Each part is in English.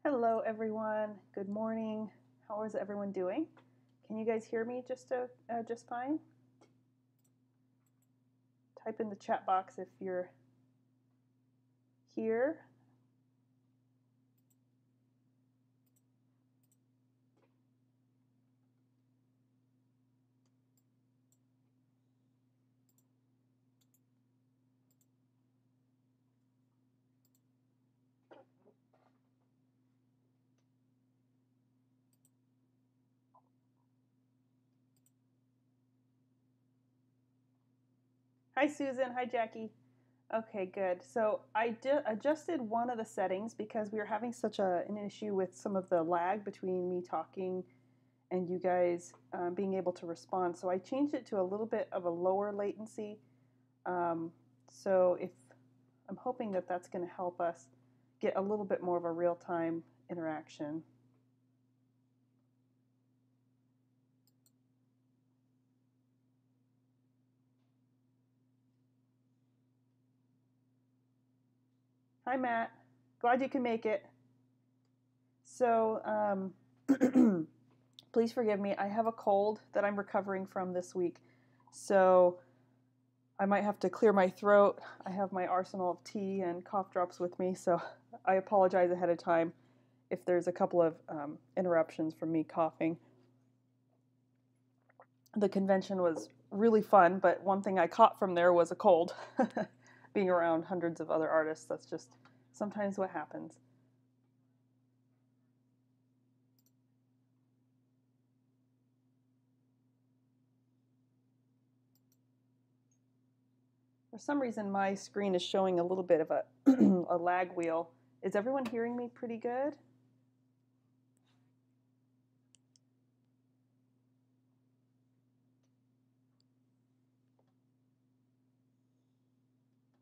Hello everyone, good morning. How is everyone doing? Can you guys hear me just fine? Type in the chat box if you're here. Hi Susan, hi Jackie. Okay, good. So I adjusted one of the settings because we were having such an issue with some of the lag between me talking and you guys being able to respond. So I changed it to a little bit of a lower latency. So I'm hoping that that's going to help us get a little bit more of a real-time interaction. Hi, Matt. Glad you can make it. So, please forgive me. I have a cold that I'm recovering from this week. So, I might have to clear my throat. I have my arsenal of tea and cough drops with me. So, I apologize ahead of time if there's a couple of interruptions from me coughing. The convention was really fun, but one thing I caught from there was a cold. Being around hundreds of other artists, that's just sometimes what happens. For some reason, my screen is showing a little bit of a, a lag wheel. Is everyone hearing me pretty good?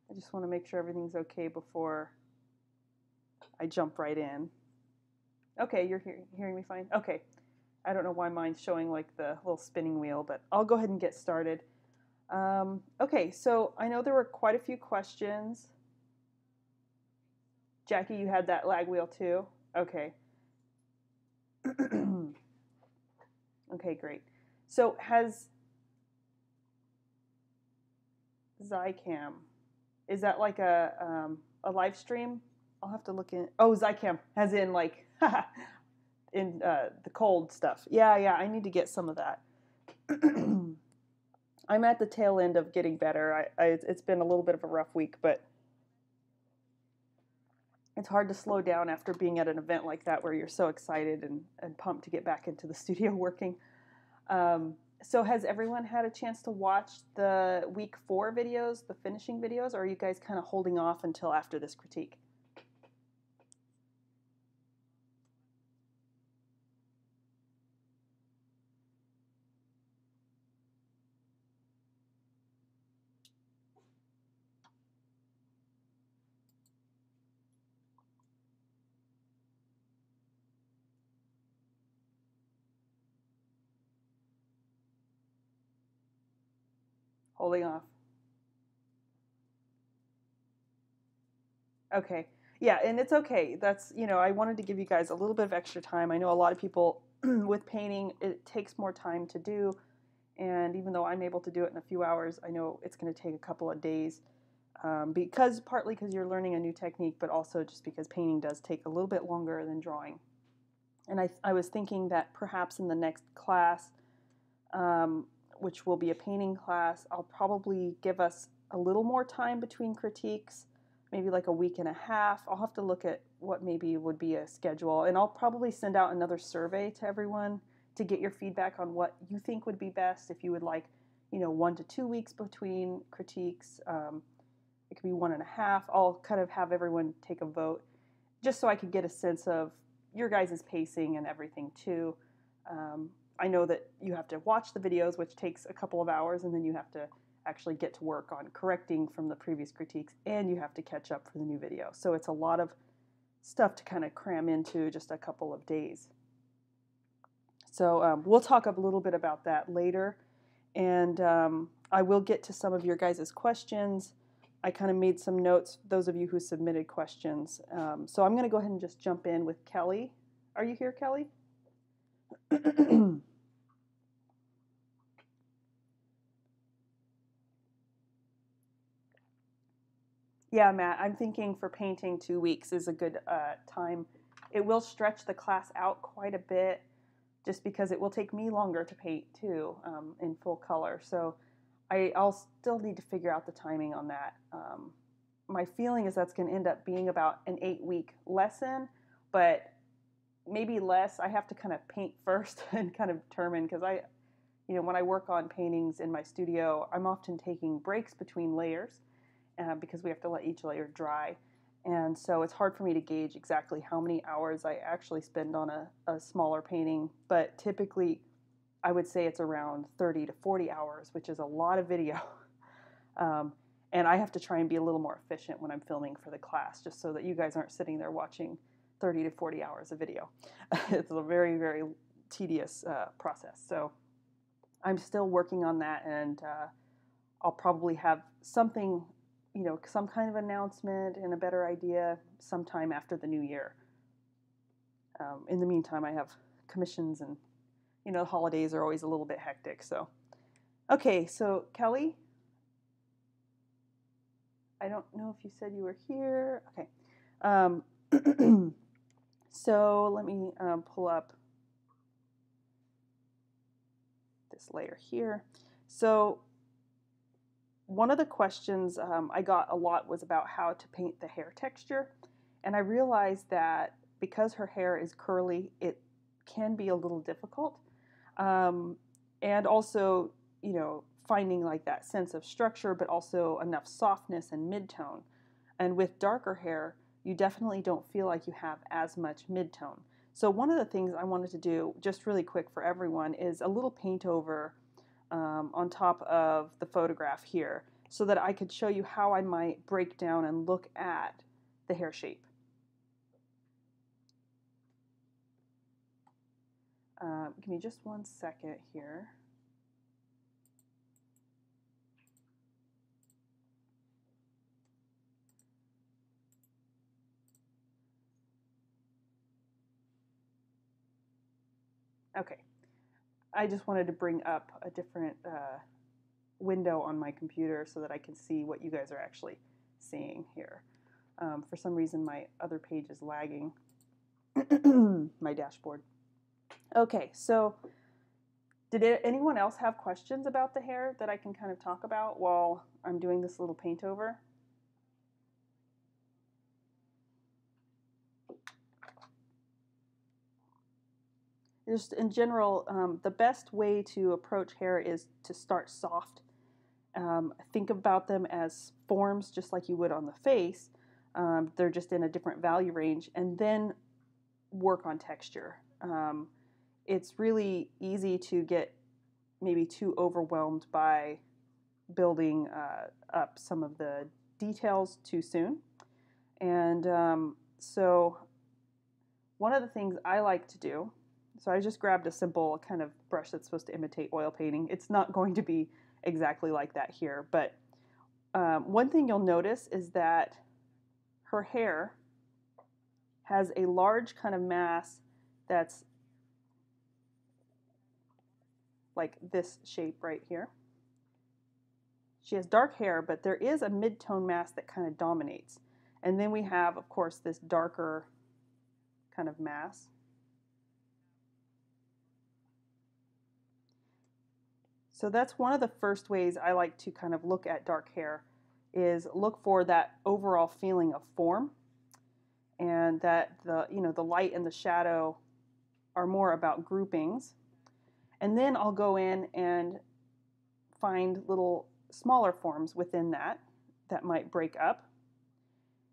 I just want to make sure everything's okay before I jump right in. Okay, you're hearing me fine? Okay. I don't know why mine's showing like the little spinning wheel, but I'll go ahead and get started. Okay, so I know there were quite a few questions. Jackie, you had that lag wheel too? Okay. Okay, great. So has Zycam, is that like a live stream? I'll have to look in. Oh, Zycam, as in like in the cold stuff. Yeah, I need to get some of that. I'm at the tail end of getting better. It's been a little bit of a rough week, but it's hard to slow down after being at an event like that where you're so excited and pumped to get back into the studio working. So has everyone had a chance to watch the week 4 videos, the finishing videos, or are you guys kind of holding off until after this critique? Holding off. Okay. Yeah, and it's okay. That's, I wanted to give you guys a little bit of extra time. I know a lot of people with painting, it takes more time to do. And even though I'm able to do it in a few hours, I know it's going to take a couple of days partly because you're learning a new technique, but also just because painting does take a little bit longer than drawing. And I was thinking that perhaps in the next class, which will be a painting class, I'll probably give us a little more time between critiques, maybe like a week and a half. I'll have to look at what maybe would be a schedule, and I'll probably send out another survey to everyone to get your feedback on what you think would be best. If you would like, 1 to 2 weeks between critiques, it could be 1.5. I'll kind of have everyone take a vote just so I could get a sense of your guys' pacing and everything too. I know that you have to watch the videos, which takes a couple of hours, and then you have to actually get to work on correcting from the previous critiques, and you have to catch up for the new video. So it's a lot of stuff to kind of cram into just a couple of days. So we'll talk a little bit about that later, and I will get to some of your guys' questions. I kind of made some notes, those of you who submitted questions. So I'm going to go ahead and just jump in with Kelly. Are you here, Kelly? Yeah, Matt, I'm thinking for painting 2 weeks is a good time. It will stretch the class out quite a bit just because it will take me longer to paint too in full color. So I'll still need to figure out the timing on that. My feeling is that's going to end up being about an 8-week lesson, but maybe less. I have to kind of paint first and kind of determine, because when I work on paintings in my studio, I'm often taking breaks between layers because we have to let each layer dry. And so it's hard for me to gauge exactly how many hours I actually spend on a smaller painting, but typically I would say it's around 30 to 40 hours, which is a lot of video. And I have to try and be a little more efficient when I'm filming for the class, just so that you guys aren't sitting there watching 30 to 40 hours of video. It's a very, very tedious process. So I'm still working on that, and I'll probably have something, some kind of announcement and a better idea sometime after the new year. In the meantime, I have commissions, and the holidays are always a little bit hectic. So, okay, so Kelly, I don't know if you said you were here. Okay. So let me pull up this layer here. So one of the questions I got a lot was about how to paint the hair texture. And I realized that because her hair is curly, it can be a little difficult. And also, finding like that sense of structure, but also enough softness and mid-tone. And with darker hair, you definitely don't feel like you have as much mid-tone. So one of the things I wanted to do, just really quick for everyone, is a little paint over on top of the photograph here, so that I could show you how I might break down and look at the hair shape. Give me just 1 second here. Okay, I just wanted to bring up a different window on my computer so that I can see what you guys are actually seeing here. For some reason, my other page is lagging, my dashboard. Okay, so did anyone else have questions about the hair that I can kind of talk about while I'm doing this little paint over? Just in general, the best way to approach hair is to start soft. Think about them as forms just like you would on the face. They're just in a different value range, and then work on texture. It's really easy to get maybe too overwhelmed by building up some of the details too soon. And so one of the things I like to do, so I just grabbed a simple kind of brush that's supposed to imitate oil painting. It's not going to be exactly like that here, but one thing you'll notice is that her hair has a large kind of mass that's like this shape right here. She has dark hair, but there is a mid-tone mass that kind of dominates. And then we have, of course, this darker kind of mass. So that's one of the first ways I like to kind of look at dark hair, is look for that overall feeling of form, and that the light and the shadow are more about groupings. And then I'll go in and find little smaller forms within that might break up.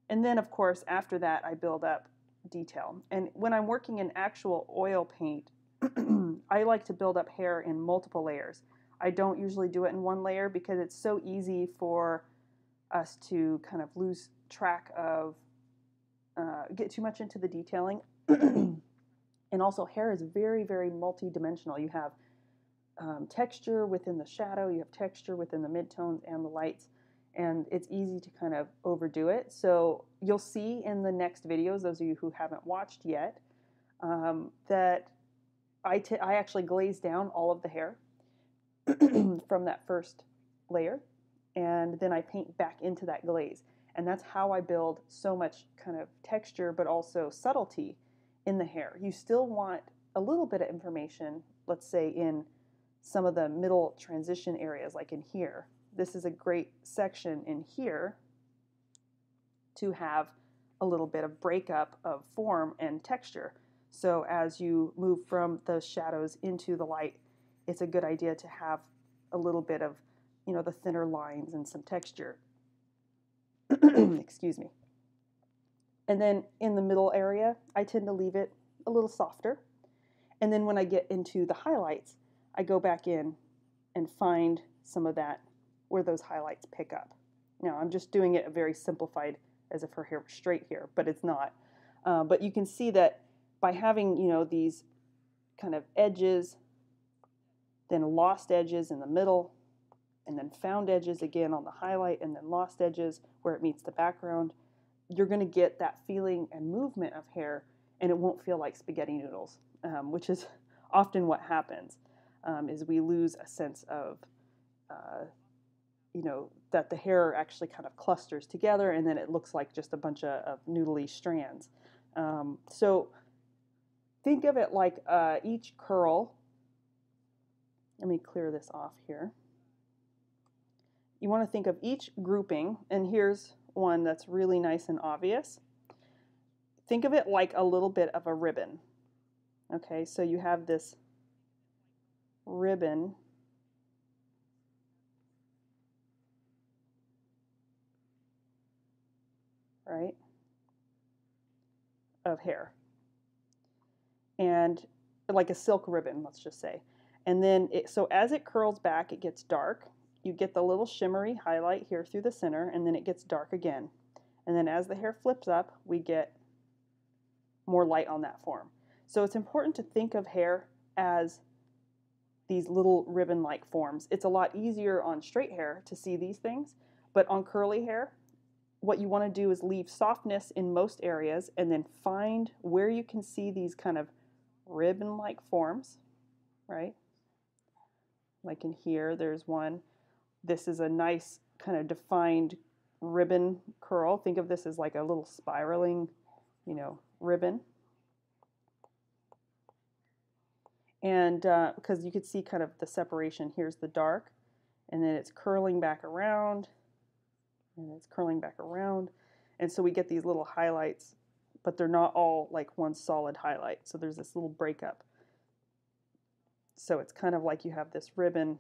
And then, of course, after that, I build up detail. And when I'm working in actual oil paint, I like to build up hair in multiple layers. I don't usually do it in one layer because it's so easy for us to kind of lose track of, get too much into the detailing. And also, hair is very, very multi-dimensional. You have texture within the shadow, you have texture within the midtones and the lights. and it's easy to kind of overdo it. So you'll see in the next videos, those of you who haven't watched yet, that I actually glaze down all of the hair from that first layer, and then I paint back into that glaze. And that's how I build so much kind of texture, but also subtlety in the hair. You still want a little bit of information, let's say in some of the middle transition areas, like in here. This is a great section in here to have a little bit of breakup of form and texture. So as you move from the shadows into the light, it's a good idea to have a little bit of, you know, the thinner lines and some texture. Excuse me. And then in the middle area, I tend to leave it a little softer. And then when I get into the highlights, I go back in and find some of that where those highlights pick up. Now, I'm just doing it a very simplified, as if her hair was straight here, but it's not. But you can see that by having, you know, these kind of edges, then lost edges in the middle, and then found edges again on the highlight, and then lost edges where it meets the background, you're going to get that feeling and movement of hair, and it won't feel like spaghetti noodles, which is often what happens, is we lose a sense of, you know, that the hair actually kind of clusters together, and then it looks like just a bunch of noodly strands. So think of it like each curl. Let me clear this off here. You want to think of each grouping, and here's one that's really nice and obvious. Think of it like a little bit of a ribbon. Okay, so you have this ribbon right, of hair. And like a silk ribbon, let's just say. And then, so as it curls back, it gets dark. You get the little shimmery highlight here through the center, and then it gets dark again. And then as the hair flips up, we get more light on that form. So it's important to think of hair as these little ribbon-like forms. It's a lot easier on straight hair to see these things, but on curly hair, what you want to do is leave softness in most areas and then find where you can see these kind of ribbon-like forms, right? Like in here, there's one. This is a nice kind of defined ribbon curl. Think of this as like a little spiraling, you know, ribbon. And because you could see kind of the separation. Here's the dark, and then it's curling back around, and it's curling back around. And so we get these little highlights, but they're not all like one solid highlight. So there's this little breakup. So it's kind of like you have this ribbon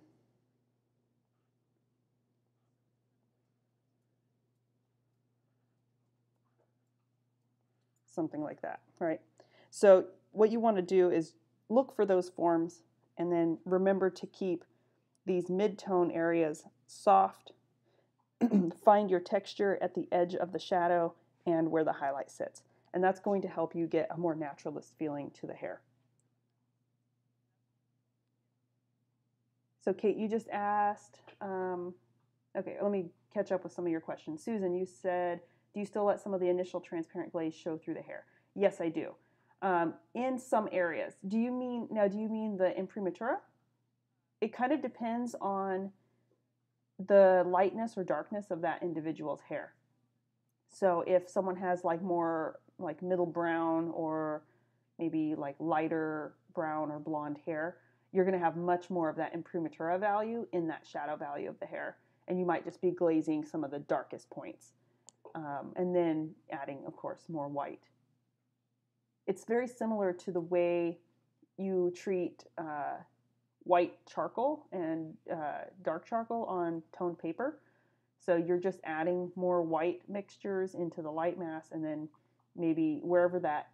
something like that, right? So what you want to do is look for those forms and then remember to keep these mid-tone areas soft. Find your texture at the edge of the shadow and where the highlight sits. And that's going to help you get a more naturalist feeling to the hair. So Kate, you just asked, okay, let me catch up with some of your questions. Susan, you said, do you still let some of the initial transparent glaze show through the hair? Yes, I do. In some areas. Do you mean the imprimatura? It kind of depends on the lightness or darkness of that individual's hair. So if someone has like more like middle brown or maybe like lighter brown or blonde hair, you're going to have much more of that imprimatura value in that shadow value of the hair. And you might just be glazing some of the darkest points. And then adding, of course, more white. It's very similar to the way you treat white charcoal and dark charcoal on toned paper. So you're just adding more white mixtures into the light mass, and then maybe wherever that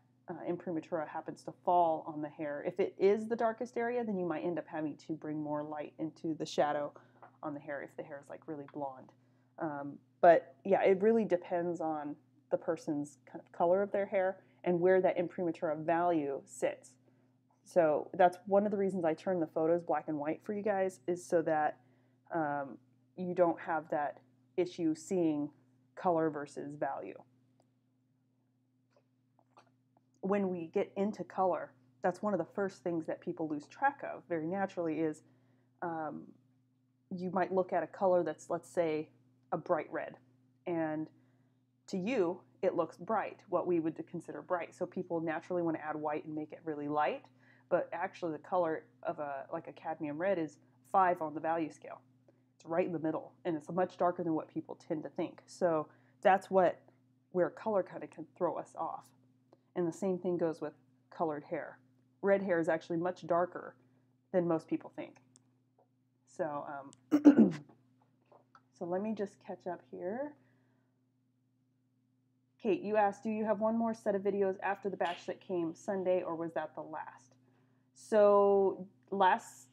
imprimatura happens to fall on the hair. If it is the darkest area, then you might end up having to bring more light into the shadow on the hair if the hair is like really blonde. But yeah, it really depends on the person's kind of color of their hair and where that imprimatura value sits. So that's one of the reasons I turn the photos black and white for you guys, is so that you don't have that issue seeing color versus value. When we get into color, that's one of the first things that people lose track of very naturally is you might look at a color that's, let's say, a bright red, and to you it looks bright, what we would consider bright. So people naturally want to add white and make it really light, but actually the color of like a cadmium red is 5 on the value scale. It's right in the middle, and it's much darker than what people tend to think. So that's where color kind of can throw us off. And the same thing goes with colored hair. Red hair is actually much darker than most people think. So, so let me just catch up here. Kate, you asked, do you have one more set of videos after the batch that came Sunday, or was that the last? So last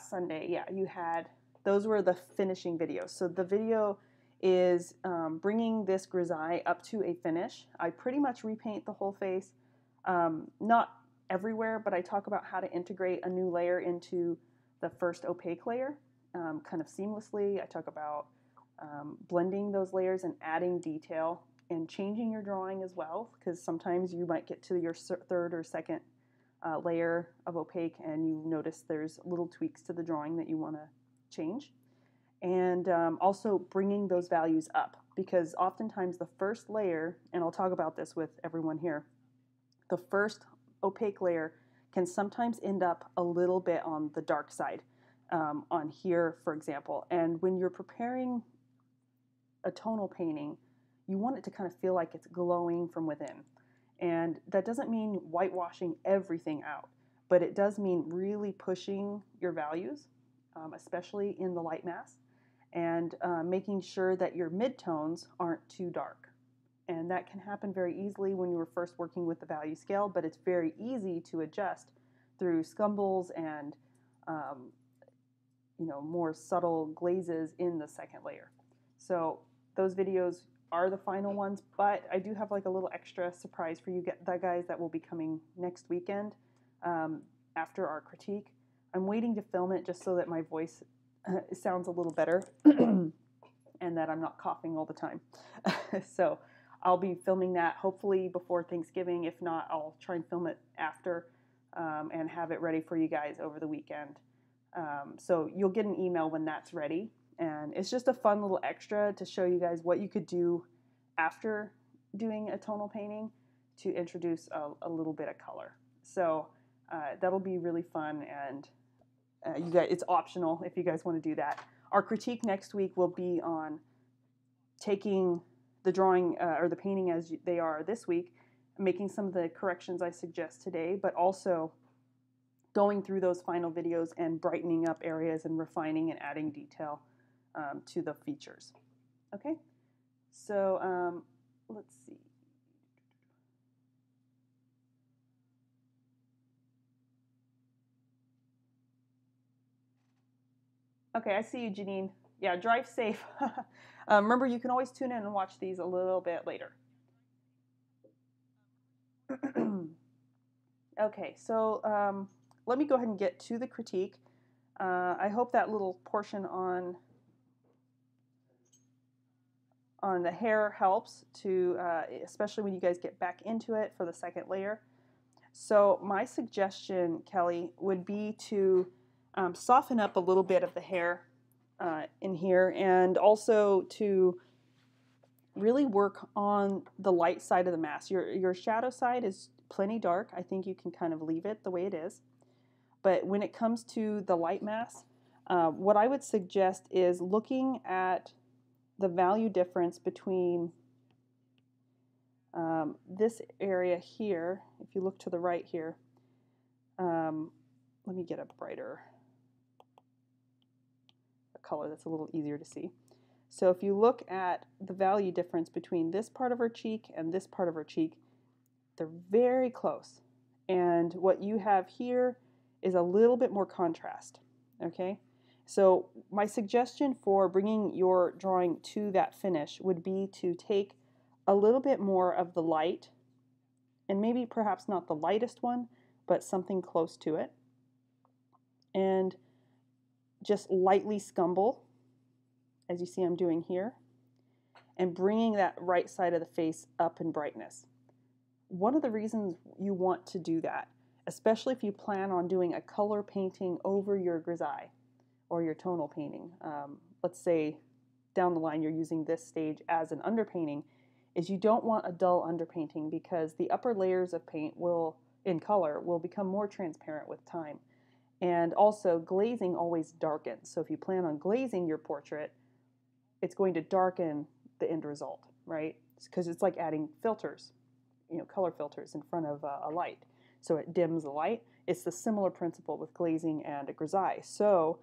Sunday, yeah, you had, those were the finishing videos. So the video is bringing this grisaille up to a finish. I pretty much repaint the whole face, not everywhere, but I talk about how to integrate a new layer into the first opaque layer kind of seamlessly. I talk about blending those layers and adding detail and changing your drawing as well, because sometimes you might get to your third or second layer of opaque and you notice there's little tweaks to the drawing that you want to change. And also bringing those values up, because oftentimes the first layer, and I'll talk about this with everyone here, the first opaque layer can sometimes end up a little bit on the dark side, on here, for example. And when you're preparing a tonal painting, you want it to kind of feel like it's glowing from within. And that doesn't mean whitewashing everything out, but it does mean really pushing your values, especially in the light mass, and making sure that your midtones aren't too dark. And that can happen very easily when you were first working with the value scale, but it's very easy to adjust through scumbles and more subtle glazes in the second layer. So those videos are the final ones, but I do have like a little extra surprise for you guys that will be coming next weekend after our critique. I'm waiting to film it just so that my voice sounds a little better and that I'm not coughing all the time. So I'll be filming that hopefully before Thanksgiving. If not, I'll try and film it after and have it ready for you guys over the weekend. So you'll get an email when that's ready. And it's just a fun little extra to show you guys what you could do after doing a tonal painting to introduce a little bit of color. So that'll be really fun, and you guys, it's optional if you guys want to do that. Our critique next week will be on taking the drawing or the painting as they are this week, making some of the corrections I suggest today, but also going through those final videos and brightening up areas and refining and adding detail to the features. Okay, so let's see. Okay, I see you, Janine. Yeah, drive safe. Remember, you can always tune in and watch these a little bit later. Okay, so let me go ahead and get to the critique. I hope that little portion on the hair helps to, especially when you guys get back into it for the second layer. So my suggestion, Kelly, would be to soften up a little bit of the hair in here, and also to really work on the light side of the mask. Your shadow side is plenty dark. I think you can kind of leave it the way it is. But when it comes to the light mask, what I would suggest is looking at the value difference between this area here. If you look to the right here, let me get a brighter color that's a little easier to see. So if you look at the value difference between this part of her cheek and this part of her cheek, they're very close. And what you have here is a little bit more contrast, okay? So my suggestion for bringing your drawing to that finish would be to take a little bit more of the light, and maybe perhaps not the lightest one, but something close to it, and just lightly scumble as you see I'm doing here, and bringing that right side of the face up in brightness. One of the reasons you want to do that, especially if you plan on doing a color painting over your grisaille or your tonal painting, let's say down the line you're using this stage as an underpainting, is you don't want a dull underpainting because the upper layers of paint in color will become more transparent with time. And also glazing always darkens. So if you plan on glazing your portrait, it's going to darken the end result, right? Because it's like adding filters, color filters in front of a light. So it dims the light. It's the similar principle with glazing and a grisaille. So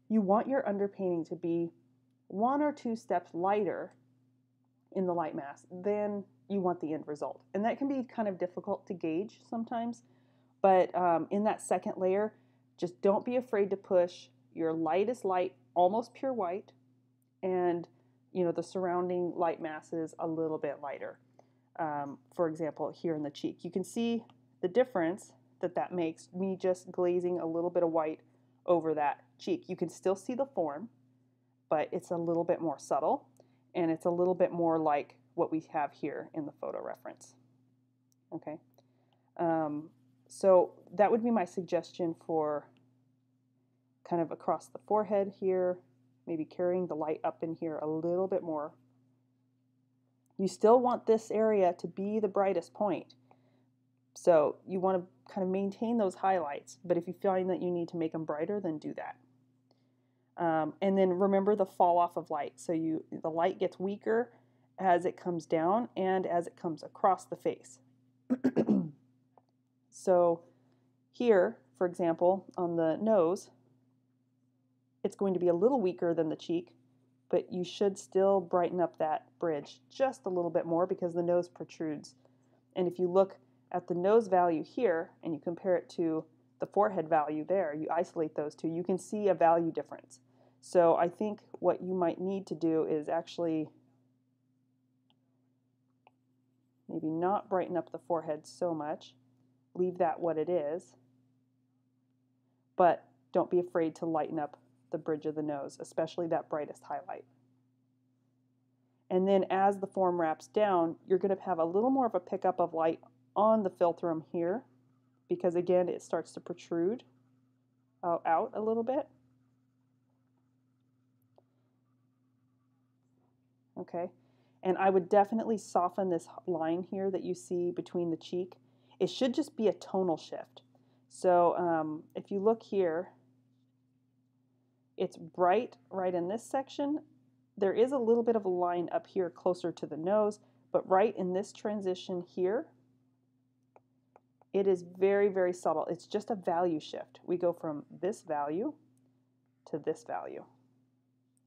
you want your underpainting to be 1 or 2 steps lighter in the light mass than you want the end result. And that can be kind of difficult to gauge sometimes, but in that second layer, just don't be afraid to push your lightest light, almost pure white, and the surrounding light masses a little bit lighter. For example, here in the cheek, you can see the difference that makes me just glazing a little bit of white over that cheek. You can still see the form, but it's a little bit more subtle, and it's a little bit more like what we have here in the photo reference. Okay, so that would be my suggestion for kind of across the forehead here, maybe carrying the light up in here a little bit more. You still want this area to be the brightest point, so you want to kind of maintain those highlights, but if you find that you need to make them brighter, then do that. And then remember the fall off of light. So the light gets weaker as it comes down and as it comes across the face. So here, for example, on the nose, it's going to be a little weaker than the cheek, but you should still brighten up that bridge just a little bit more because the nose protrudes. And if you look at the nose value here and you compare it to the forehead value there, you isolate those two, you can see a value difference. So I think what you might need to do is actually maybe not brighten up the forehead so much, leave that what it is, but don't be afraid to lighten up the bridge of the nose, especially that brightest highlight. And then as the form wraps down, you're going to have a little more of a pickup of light on the philtrum here, because again, it starts to protrude out a little bit. Okay, and I would definitely soften this line here that you see between the cheek. It should just be a tonal shift. So if you look here, it's bright right in this section. There is a little bit of a line up here closer to the nose, but right in this transition here, it is very, very subtle. It's just a value shift. We go from this value to this value.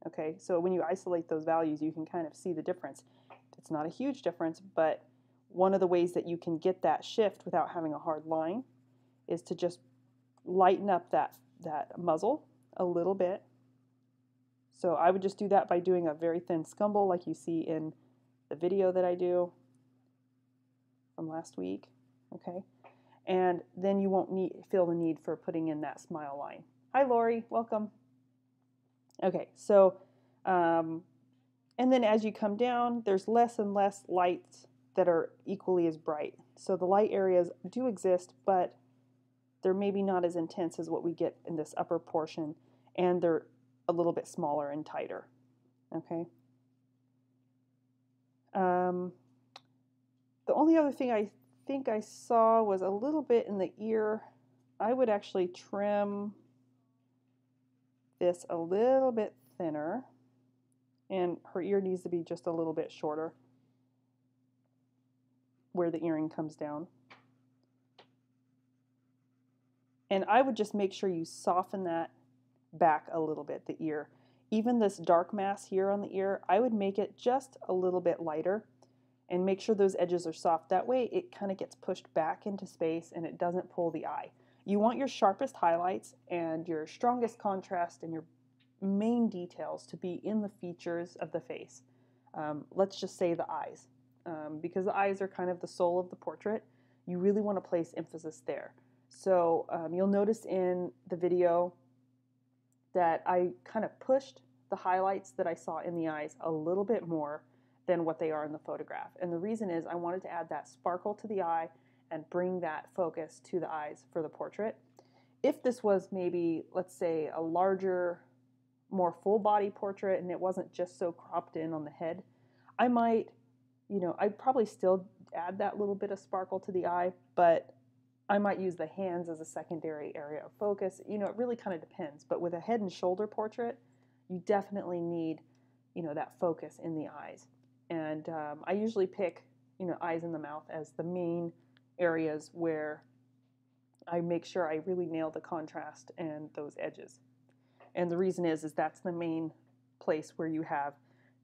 Okay, so when you isolate those values, you can kind of see the difference. It's not a huge difference, but one of the ways that you can get that shift without having a hard line is to just lighten up that muzzle a little bit. So I would just do that by doing a very thin scumble like you see in the video that I do from last week. Okay, and then you won't feel the need for putting in that smile line. Hi Lori, welcome. Okay, so and then as you come down, there's less and less lights that are equally as bright. So the light areas do exist, but they're maybe not as intense as what we get in this upper portion, and they're a little bit smaller and tighter. Okay. The only other thing I think I saw was a little bit in the ear. I would actually trim this a little bit thinner, and her ear needs to be just a little bit shorter where the earring comes down. And I would just make sure you soften that back a little bit, the ear. Even this dark mass here on the ear, I would make it just a little bit lighter and make sure those edges are soft. That way it kind of gets pushed back into space and it doesn't pull the eye. You want your sharpest highlights and your strongest contrast and your main details to be in the features of the face. Let's just say the eyes, because the eyes are kind of the soul of the portrait. You really want to place emphasis there. So you'll notice in the video that I kind of pushed the highlights that I saw in the eyes a little bit more than what they are in the photograph. And the reason is I wanted to add that sparkle to the eye and bring that focus to the eyes for the portrait. If this was maybe, let's say, a larger, more full body portrait and it wasn't just so cropped in on the head, I might, I'd probably still add that little bit of sparkle to the eye, but I might use the hands as a secondary area of focus. It really kind of depends. But with a head and shoulder portrait, you definitely need, that focus in the eyes. And I usually pick, eyes and the mouth as the main areas where I make sure I really nail the contrast and those edges. And the reason is that's the main place where you have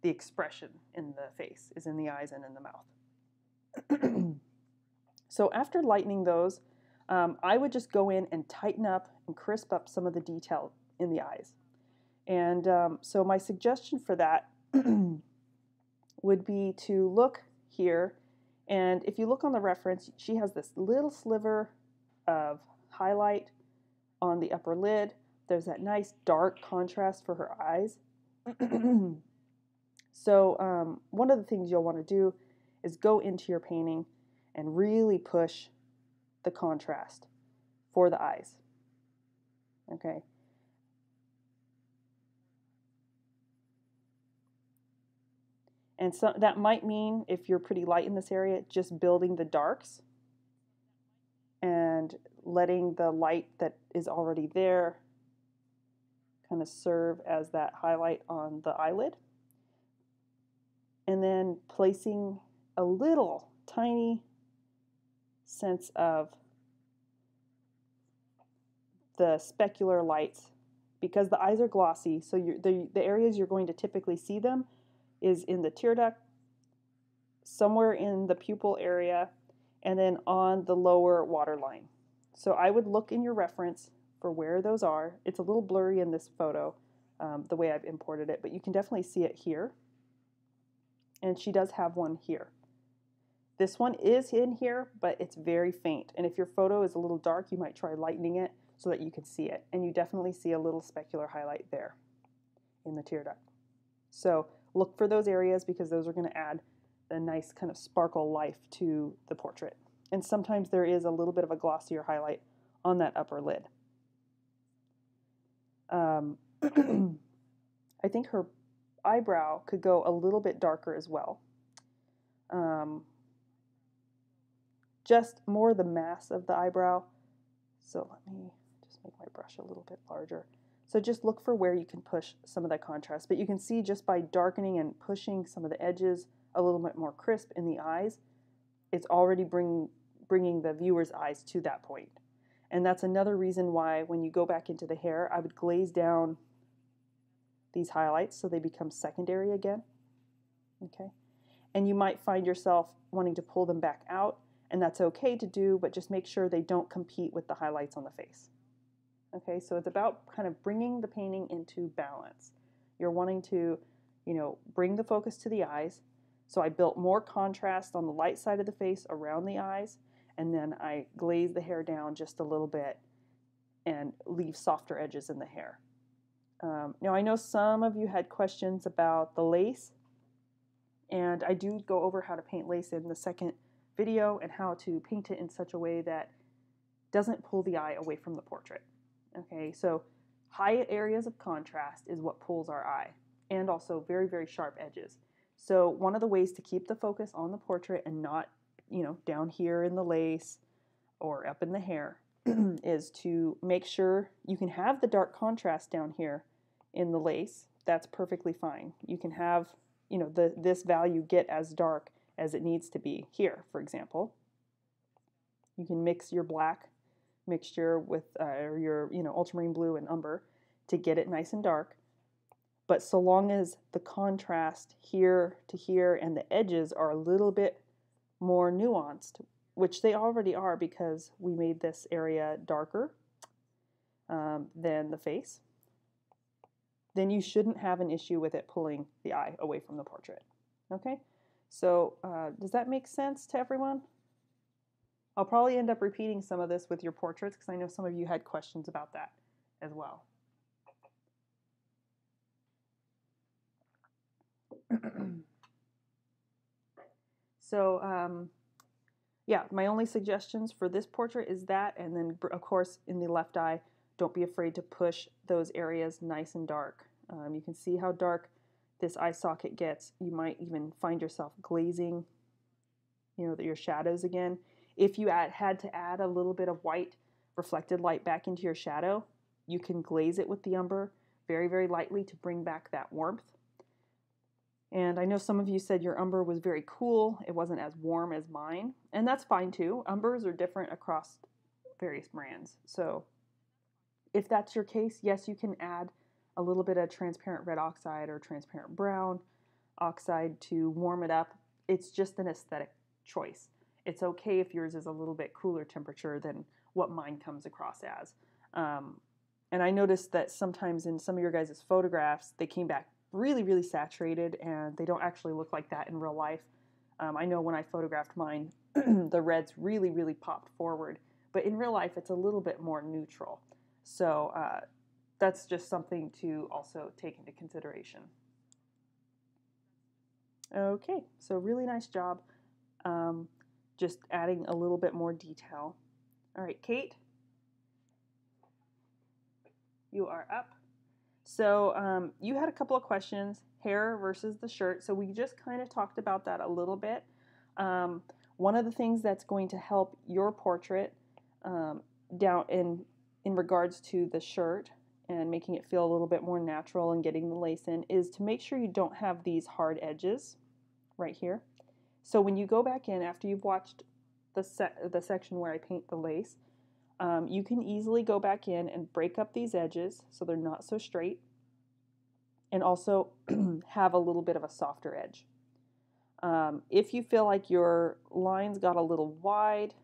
the expression in the face, is in the eyes and in the mouth. So after lightening those, I would just go in and tighten up and crisp up some of the detail in the eyes. And so my suggestion for that would be to look here. And if you look on the reference, she has this little sliver of highlight on the upper lid. There's that nice dark contrast for her eyes. So one of the things you'll want to do is go into your painting and really push the contrast for the eyes. Okay. And so that might mean, if you're pretty light in this area, just building the darks and letting the light that is already there kind of serve as that highlight on the eyelid. And then placing a little tiny sense of the specular lights, because the eyes are glossy, so the areas you're going to typically see them is in the tear duct, somewhere in the pupil area, and then on the lower waterline. So I would look in your reference for where those are. It's a little blurry in this photo, the way I've imported it, but you can definitely see it here. And she does have one here. This one is in here, but it's very faint. And if your photo is a little dark, you might try lightening it so that you can see it. And you definitely see a little specular highlight there in the tear duct. So look for those areas, because those are going to add a nice kind of sparkle life to the portrait. And sometimes there is a little bit of a glossier highlight on that upper lid. I think her eyebrow could go a little bit darker as well. Just more the mass of the eyebrow. So let me just make my brush a little bit larger. So just look for where you can push some of that contrast. But you can see just by darkening and pushing some of the edges a little bit more crisp in the eyes, it's already bringing the viewer's eyes to that point. And that's another reason why when you go back into the hair, I would glaze down these highlights so they become secondary again. Okay, and you might find yourself wanting to pull them back out, and that's okay to do, but just make sure they don't compete with the highlights on the face. Okay, so it's about kind of bringing the painting into balance. You're wanting to, bring the focus to the eyes. So I built more contrast on the light side of the face around the eyes, and then I glazed the hair down just a little bit and leave softer edges in the hair. Now I know some of you had questions about the lace, and I do go over how to paint lace in the second video and how to paint it in such a way that doesn't pull the eye away from the portrait. Okay, so high areas of contrast is what pulls our eye, and also very, very sharp edges. So one of the ways to keep the focus on the portrait and not, down here in the lace or up in the hair is to make sure you can have the dark contrast down here in the lace. That's perfectly fine. You can have, this value get as dark as it needs to be here, for example. You can mix your black mixture with your ultramarine blue and umber to get it nice and dark. But so long as the contrast here to here and the edges are a little bit more nuanced, which they already are because we made this area darker than the face, then you shouldn't have an issue with it pulling the eye away from the portrait. Okay, so does that make sense to everyone? I'll probably end up repeating some of this with your portraits because I know some of you had questions about that as well. So, yeah, my only suggestions for this portrait is that, and then of course in the left eye, don't be afraid to push those areas nice and dark. You can see how dark this eye socket gets. You might even find yourself glazing, your shadows again. If you had to add a little bit of white reflected light back into your shadow, you can glaze it with the umber very, very lightly to bring back that warmth. And I know some of you said your umber was very cool. It wasn't as warm as mine, and that's fine too. Umbers are different across various brands. So if that's your case, yes, you can add a little bit of transparent red oxide or transparent brown oxide to warm it up. It's just an aesthetic choice. It's okay if yours is a little bit cooler temperature than what mine comes across as. And I noticed that sometimes in some of your guys' photographs, they came back really, really saturated, and they don't actually look like that in real life. I know when I photographed mine, the reds really, really popped forward, but in real life, it's a little bit more neutral. So that's just something to also take into consideration. Okay, so really nice job. Just adding a little bit more detail. All right, Kate, you are up. So you had a couple of questions, hair versus the shirt. So we just kind of talked about that a little bit. One of the things that's going to help your portrait down in regards to the shirt and making it feel a little bit more natural and getting the lace in is to make sure you don't have these hard edges right here. So when you go back in after you've watched the section where I paint the lace, you can easily go back in and break up these edges so they're not so straight, and also have a little bit of a softer edge. If you feel like your lines got a little wide,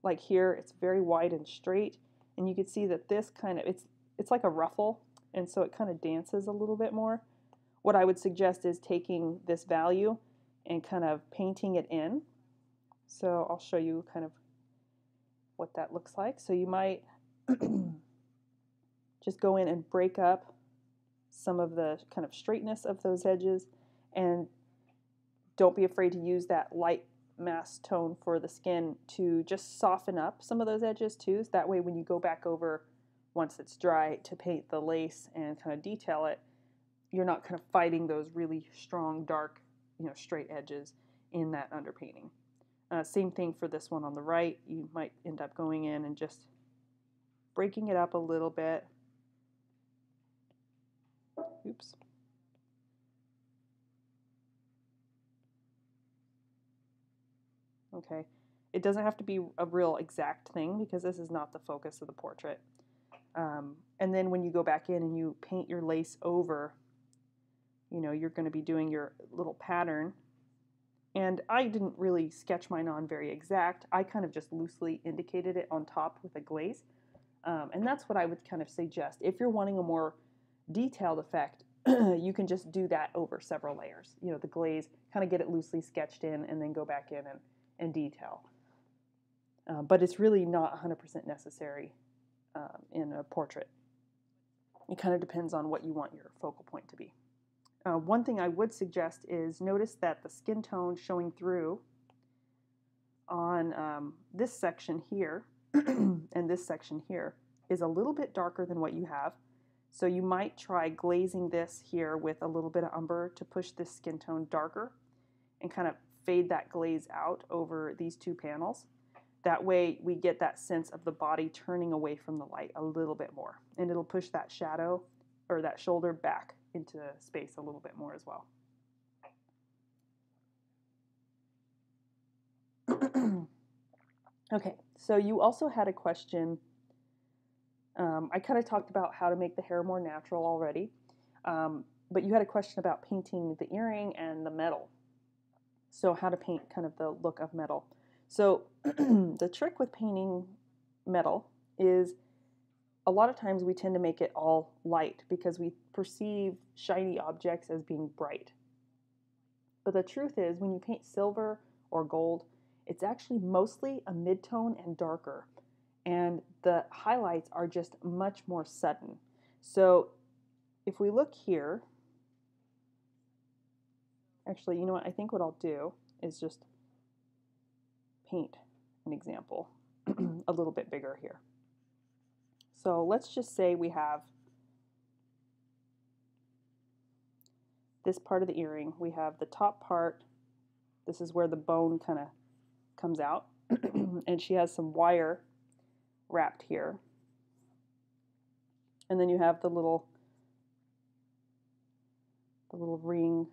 like here, it's very wide and straight, and you can see that this kind of, it's like a ruffle, and so it kind of dances a little bit more. What I would suggest is taking this value and kind of painting it in. So I'll show you kind of what that looks like. So you might just go in and break up some of the kind of straightness of those edges, and don't be afraid to use that light mask tone for the skin to just soften up some of those edges too. So that way when you go back over once it's dry to paint the lace and kind of detail it, you're not kind of fighting those really strong, dark, straight edges in that underpainting. Same thing for this one on the right. You might end up going in and just breaking it up a little bit. Oops. Okay. It doesn't have to be a real exact thing because this is not the focus of the portrait. And then when you go back in and you paint your lace over, you're going to be doing your little pattern. And I didn't really sketch mine on very exact. I kind of just loosely indicated it on top with a glaze. And that's what I would kind of suggest. If you're wanting a more detailed effect, you can just do that over several layers. The glaze, kind of get it loosely sketched in and then go back in and detail. But it's really not 100% necessary in a portrait. It kind of depends on what you want your focal point to be. One thing I would suggest is notice that the skin tone showing through on this section here and this section here is a little bit darker than what you have. So you might try glazing this here with a little bit of umber to push this skin tone darker and kind of fade that glaze out over these two panels. That way we get that sense of the body turning away from the light a little bit more, and it'll push that shadow or that shoulder back into space a little bit more as well. Okay, so you also had a question. I kind of talked about how to make the hair more natural already, but you had a question about painting the earring and the metal. So how to paint kind of the look of metal. So the trick with painting metal is a lot of times we tend to make it all light because we perceive shiny objects as being bright. But the truth is, when you paint silver or gold, it's actually mostly a mid-tone and darker. And the highlights are just much more sudden. So if we look here, Actually, you know what? I think what I'll do is just paint an example a little bit bigger here. So let's just say we have this part of the earring. We have the top part. This is where the bone kind of comes out. And she has some wire wrapped here. And then you have the little ring.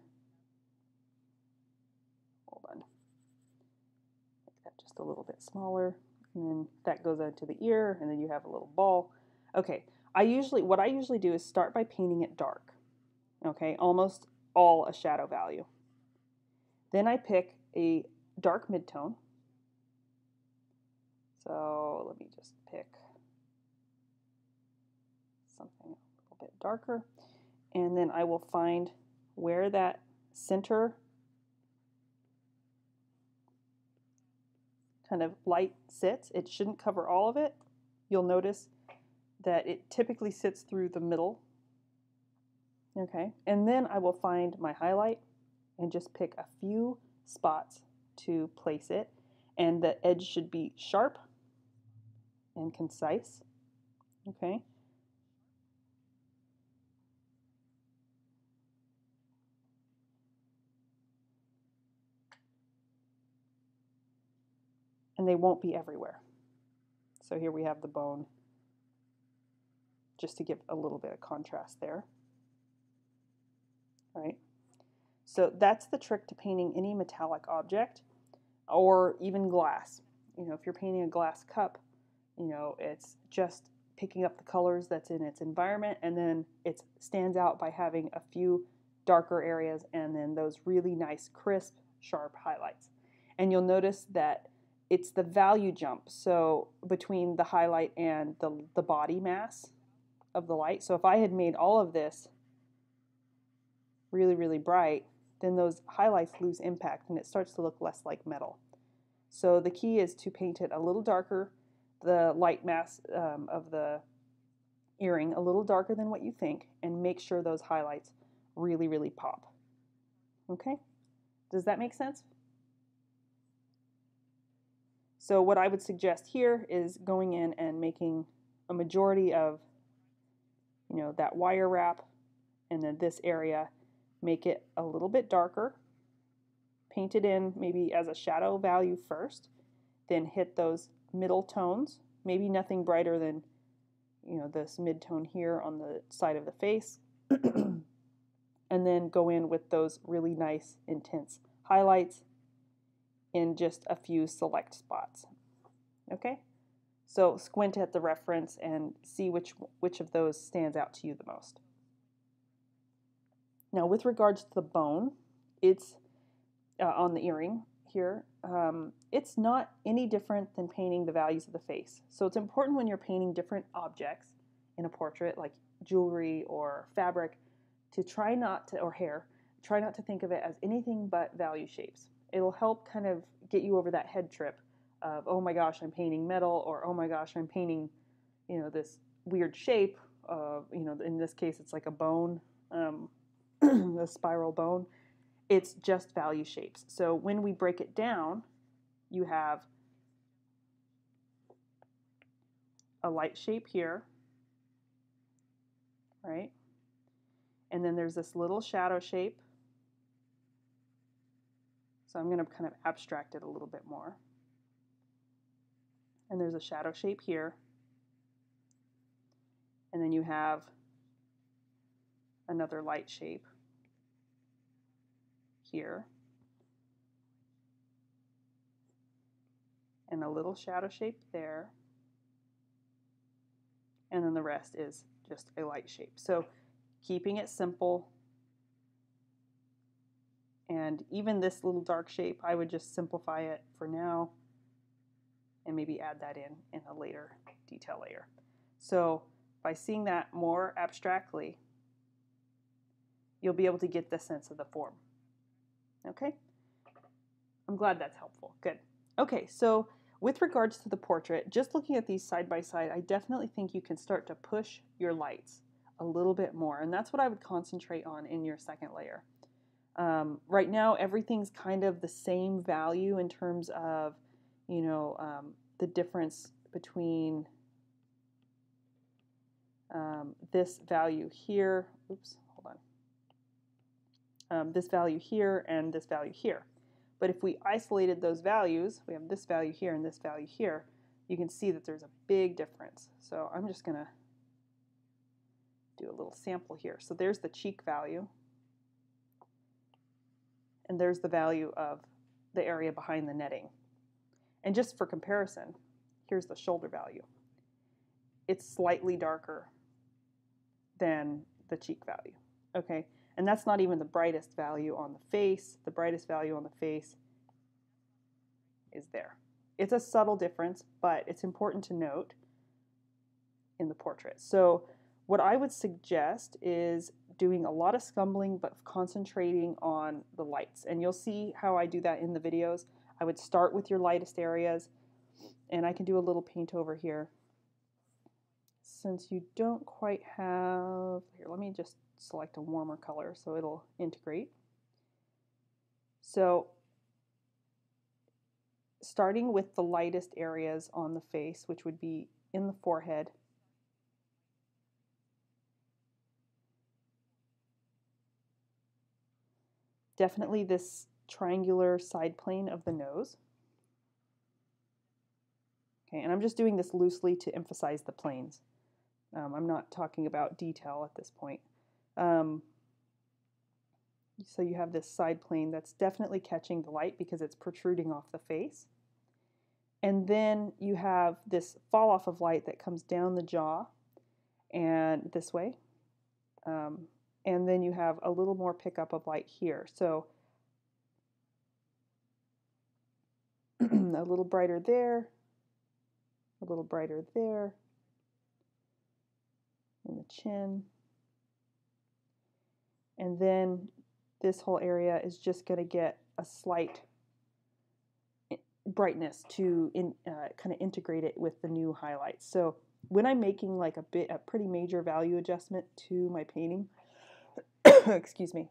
Hold on. Make that just a little bit smaller. And then that goes into the ear, and then you have a little ball. Okay, what I usually do is start by painting it dark. Okay, almost all a shadow value. Then I pick a dark midtone. So let me just pick something a little bit darker. And then I will find where that center kind of light sits. It shouldn't cover all of it. You'll notice that it typically sits through the middle. Okay, and then I will find my highlight and just pick a few spots to place it. And the edge should be sharp and concise. Okay. And they won't be everywhere. So here we have the bone, just to give a little bit of contrast there. Right? So that's the trick to painting any metallic object or even glass. You know, if you're painting a glass cup, you know, it's just picking up the colors that's in its environment, and then it stands out by having a few darker areas and then those really nice, crisp, sharp highlights. And you'll notice that it's the value jump, so between the highlight and the body mass of the light. So if I had made all of this really, really bright, then those highlights lose impact and it starts to look less like metal. So the key is to paint it a little darker, the light mass of the earring a little darker than what you think, and make sure those highlights really, really pop. Okay? Does that make sense? So what I would suggest here is going in and making a majority of, you know, that wire wrap, and then this area, make it a little bit darker, paint it in maybe as a shadow value first, then hit those middle tones, maybe nothing brighter than, you know, this mid-tone here on the side of the face, and then go in with those really nice intense highlights in just a few select spots. Okay? So squint at the reference and see which of those stands out to you the most. Now with regards to the bone, it's on the earring here, it's not any different than painting the values of the face. So it's important when you're painting different objects in a portrait, like jewelry or fabric, to try not to, or hair, try not to think of it as anything but value shapes. It'll help kind of get you over that head trip of, oh my gosh, I'm painting metal, or oh my gosh, I'm painting, you know, this weird shape of, you know, in this case it's like a bone, a spiral bone. It's just value shapes. So when we break it down, you have a light shape here, right? And then there's this little shadow shape. So I'm going to kind of abstract it a little bit more. And there's a shadow shape here. And then you have another light shape here. And a little shadow shape there. And then the rest is just a light shape. So keeping it simple. And even this little dark shape, I would just simplify it for now and maybe add that in a later detail layer. So by seeing that more abstractly, you'll be able to get the sense of the form. Okay? I'm glad that's helpful. Good. Okay, so with regards to the portrait, just looking at these side by side, I definitely think you can start to push your lights a little bit more, and that's what I would concentrate on in your second layer. Right now, everything's kind of the same value in terms of, you know, the difference between this value here, oops, hold on, this value here and this value here. But if we isolated those values, we have this value here and this value here, you can see that there's a big difference. So I'm just going to do a little sample here. So there's the cheek value, and there's the value of the area behind the netting. And just for comparison, here's the shoulder value. It's slightly darker than the cheek value, okay? And that's not even the brightest value on the face. The brightest value on the face is there. It's a subtle difference, but it's important to note in the portrait. So what I would suggest is doing a lot of scumbling, but concentrating on the lights. And you'll see how I do that in the videos. I would start with your lightest areas, and I can do a little paint over here. Since you don't quite have, here, let me just select a warmer color so it'll integrate. So starting with the lightest areas on the face, which would be in the forehead, definitely this triangular side plane of the nose. Okay, and I'm just doing this loosely to emphasize the planes. I'm not talking about detail at this point. So you have this side plane that's definitely catching the light because it's protruding off the face. And then you have this fall off of light that comes down the jaw and this way. And then you have a little more pickup of light here. So a little brighter there, a little brighter there, in the chin. And then this whole area is just going to get a slight brightness to kind of integrate it with the new highlights. So when I'm making like a pretty major value adjustment to my painting, excuse me,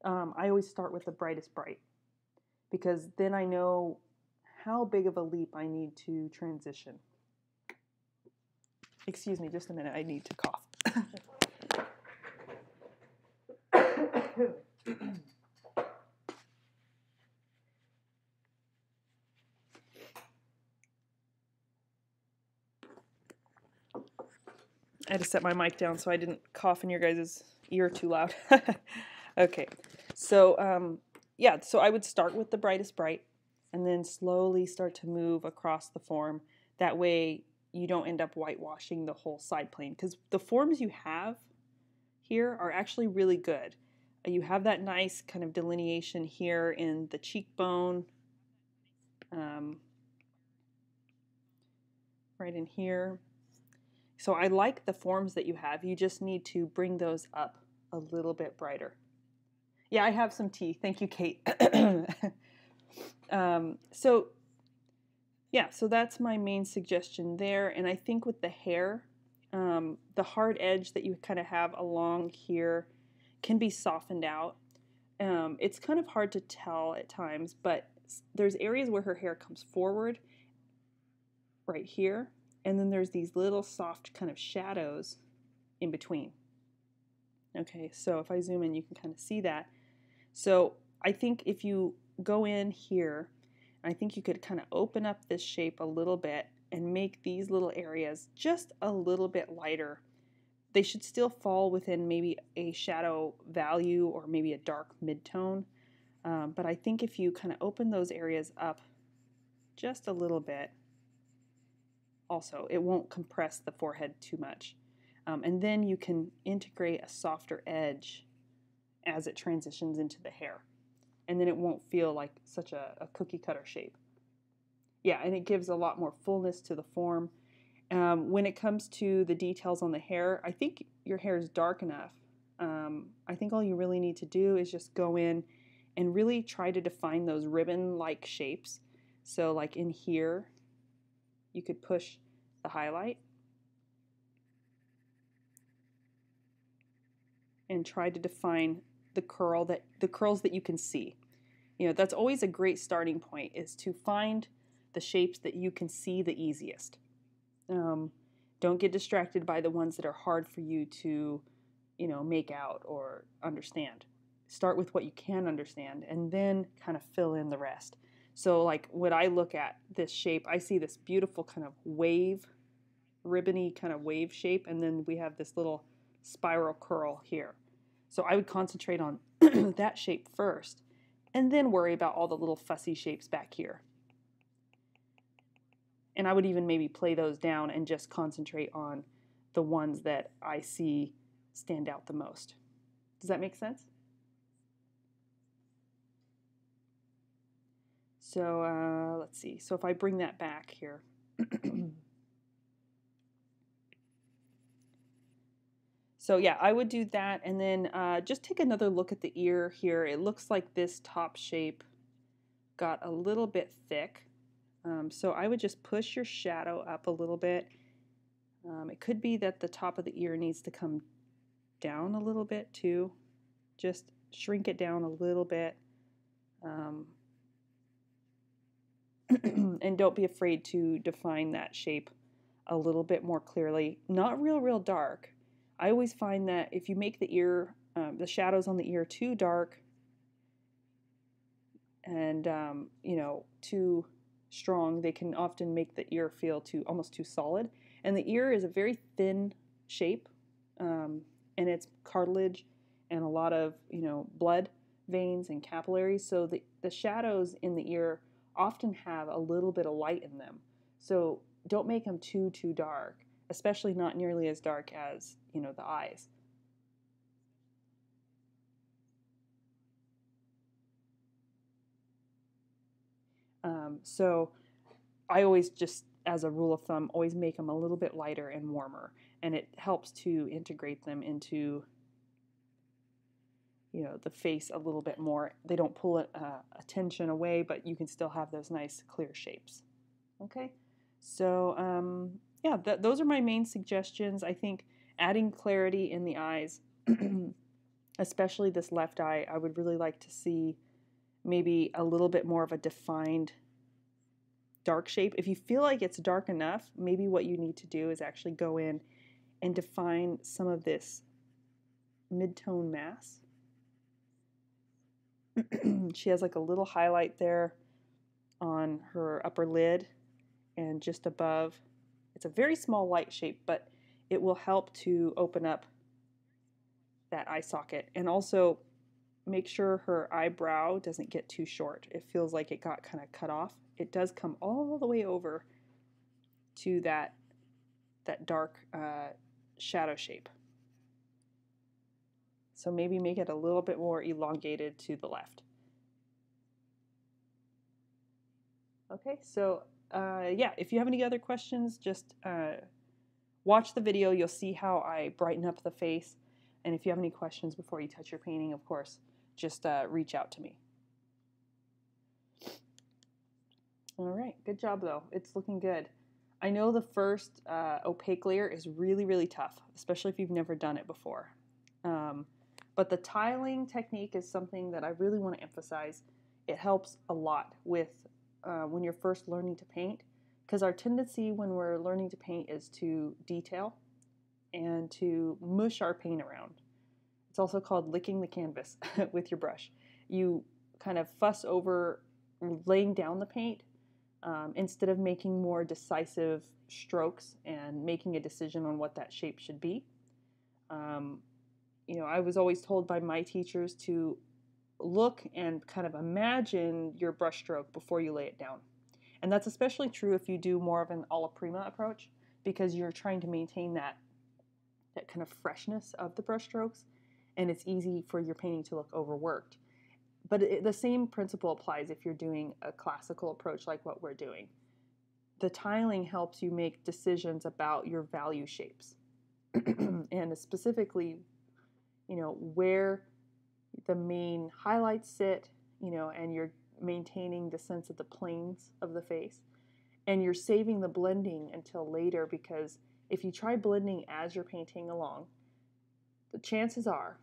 I always start with the brightest bright, because then I know how big of a leap I need to transition. Excuse me, just a minute, I need to cough. I had to set my mic down so I didn't cough in your guys' ear too loud. Okay, so yeah, so I would start with the brightest bright and then slowly start to move across the form. That way you don't end up whitewashing the whole side plane, because the forms you have here are actually really good. You have that nice kind of delineation here in the cheekbone, right in here. So I like the forms that you have. You just need to bring those up a little bit brighter. Yeah, I have some tea. Thank you, Kate. So yeah, so that's my main suggestion there. And I think with the hair, the hard edge that you kind of have along here can be softened out. It's kind of hard to tell at times, but there's areas where her hair comes forward right here, and then there's these little soft kind of shadows in between. Okay, so if I zoom in, you can kind of see that. So I think if you go in here, I think you could kind of open up this shape a little bit and make these little areas just a little bit lighter. They should still fall within maybe a shadow value or maybe a dark mid-tone. But I think if you kind of open those areas up just a little bit, also, it won't compress the forehead too much. And then you can integrate a softer edge as it transitions into the hair. And then it won't feel like such a cookie cutter shape. Yeah, and it gives a lot more fullness to the form. When it comes to the details on the hair, I think your hair is dark enough. I think all you really need to do is just go in and really try to define those ribbon-like shapes. So like in here, you could push the highlight and try to define the curls that you can see. You know, that's always a great starting point, is to find the shapes that you can see the easiest. Don't get distracted by the ones that are hard for you to, you know, make out or understand. Start with what you can understand and then kind of fill in the rest. So like when I look at this shape, I see this beautiful kind of wave, ribbony kind of wave shape, and then we have this little spiral curl here. So I would concentrate on that shape first and then worry about all the little fussy shapes back here. And I would even maybe play those down and just concentrate on the ones that I see stand out the most. Does that make sense? So let's see. So if I bring that back here. So yeah, I would do that, and then just take another look at the ear here. It looks like this top shape got a little bit thick. So I would just push your shadow up a little bit. It could be that the top of the ear needs to come down a little bit too. Just shrink it down a little bit. And don't be afraid to define that shape a little bit more clearly. Not real dark. I always find that if you make the ear, the shadows on the ear too dark and you know, too strong, they can often make the ear feel almost too solid. And the ear is a very thin shape, and it's cartilage and a lot of, you know, blood veins and capillaries. So the shadows in the ear often have a little bit of light in them. So don't make them too dark, especially not nearly as dark as, you know, the eyes. So I always just, as a rule of thumb, always make them a little bit lighter and warmer, and it helps to integrate them into, you know, the face a little bit more. They don't pull attention away, but you can still have those nice clear shapes. Okay, so yeah, those are my main suggestions. I think adding clarity in the eyes, especially this left eye, I would really like to see maybe a little bit more of a defined dark shape. If you feel like it's dark enough, maybe what you need to do is actually go in and define some of this mid-tone mass. She has like a little highlight there on her upper lid and just above. It's a very small light shape, but it will help to open up that eye socket. And also make sure her eyebrow doesn't get too short. It feels like it got kind of cut off. It does come all the way over to that dark shadow shape. So maybe make it a little bit more elongated to the left. Okay, so yeah, if you have any other questions, just watch the video. You'll see how I brighten up the face. And if you have any questions before you touch your painting, of course, just reach out to me. All right, good job though. It's looking good. I know the first opaque layer is really tough, especially if you've never done it before. But the tiling technique is something that I really want to emphasize. It helps a lot with when you're first learning to paint, because our tendency when we're learning to paint is to detail and to mush our paint around. It's also called licking the canvas with your brush. You kind of fuss over laying down the paint instead of making more decisive strokes and making a decision on what that shape should be. You know, I was always told by my teachers to look and kind of imagine your brush stroke before you lay it down. And that's especially true if you do more of an alla prima approach, because you're trying to maintain that kind of freshness of the brush strokes, and it's easy for your painting to look overworked. But the same principle applies if you're doing a classical approach like what we're doing. The tiling helps you make decisions about your value shapes, and specifically, you know, where the main highlights sit, you know, and you're maintaining the sense of the planes of the face, and you're saving the blending until later, because if you try blending as you're painting along, the chances are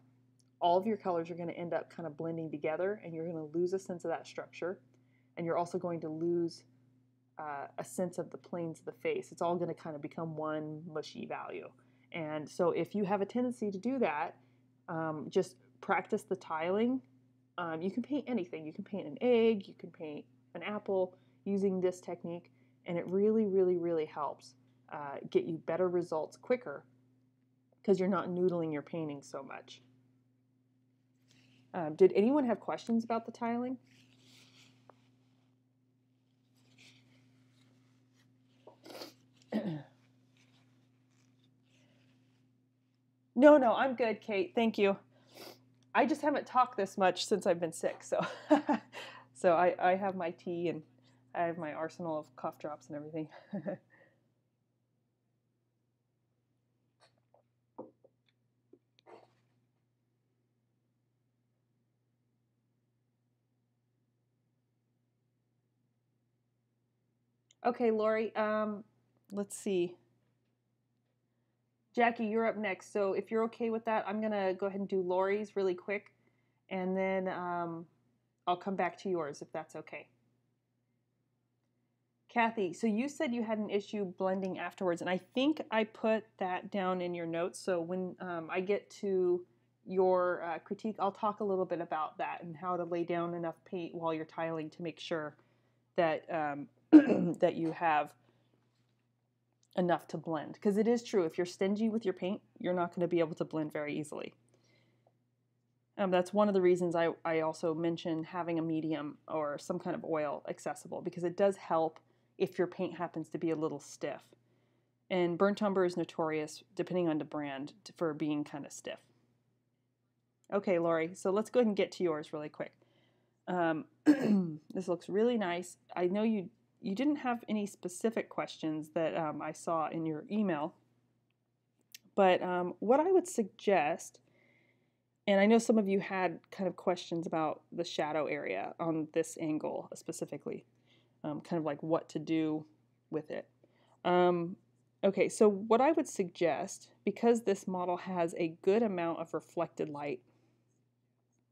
all of your colors are going to end up kind of blending together, and you're going to lose a sense of that structure, and you're also going to lose a sense of the planes of the face. It's all going to kind of become one mushy value. And so if you have a tendency to do that, just practice the tiling. You can paint anything. You can paint an egg, you can paint an apple using this technique, and it really, really, really helps get you better results quicker because you're not noodling your painting so much. Did anyone have questions about the tiling? No, I'm good, Kate. Thank you. I just haven't talked this much since I've been sick, so so I have my tea and I have my arsenal of cough drops and everything. Okay, Lori, let's see. Jackie, you're up next. So if you're okay with that, I'm going to go ahead and do Lori's really quick, and then I'll come back to yours if that's okay. Kathy, so you said you had an issue blending afterwards, and I think I put that down in your notes. So when I get to your critique, I'll talk a little bit about that and how to lay down enough paint while you're tiling to make sure that that you have enough to blend. Because it is true, if you're stingy with your paint, you're not going to be able to blend very easily. That's one of the reasons I also mention having a medium or some kind of oil accessible, because it does help if your paint happens to be a little stiff. And burnt umber is notorious, depending on the brand, for being kind of stiff. Okay, Lori, so let's go ahead and get to yours really quick. This looks really nice. I know you didn't have any specific questions that I saw in your email, but what I would suggest, and I know some of you had kind of questions about the shadow area on this angle specifically, kind of like what to do with it. Okay, so what I would suggest, because this model has a good amount of reflected light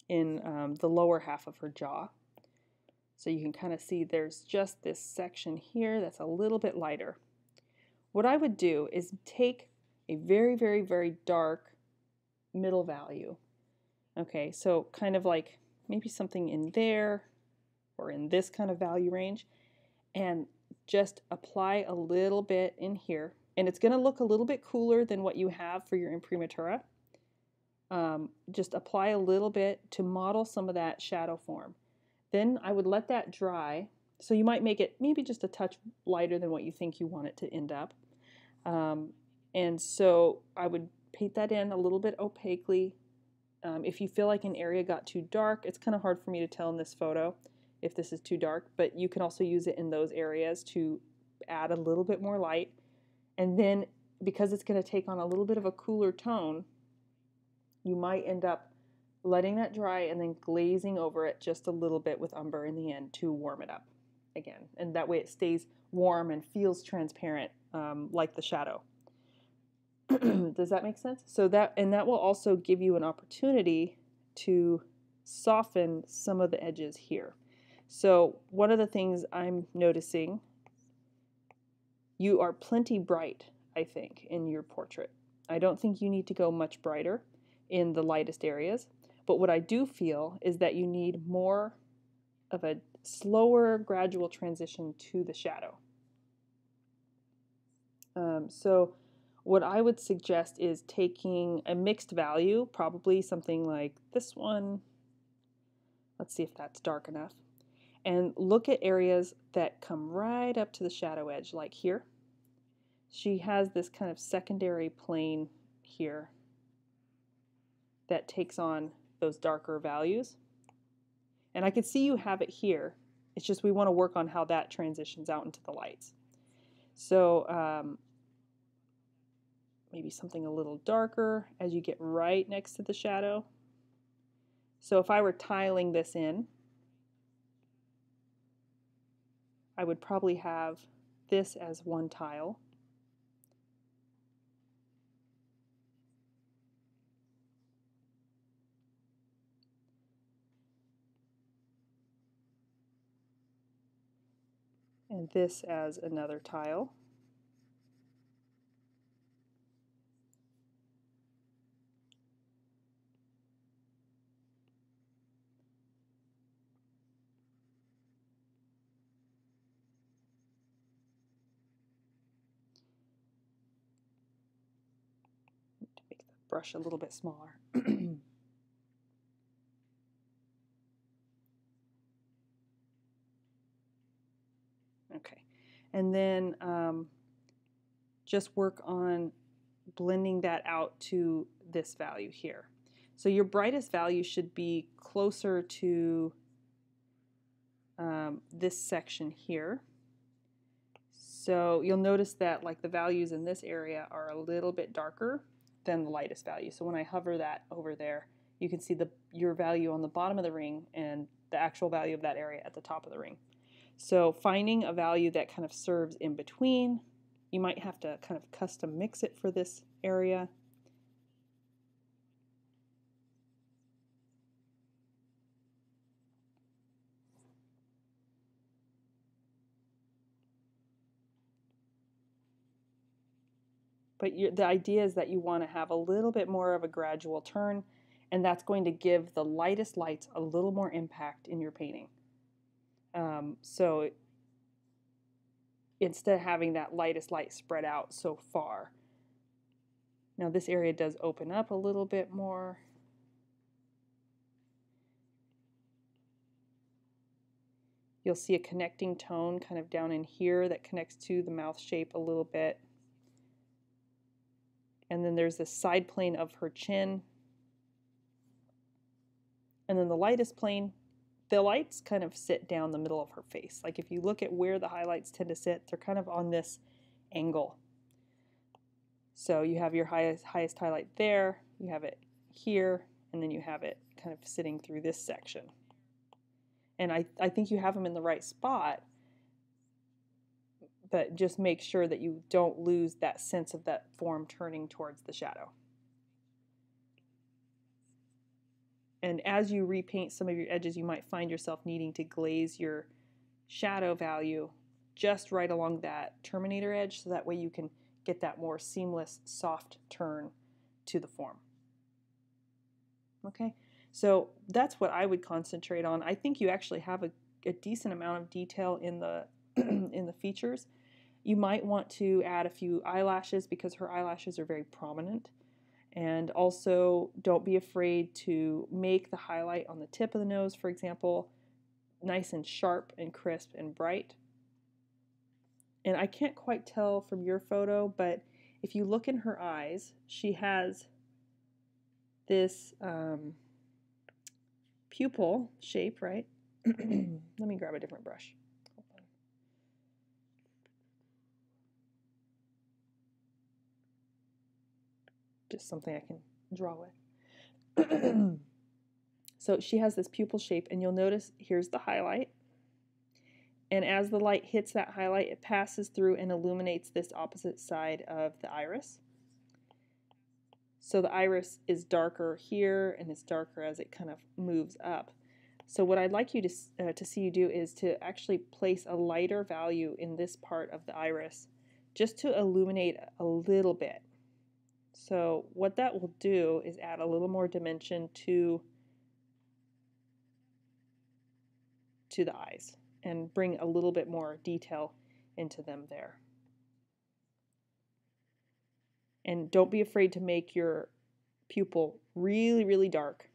in the lower half of her jaw, so you can kind of see there's just this section here that's a little bit lighter. What I would do is take a very, very, very dark middle value. Okay, so kind of like maybe something in there or in this kind of value range, and just apply a little bit in here. And it's going to look a little bit cooler than what you have for your imprimatura. Just apply a little bit to model some of that shadow form. Then I would let that dry. So you might make it maybe just a touch lighter than what you think you want it to end up. And so I would paint that in a little bit opaquely. If you feel like an area got too dark, it's kind of hard for me to tell in this photo if this is too dark, but you can also use it in those areas to add a little bit more light. And then because it's going to take on a little bit of a cooler tone, you might end up letting that dry and then glazing over it just a little bit with umber in the end to warm it up again. And that way it stays warm and feels transparent like the shadow. Does that make sense? So that will also give you an opportunity to soften some of the edges here. So one of the things I'm noticing, you are plenty bright, I think, in your portrait. I don't think you need to go much brighter in the lightest areas, but what I do feel is that you need more of a slower, gradual transition to the shadow. So what I would suggest is taking a mixed value, probably something like this one. Let's see if that's dark enough. And look at areas that come right up to the shadow edge, like here. She has this kind of secondary plane here that takes on those darker values. And I could see you have it here. It's just we want to work on how that transitions out into the lights. So maybe something a little darker as you get right next to the shadow. So if I were tiling this in, I would probably have this as one tile. and this as another tile. To make the brush a little bit smaller. Okay, and then just work on blending that out to this value here. So your brightest value should be closer to this section here. So you'll notice that like the values in this area are a little bit darker than the lightest value. So when I hover that over there, you can see your value on the bottom of the ring and the actual value of that area at the top of the ring. So finding a value that kind of serves in between, you might have to kind of custom mix it for this area. But the idea is that you want to have a little bit more of a gradual turn, and that's going to give the lightest lights a little more impact in your painting. So instead of having that lightest light spread out so far. Now this area does open up a little bit more. You'll see a connecting tone kind of down in here that connects to the mouth shape a little bit. And then there's the side plane of her chin. And then the lightest plane, the lights kind of sit down the middle of her face. Like if you look at where the highlights tend to sit, they're kind of on this angle. So you have your highest highlight there, you have it here, and then you have it kind of sitting through this section. And I think you have them in the right spot, but just make sure that you don't lose that sense of that form turning towards the shadow. And as you repaint some of your edges, you might find yourself needing to glaze your shadow value just right along that terminator edge, so that way you can get that more seamless, soft turn to the form. Okay, so that's what I would concentrate on. I think you actually have a decent amount of detail in the in the features. You might want to add a few eyelashes because her eyelashes are very prominent. And also, don't be afraid to make the highlight on the tip of the nose, for example, nice and sharp and crisp and bright. And I can't quite tell from your photo, but if you look in her eyes, she has this pupil shape, right? Let me grab a different brush. Just something I can draw with. So she has this pupil shape, and you'll notice here's the highlight. And as the light hits that highlight, it passes through and illuminates this opposite side of the iris. So the iris is darker here, and it's darker as it kind of moves up. So what I'd like you to see you do is to actually place a lighter value in this part of the iris, just to illuminate a little bit. So what that will do is add a little more dimension to the eyes and bring a little bit more detail into them there. And don't be afraid to make your pupil really, really dark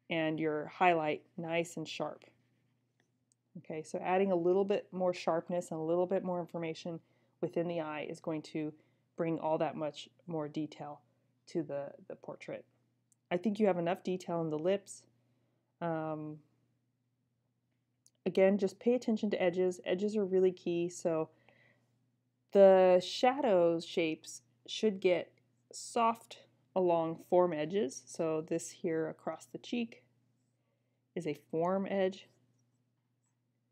and your highlight nice and sharp. Okay, so adding a little bit more sharpness and a little bit more information within the eye is going to bring all that much more detail to the portrait. I think you have enough detail in the lips. Again, just pay attention to edges. Edges are really key. So the shadows shapes should get soft along form edges. So this here across the cheek is a form edge,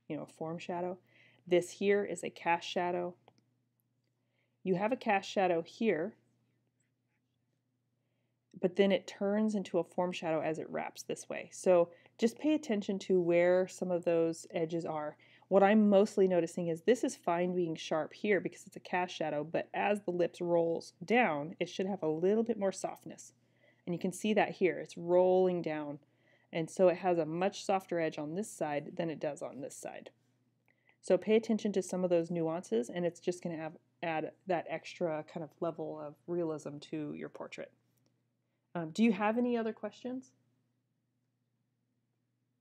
a form shadow. This here is a cast shadow. You have a cast shadow here, but then it turns into a form shadow as it wraps this way. So just pay attention to where some of those edges are. What I'm mostly noticing is this is fine being sharp here because it's a cast shadow, but as the lips rolls down, it should have a little bit more softness. And you can see that here, it's rolling down. And so it has a much softer edge on this side than it does on this side. So pay attention to some of those nuances, and it's just going to add that extra kind of level of realism to your portrait. Do you have any other questions,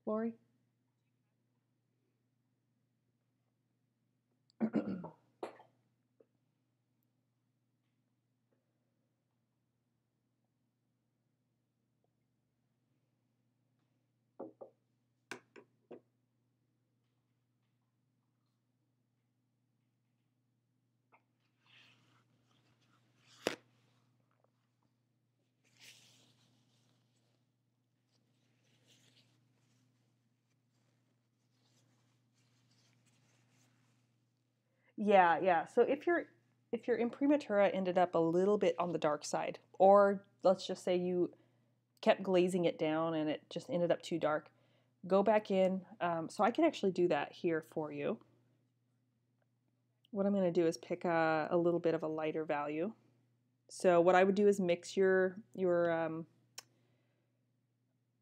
Lori? Yeah. So if your imprimatura ended up a little bit on the dark side, or let's just say you kept glazing it down and it just ended up too dark, go back in. So I can actually do that here for you. What I'm going to do is pick a little bit of a lighter value. So what I would do is mix your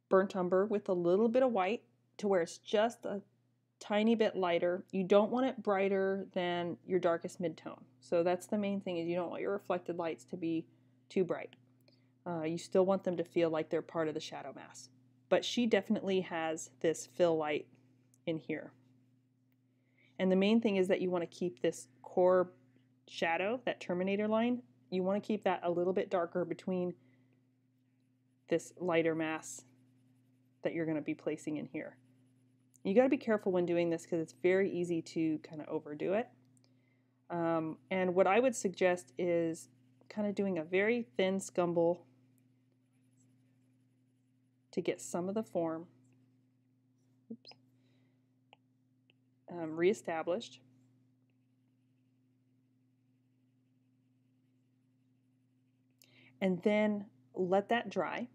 burnt umber with a little bit of white to where it's just a tiny bit lighter. You don't want it brighter than your darkest midtone. So that's the main thing, is you don't want your reflected lights to be too bright. You still want them to feel like they're part of the shadow mass. But she definitely has this fill light in here. And the main thing is that you want to keep this core shadow, that terminator line, you want to keep that a little bit darker between this lighter mass that you're going to be placing in here. You got to be careful when doing this because it's very easy to kind of overdo it. And what I would suggest is kind of doing a very thin scumble to get some of the form reestablished. And then let that dry.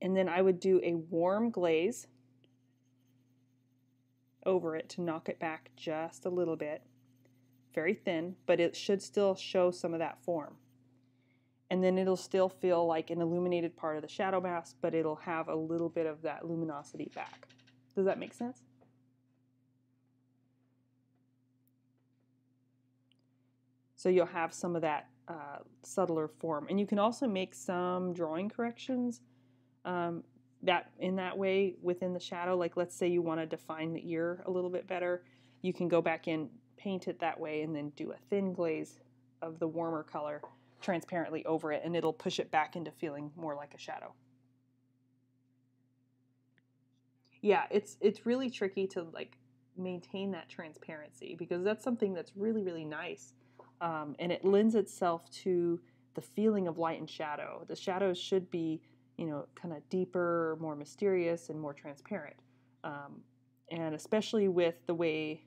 And then I would do a warm glaze over it to knock it back just a little bit. Very thin, but it should still show some of that form. And then it'll still feel like an illuminated part of the shadow mask, but it'll have a little bit of that luminosity back. Does that make sense? So you'll have some of that subtler form. And you can also make some drawing corrections in that way within the shadow. Like let's say you want to define the ear a little bit better. You can go back in, paint it that way, and then do a thin glaze of the warmer color transparently over it, and it'll push it back into feeling more like a shadow. Yeah, it's really tricky to like maintain that transparency because that's something that's really, really nice. And it lends itself to the feeling of light and shadow. The shadows should be, kind of deeper, more mysterious, and more transparent. And especially with the way,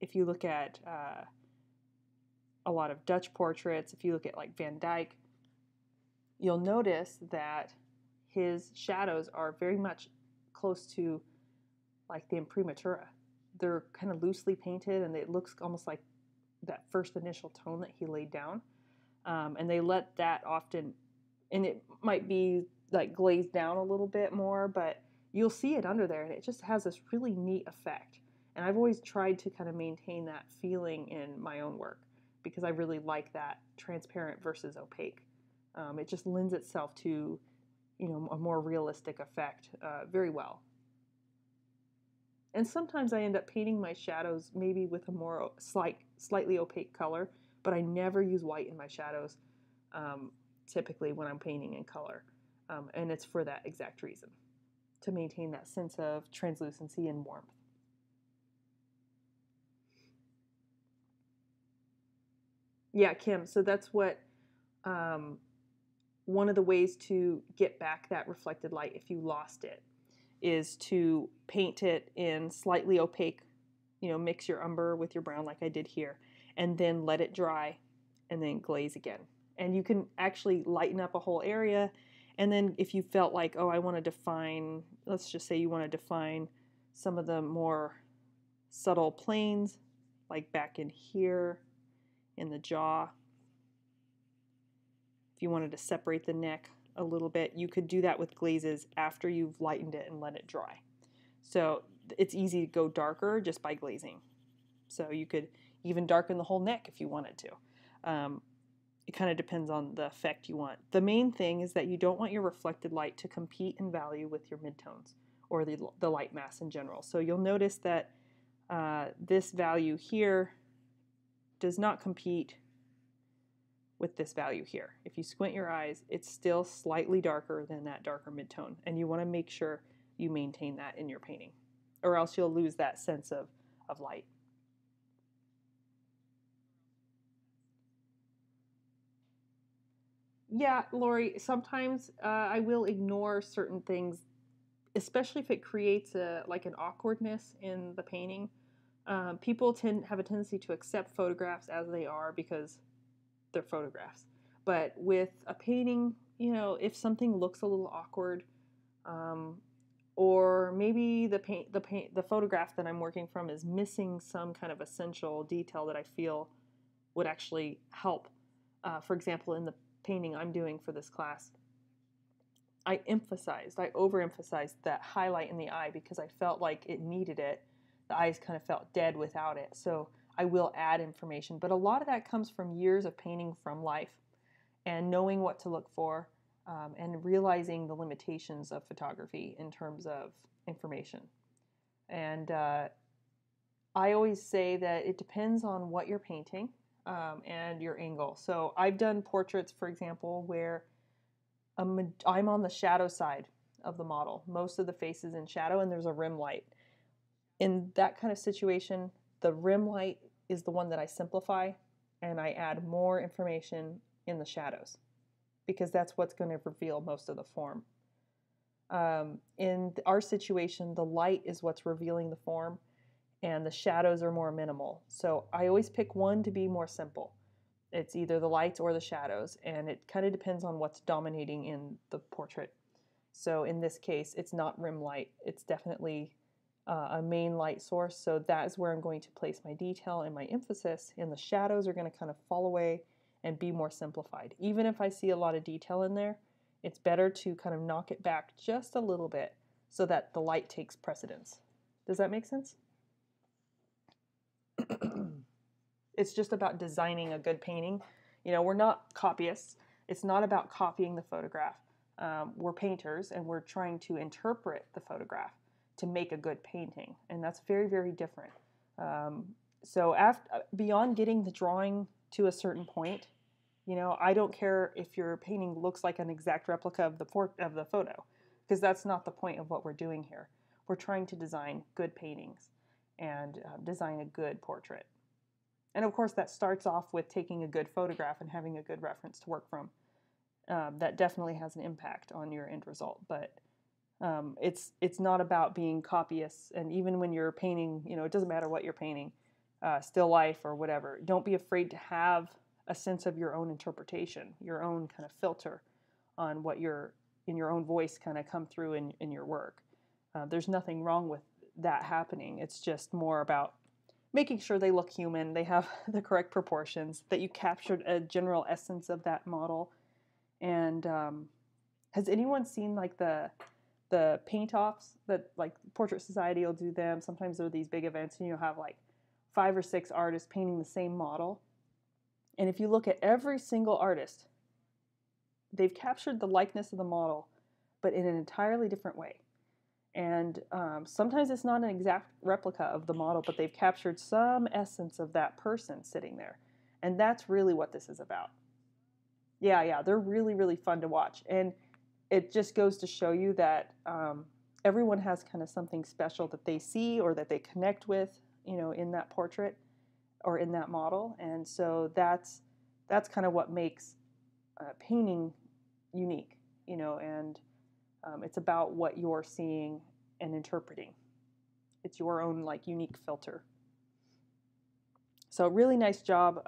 if you look at a lot of Dutch portraits, if you look at like Van Dyck, you'll notice that his shadows are very much close to like the imprimatura. They're kind of loosely painted and it looks almost like that first initial tone that he laid down. And they let that often, and it might be like glazed down a little bit more, but you'll see it under there and it just has this really neat effect. And I've always tried to kind of maintain that feeling in my own work because I really like that transparent versus opaque. It just lends itself to, a more realistic effect very well. And sometimes I end up painting my shadows maybe with a more slightly opaque color, but I never use white in my shadows typically when I'm painting in color. And it's for that exact reason, to maintain that sense of translucency and warmth. Yeah, Kim, so that's what one of the ways to get back that reflected light if you lost it is to paint it in slightly opaque, mix your umber with your brown like I did here, and then let it dry and then glaze again. And you can actually lighten up a whole area. And then if you felt like, oh, I want to define, let's just say you want to define some of the more subtle planes, like back in here in the jaw. If you wanted to separate the neck a little bit, you could do that with glazes after you've lightened it and let it dry. So it's easy to go darker just by glazing. So you could even darken the whole neck if you wanted to. It kind of depends on the effect you want. The main thing is that you don't want your reflected light to compete in value with your midtones or the light mass in general. So you'll notice that this value here does not compete with this value here. If you squint your eyes, it's still slightly darker than that darker midtone, and you want to make sure you maintain that in your painting, or else you'll lose that sense of light. Yeah, Lori, sometimes I will ignore certain things, especially if it creates like an awkwardness in the painting. People have a tendency to accept photographs as they are because they're photographs. But with a painting, if something looks a little awkward, or maybe the photograph that I'm working from is missing some kind of essential detail that I feel would actually help. For example, in the painting I'm doing for this class, I overemphasized that highlight in the eye because I felt like it needed it. The eyes kind of felt dead without it. So I will add information. But a lot of that comes from years of painting from life and knowing what to look for, and realizing the limitations of photography in terms of information. And I always say that it depends on what you're painting and your angle. So I've done portraits, for example, where I'm on the shadow side of the model. Most of the face is in shadow and there's a rim light. In that kind of situation, the rim light is the one that I simplify and I add more information in the shadows because that's what's going to reveal most of the form. In our situation, the light is what's revealing the form and the shadows are more minimal. So I always pick one to be more simple. It's either the lights or the shadows, and it kind of depends on what's dominating in the portrait. So in this case, it's not rim light. It's definitely a main light source, so that is where I'm going to place my detail and my emphasis, and the shadows are going to kind of fall away and be more simplified. Even if I see a lot of detail in there, it's better to kind of knock it back just a little bit so that the light takes precedence. Does that make sense? It's just about designing a good painting. We're not copyists. It's not about copying the photograph. We're painters, and we're trying to interpret the photograph to make a good painting, and that's very, very different. So beyond getting the drawing to a certain point, I don't care if your painting looks like an exact replica of the photo, because that's not the point of what we're doing here. We're trying to design good paintings and design a good portrait. And of course, that starts off with taking a good photograph and having a good reference to work from. That definitely has an impact on your end result. But it's not about being copyists. And even when you're painting, it doesn't matter what you're painting, still life or whatever. Don't be afraid to have a sense of your own interpretation, your own kind of filter on what in your own voice kind of come through in your work. There's nothing wrong with that happening. It's just more about making sure they look human, they have the correct proportions, that you captured a general essence of that model. And has anyone seen like the paint-offs that like Portrait Society will do them? Sometimes there are these big events and you'll have like 5 or 6 artists painting the same model. And if you look at every single artist, they've captured the likeness of the model, but in an entirely different way. And sometimes it's not an exact replica of the model, but they've captured some essence of that person sitting there. And that's really what this is about. Yeah, they're really, really fun to watch. And it just goes to show you that everyone has kind of something special that they see or that they connect with, in that portrait or in that model. And so that's kind of what makes painting unique, and it's about what you're seeing and interpreting. It's your own like unique filter. So really nice job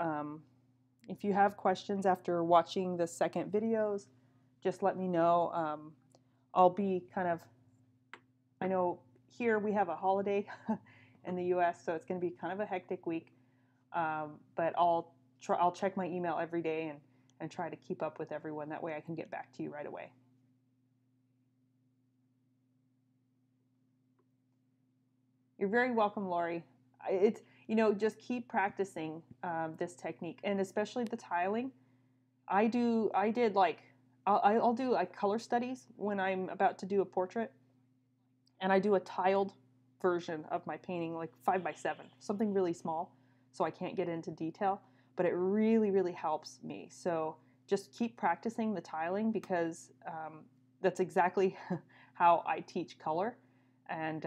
If you have questions after watching the second videos, just let me know. I'll be kind of, I know here we have a holiday in the US, so it's going to be kind of a hectic week. But I'll check my email every day and try to keep up with everyone. That way I can get back to you right away. You're very welcome, Lori. It's, just keep practicing this technique, and especially the tiling. I'll do like color studies when I'm about to do a portrait, and I do a tiled version of my painting, like 5x7, something really small, so I can't get into detail, but it really, really helps me. So just keep practicing the tiling, because that's exactly how I teach color and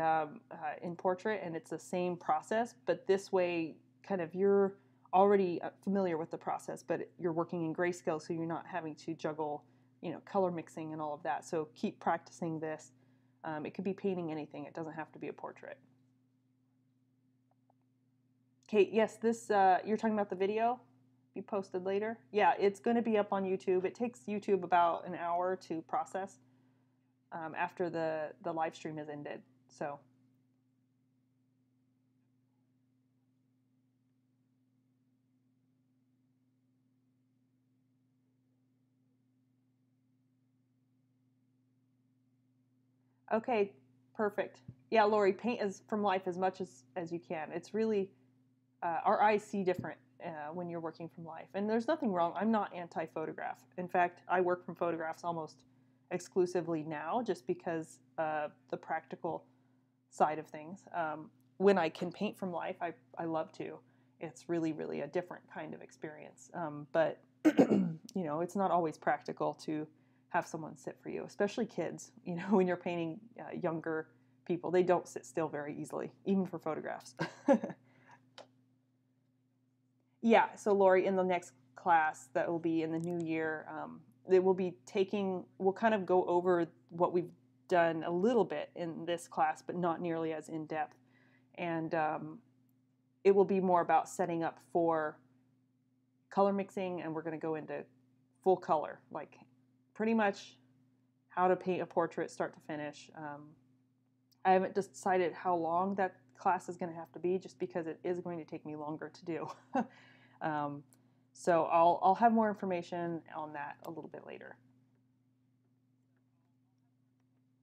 in portrait, and it's the same process, but this way kind of you're already familiar with the process, but you're working in grayscale, so you're not having to juggle color mixing and all of that. So keep practicing this. It could be painting anything. It doesn't have to be a portrait. Kate, yes, this you're talking about the video you posted later? Yeah, it's going to be up on YouTube. It takes YouTube about an hour to process after the live stream is ended. So okay, perfect. Yeah, Lori, paint as from life as much as you can. It's really our eyes see different when you're working from life, and there's nothing wrong. I'm not anti-photograph. In fact, I work from photographs almost exclusively now, just because the practical side of things. When I can paint from life, I love to. It's really, really a different kind of experience. But it's not always practical to have someone sit for you, especially kids. When you're painting younger people, they don't sit still very easily, even for photographs. Yeah, so Lori, in the next class that will be in the new year, we'll kind of go over what we've done a little bit in this class, but not nearly as in depth. And it will be more about setting up for color mixing, and we're going to go into full color, like pretty much how to paint a portrait start to finish. I haven't decided how long that class is going to have to be, just because it is going to take me longer to do. So I'll have more information on that a little bit later.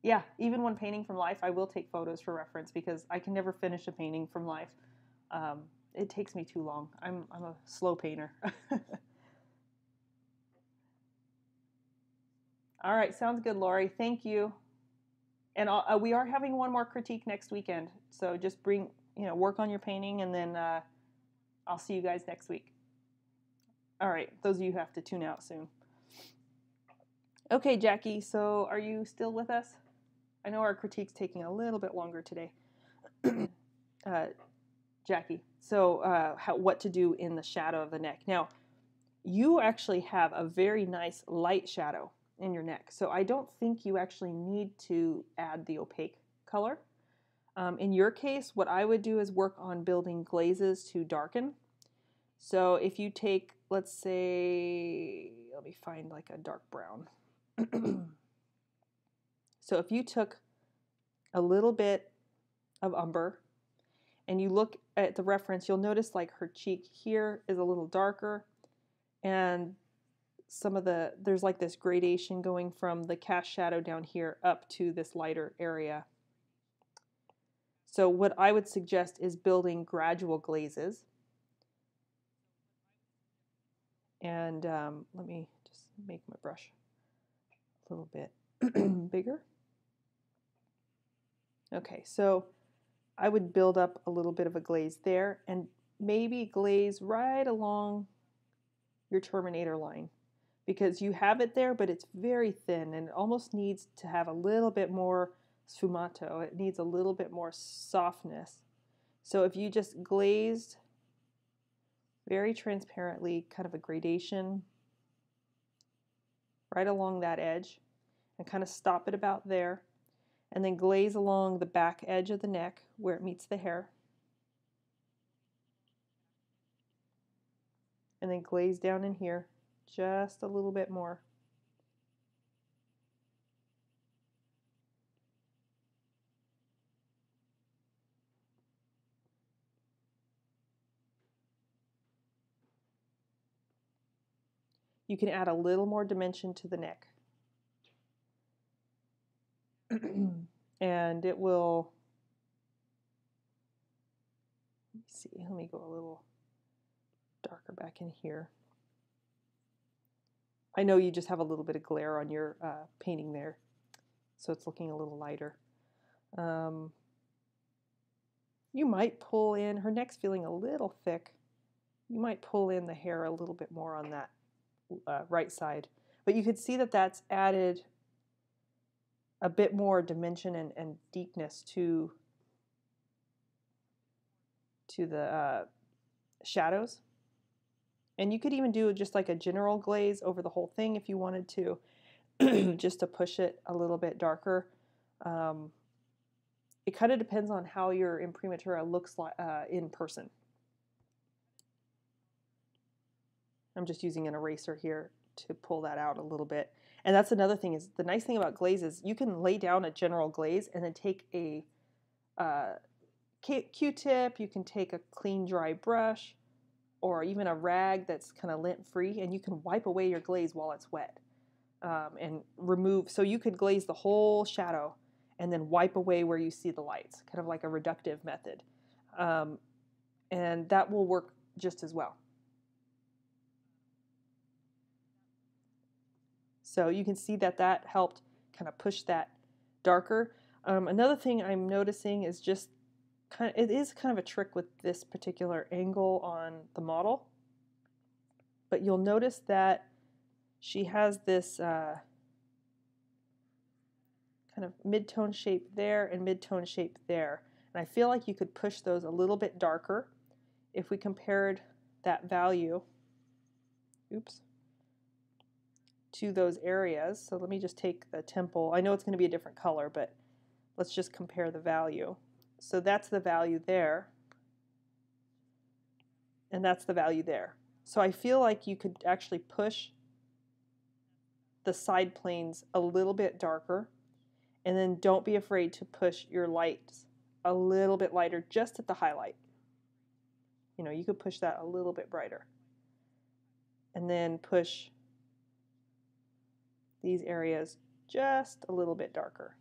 Yeah, even when painting from life, I will take photos for reference, because I can never finish a painting from life. It takes me too long. I'm a slow painter. All right, sounds good, Lori. Thank you. And we are having one more critique next weekend, so just work on your painting, and then I'll see you guys next week. All right, those of you who have to tune out soon. Okay, Jackie, so are you still with us? I know our critique's taking a little bit longer today. Jackie, so what to do in the shadow of the neck. Now, you actually have a very nice light shadow in your neck, so I don't think you actually need to add the opaque color. In your case, what I would do is work on building glazes to darken. So if you take, let's say, let me find like a dark brown. So if you took a little bit of umber and you look at the reference, you'll notice like her cheek here is a little darker, and there's like this gradation going from the cast shadow down here up to this lighter area. So what I would suggest is building gradual glazes. And let me just make my brush a little bit bigger. Okay, so I would build up a little bit of a glaze there, and maybe glaze right along your terminator line, because you have it there, but it's very thin, and it almost needs to have a little bit more sfumato. It needs a little bit more softness. So if you just glazed very transparently, kind of a gradation right along that edge, and kind of stop it about there, and then glaze along the back edge of the neck where it meets the hair, And then glaze down in here just a little bit more. You can add a little more dimension to the neck. And it will, let me see, let me go a little darker back in here. I know you just have a little bit of glare on your painting there, so it's looking a little lighter. You might pull in, her neck's feeling a little thick. You might pull in the hair a little bit more on that right side. But you could see that that's added a bit more dimension and deepness to the shadows. And you could even do just like a general glaze over the whole thing if you wanted to, just to push it a little bit darker. It kind of depends on how your imprimatura looks like in person. I'm just using an eraser here to pull that out a little bit. And that's another thing, is the nice thing about glaze is you can lay down a general glaze and then take a Q-tip, you can take a clean dry brush, or even a rag that's kind of lint free, and you can wipe away your glaze while it's wet and remove. So you could glaze the whole shadow and then wipe away where you see the lights, kind of like a reductive method. And that will work just as well. So you can see that that helped kind of push that darker. Another thing I'm noticing is just it is kind of a trick with this particular angle on the model, but you'll notice that she has this kind of mid-tone shape there and mid-tone shape there, and I feel like you could push those a little bit darker if we compared that value, to those areas. So let me just take the temple. I know it's going to be a different color, but let's just compare the value. So that's the value there, and that's the value there. So I feel like you could actually push the side planes a little bit darker, and then don't be afraid to push your lights a little bit lighter just at the highlight. You know, you could push that a little bit brighter, and then push these areas just a little bit darker.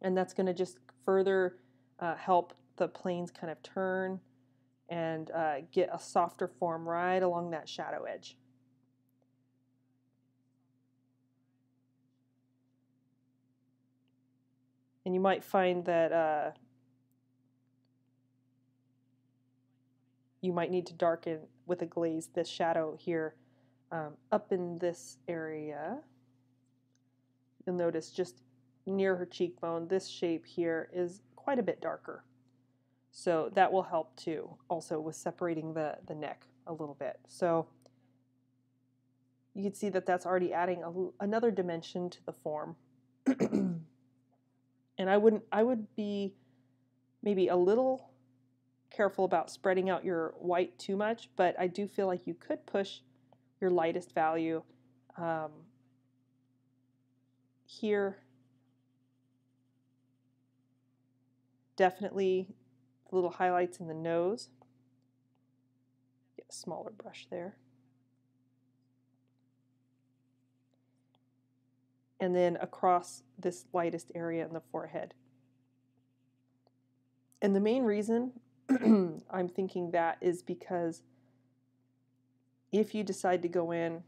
And that's going to just further help the planes kind of turn and get a softer form right along that shadow edge. And you might find that you might need to darken with a glaze this shadow here up in this area. You'll notice just near her cheekbone, this shape here is quite a bit darker. So that will help too, also with separating the neck a little bit. So you can see that that's already adding another dimension to the form. And I would be maybe a little careful about spreading out your white too much, but I do feel like you could push your lightest value here. Definitely little highlights in the nose. Get a smaller brush there. And then across this lightest area in the forehead. And the main reason I'm thinking that is because if you decide to go in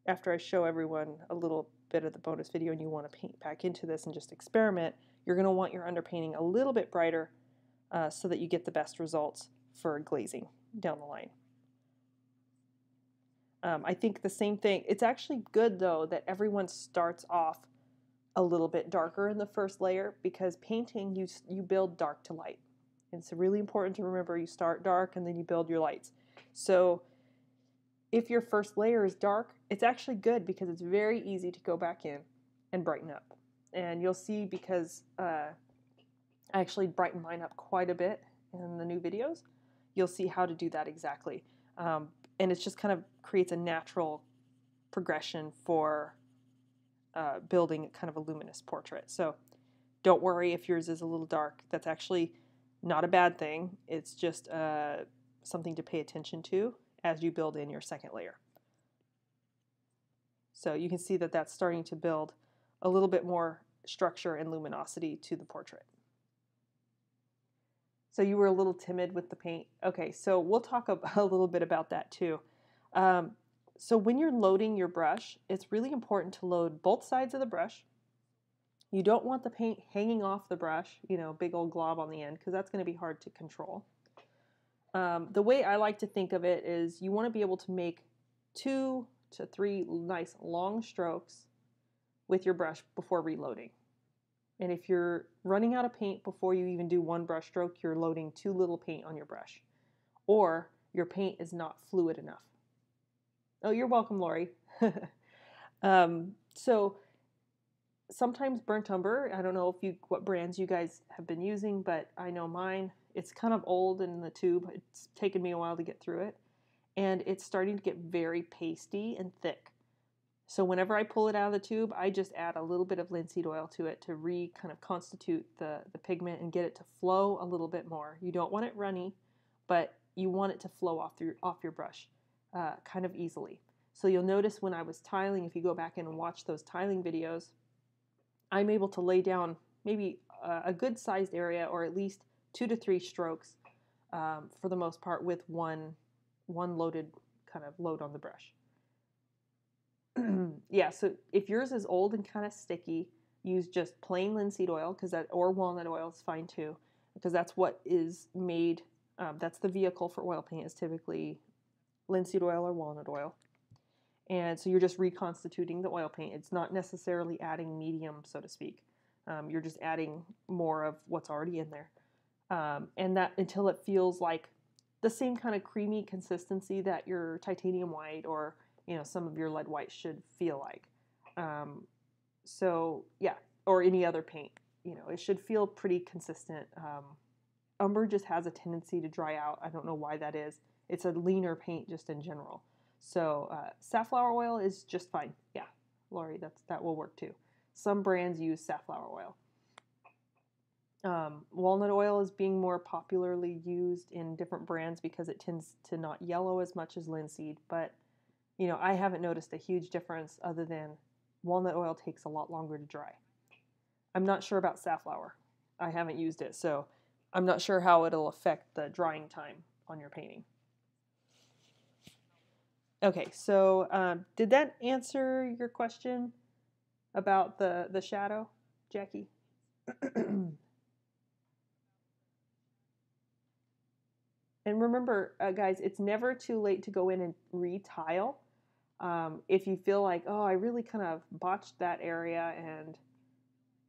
after I show everyone a little bit of the bonus video and you want to paint back into this and just experiment, you're going to want your underpainting a little bit brighter so that you get the best results for glazing down the line. I think the same thing. It's actually good, though, that everyone starts off a little bit darker in the first layer, because painting, you build dark to light. And it's really important to remember you start dark and then you build your lights. So if your first layer is dark, it's actually good because it's very easy to go back in and brighten up. And you'll see, because I actually brightened mine up quite a bit in the new videos, you'll see how to do that exactly. And it just kind of creates a natural progression for building kind of a luminous portrait. So don't worry if yours is a little dark. That's actually not a bad thing. It's just something to pay attention to as you build in your second layer. So you can see that that's starting to build a little bit more structure and luminosity to the portrait. So you were a little timid with the paint. Okay, so we'll talk a little bit about that too. So when you're loading your brush, it's really important to load both sides of the brush. You don't want the paint hanging off the brush, you know, big old glob on the end, because that's going to be hard to control. The way I like to think of it is you want to be able to make 2 to 3 nice long strokes with your brush before reloading. And if you're running out of paint before you even do one brush stroke, you're loading too little paint on your brush. Or your paint is not fluid enough. Oh, you're welcome, Lori. So sometimes burnt umber, I don't know what brands you guys have been using, but I know mine, it's kind of old in the tube. It's taken me a while to get through it. And it's starting to get very pasty and thick. So whenever I pull it out of the tube, I just add a little bit of linseed oil to it to kind of constitute the pigment and get it to flow a little bit more. You don't want it runny, but you want it to flow off your brush kind of easily. So you'll notice when I was tiling, if you go back and watch those tiling videos, I'm able to lay down maybe a good sized area, or at least 2 to 3 strokes for the most part, with one loaded kind of load on the brush. Yeah, so if yours is old and kind of sticky, use just plain linseed oil, or walnut oil is fine too, because that's what is made. That's the vehicle for oil paint, is typically linseed oil or walnut oil. And so you're just reconstituting the oil paint. It's not necessarily adding medium, so to speak. You're just adding more of what's already in there. And that until it feels like the same kind of creamy consistency that your titanium white or some of your lead white should feel like. So yeah, or any other paint, it should feel pretty consistent. Umber just has a tendency to dry out. I don't know why that is. It's a leaner paint just in general. So safflower oil is just fine. Yeah, Lori, that will work too. Some brands use safflower oil. Walnut oil is being more popularly used in different brands because it tends to not yellow as much as linseed, but I haven't noticed a huge difference other than walnut oil takes a lot longer to dry. I'm not sure about safflower. I haven't used it, so I'm not sure how it'll affect the drying time on your painting. Okay, so did that answer your question about the shadow, Jackie? And remember, guys, it's never too late to go in and retile. If you feel like, oh, I really kind of botched that area, and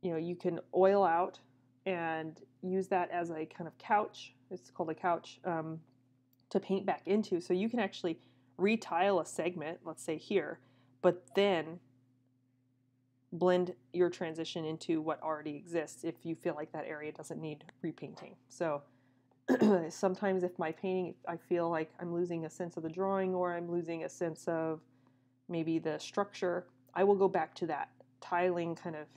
you can oil out and use that as a kind of couch. It's called a couch to paint back into. So you can actually retile a segment, let's say here, but then blend your transition into what already exists if you feel like that area doesn't need repainting. So sometimes if my painting, I feel like I'm losing a sense of the drawing, or I'm losing a sense of maybe the structure, I will go back to that tiling kind of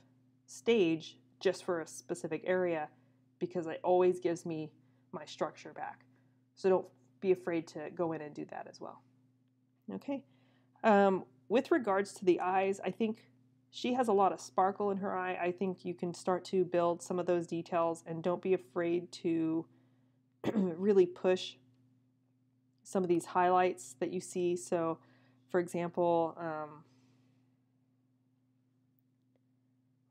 stage just for a specific area, because it always gives me my structure back. So don't be afraid to go in and do that as well. Okay. With regards to the eyes, I think she has a lot of sparkle in her eye. I think you can start to build some of those details, and don't be afraid to really push some of these highlights that you see. So, for example,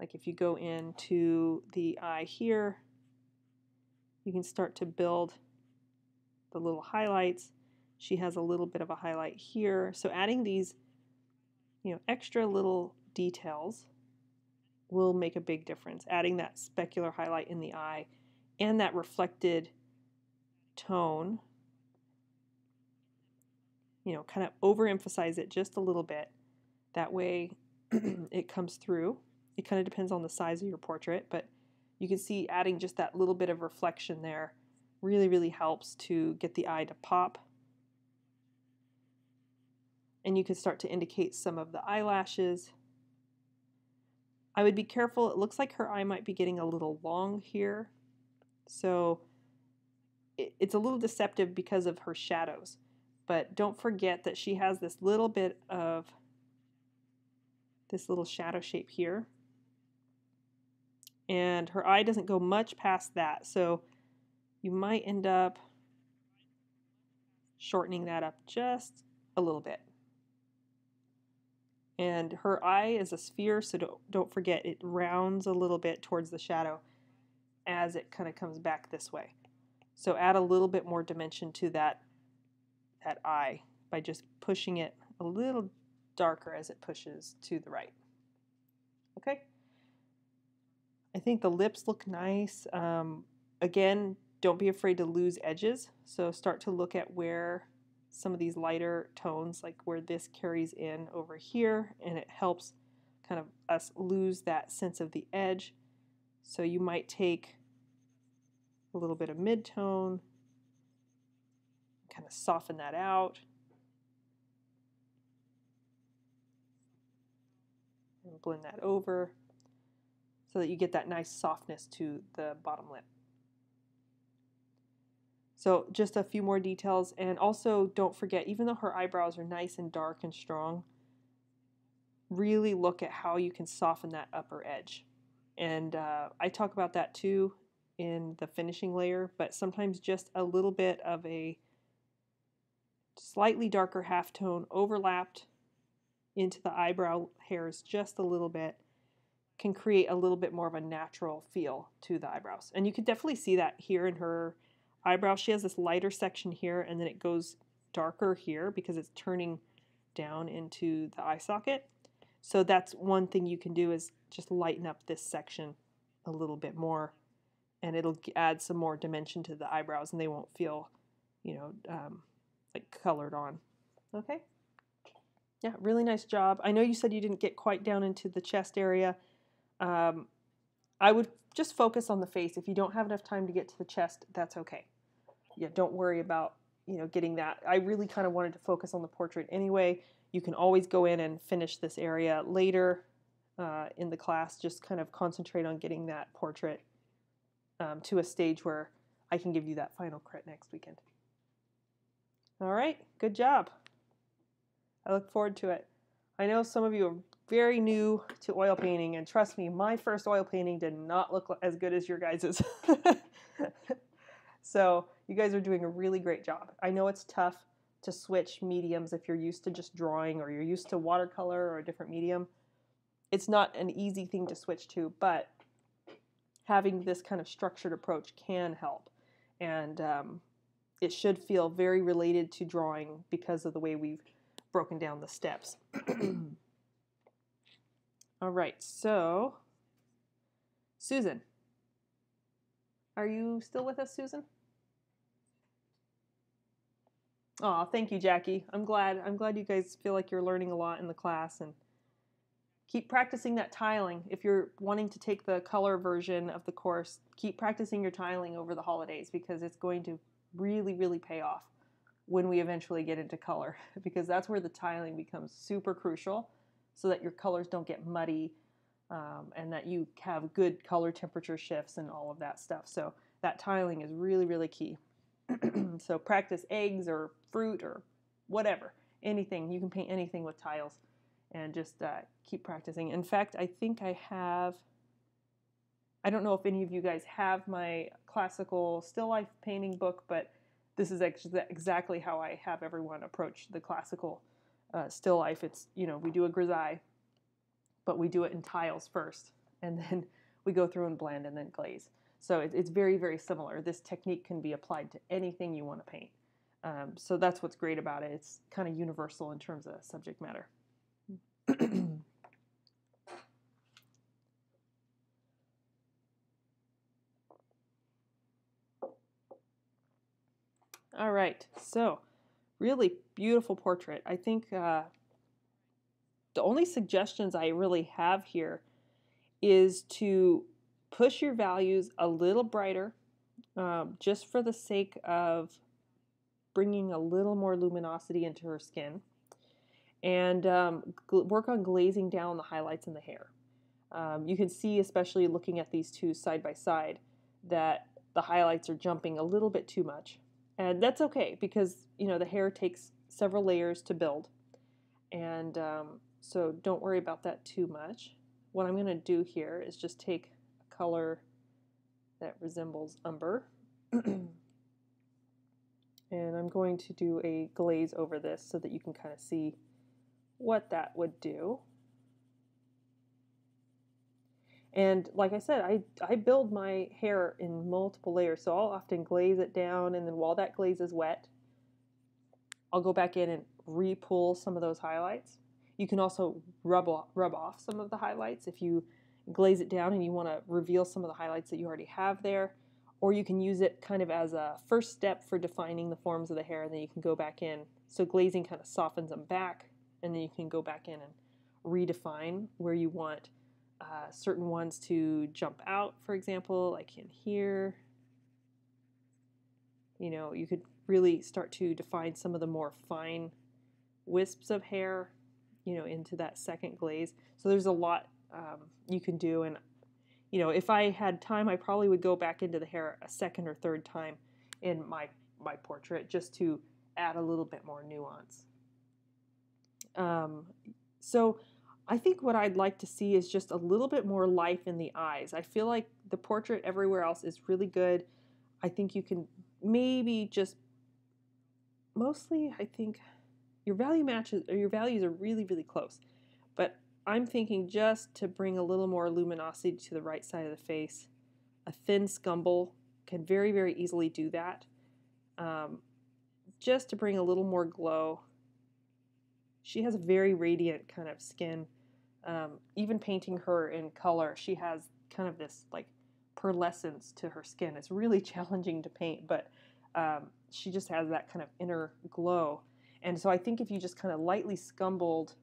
like if you go into the eye here, you can start to build the little highlights. She has a little bit of a highlight here. So adding these, extra little details will make a big difference. Adding that specular highlight in the eye and that reflected tone, kind of overemphasize it just a little bit. That way it comes through. It kind of depends on the size of your portrait, but you can see adding just that little bit of reflection there really, really helps to get the eye to pop. And you can start to indicate some of the eyelashes. I would be careful. It looks like her eye might be getting a little long here. So it's a little deceptive because of her shadows. But don't forget that she has this little bit of this little shadow shape here. And her eye doesn't go much past that. So you might end up shortening that up just a little bit. And her eye is a sphere, so don't forget it rounds a little bit towards the shadow as it kind of comes back this way. So add a little bit more dimension to that eye by just pushing it a little darker as it pushes to the right. Okay? I think the lips look nice. Again, don't be afraid to lose edges. So start to look at where some of these lighter tones, like where this carries in over here, and it helps kind of us lose that sense of the edge. So you might take a little bit of mid-tone, kind of soften that out, and blend that over so that you get that nice softness to the bottom lip. So just a few more details, and also don't forget, even though her eyebrows are nice and dark and strong, really look at how you can soften that upper edge. And I talk about that too in the finishing layer, but sometimes just a little bit of a slightly darker halftone overlapped into the eyebrow hairs just a little bit can create a little bit more of a natural feel to the eyebrows. And you can definitely see that here in her eyebrow. She has this lighter section here, and then it goes darker here because it's turning down into the eye socket. So that's one thing you can do, is just lighten up this section a little bit more, and it'll add some more dimension to the eyebrows, and they won't feel, like colored on. Okay? Yeah, really nice job. I know you said you didn't get quite down into the chest area. I would just focus on the face. If you don't have enough time to get to the chest, that's okay. Yeah, don't worry about, getting that. I really kind of wanted to focus on the portrait anyway. You can always go in and finish this area later in the class. Just kind of concentrate on getting that portrait to a stage where I can give you that final crit next weekend. All right, good job. I look forward to it. I know some of you are very new to oil painting, and trust me, my first oil painting did not look as good as your guys's. So you guys are doing a really great job. I know it's tough to switch mediums if you're used to just drawing, or you're used to watercolor or a different medium. It's not an easy thing to switch to, but having this kind of structured approach can help. And it should feel very related to drawing because of the way we've broken down the steps. All right, so Susan, are you still with us, Susan? Oh, thank you, Jackie. I'm glad you guys feel like you're learning a lot in the class, and keep practicing that tiling. If you're wanting to take the color version of the course, keep practicing your tiling over the holidays, because it's going to really, really pay off when we eventually get into color, because that's where the tiling becomes super crucial, so that your colors don't get muddy, and that you have good color temperature shifts and all of that stuff. So that tiling is really, really key. So practice eggs or fruit or whatever, anything. You can paint anything with tiles, and just keep practicing. In fact, I think I don't know if any of you guys have my classical still life painting book, but this is exactly how I have everyone approach the classical still life. It's, we do a grisaille, but we do it in tiles first, and then we go through and blend and then glaze. So it's very, very similar. This technique can be applied to anything you want to paint. So that's what's great about it. It's kind of universal in terms of subject matter. All right, so really beautiful portrait. I think the only suggestions I really have here is to push your values a little brighter just for the sake of bringing a little more luminosity into her skin, and work on glazing down the highlights in the hair. You can see, especially looking at these two side by side, that the highlights are jumping a little bit too much. And that's okay, because the hair takes several layers to build. And so don't worry about that too much. What I'm going to do here is just take a color that resembles umber. And I'm going to do a glaze over this so that you can kind of see what that would do. And like I said, I build my hair in multiple layers, so I'll often glaze it down, and then while that glaze is wet, I'll go back in and re-pull some of those highlights. You can also rub off some of the highlights if you glaze it down and you want to reveal some of the highlights that you already have there, or you can use it kind of as a first step for defining the forms of the hair, and then you can go back in. So glazing kind of softens them back, and then you can go back in and redefine where you want certain ones to jump out, for example, like in here. You could really start to define some of the more fine wisps of hair, into that second glaze. So there's a lot you can do, and if I had time, I probably would go back into the hair a second or third time in my portrait just to add a little bit more nuance. So I think what I'd like to see is just a little bit more life in the eyes. I feel like the portrait everywhere else is really good. I think you can maybe just, mostly I think your values are really, really close. But I'm thinking just to bring a little more luminosity to the right side of the face, a thin scumble can very, very easily do that. Just to bring a little more glow. She has a very radiant kind of skin. Even painting her in color, she has kind of this like pearlescence to her skin. It's really challenging to paint, but she just has that kind of inner glow. And so I think if you just kind of lightly scumbled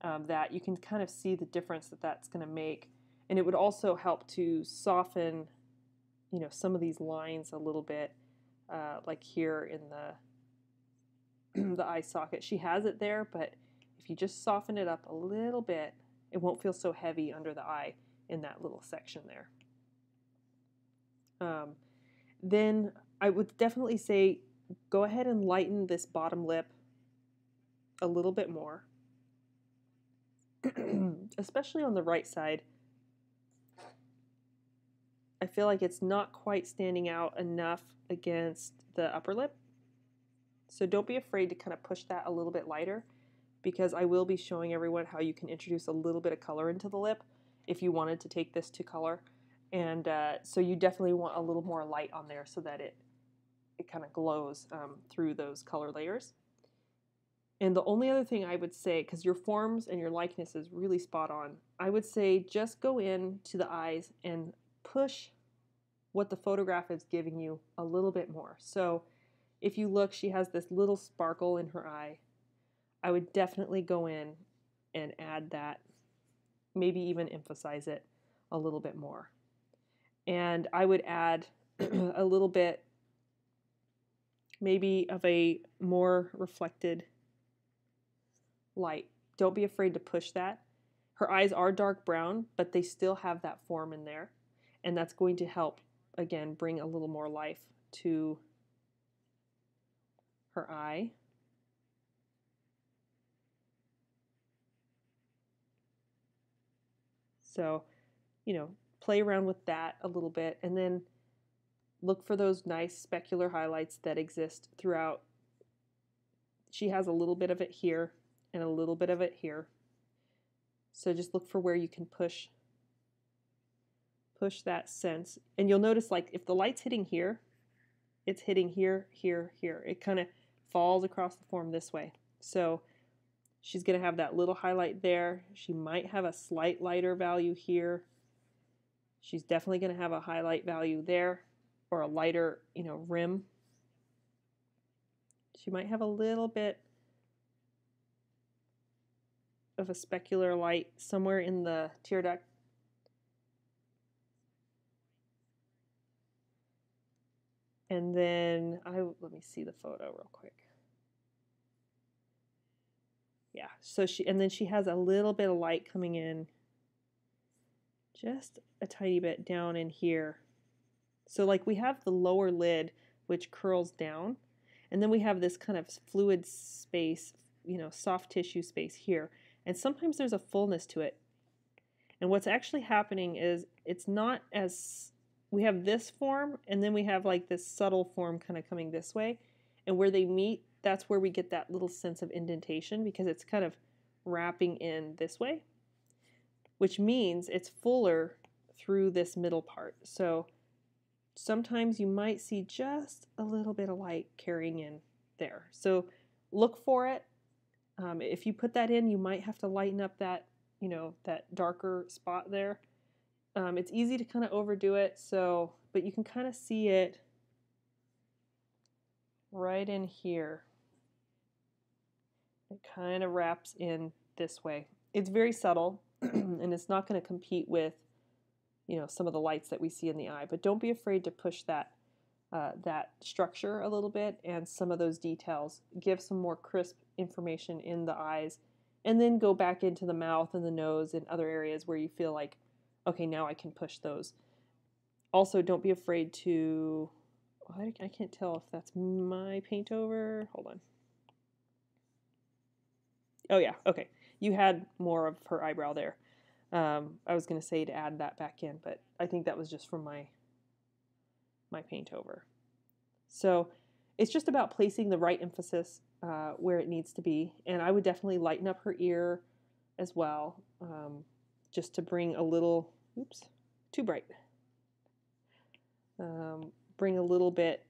that, you can kind of see the difference that that's going to make. And it would also help to soften, some of these lines a little bit, like here in the eye socket. She has it there, but if you just soften it up a little bit, it won't feel so heavy under the eye in that little section there. Then I would definitely say go ahead and lighten this bottom lip a little bit more, especially on the right side. I feel like it's not quite standing out enough against the upper lip. So don't be afraid to kind of push that a little bit lighter, because I will be showing everyone how you can introduce a little bit of color into the lip if you wanted to take this to color. And so you definitely want a little more light on there so that it kind of glows through those color layers. And the only other thing I would say, because your forms and your likeness is really spot on, I would say just go in to the eyes and push what the photograph is giving you a little bit more. So if you look, she has this little sparkle in her eye. I would definitely go in and add that, maybe even emphasize it a little bit more. And I would add a little bit maybe of a more reflected light. Don't be afraid to push that. Her eyes are dark brown, but they still have that form in there. And that's going to help, again, bring a little more life to her eye. So, play around with that a little bit, and then look for those nice specular highlights that exist throughout. She has a little bit of it here and a little bit of it here. So just look for where you can push that sense. And you'll notice, like, if the light's hitting here, it's hitting here, here, here. It kind of falls across the form this way. So she's going to have that little highlight there. She might have a slight lighter value here. She's definitely going to have a highlight value there, or a lighter, rim. She might have a little bit of a specular light somewhere in the tear duct. And then let me see the photo real quick. Yeah, so and then she has a little bit of light coming in, just a tiny bit down in here. So like we have the lower lid, which curls down, and then we have this kind of fluid space, soft tissue space here. And sometimes there's a fullness to it. And what's actually happening is it's not as, we have this form, and then we have like this subtle form kind of coming this way. And where they meet, that's where we get that little sense of indentation, because it's kind of wrapping in this way, which means it's fuller through this middle part. So sometimes you might see just a little bit of light carrying in there. So look for it. If you put that in, you might have to lighten up that, that darker spot there. It's easy to kind of overdo it, but you can kind of see it right in here. It kind of wraps in this way. It's very subtle, and it's not going to compete with, some of the lights that we see in the eye. But don't be afraid to push that structure a little bit and some of those details. Give some more crisp information in the eyes, and then go back into the mouth and the nose and other areas where you feel like, okay, now I can push those. Also, don't be afraid to, I can't tell if that's my paint over. Hold on. Oh yeah, okay. You had more of her eyebrow there. I was going to say to add that back in, but I think that was just from my paint over. So it's just about placing the right emphasis where it needs to be. And I would definitely lighten up her ear as well, just to bring a little, oops, too bright. Bring a little bit,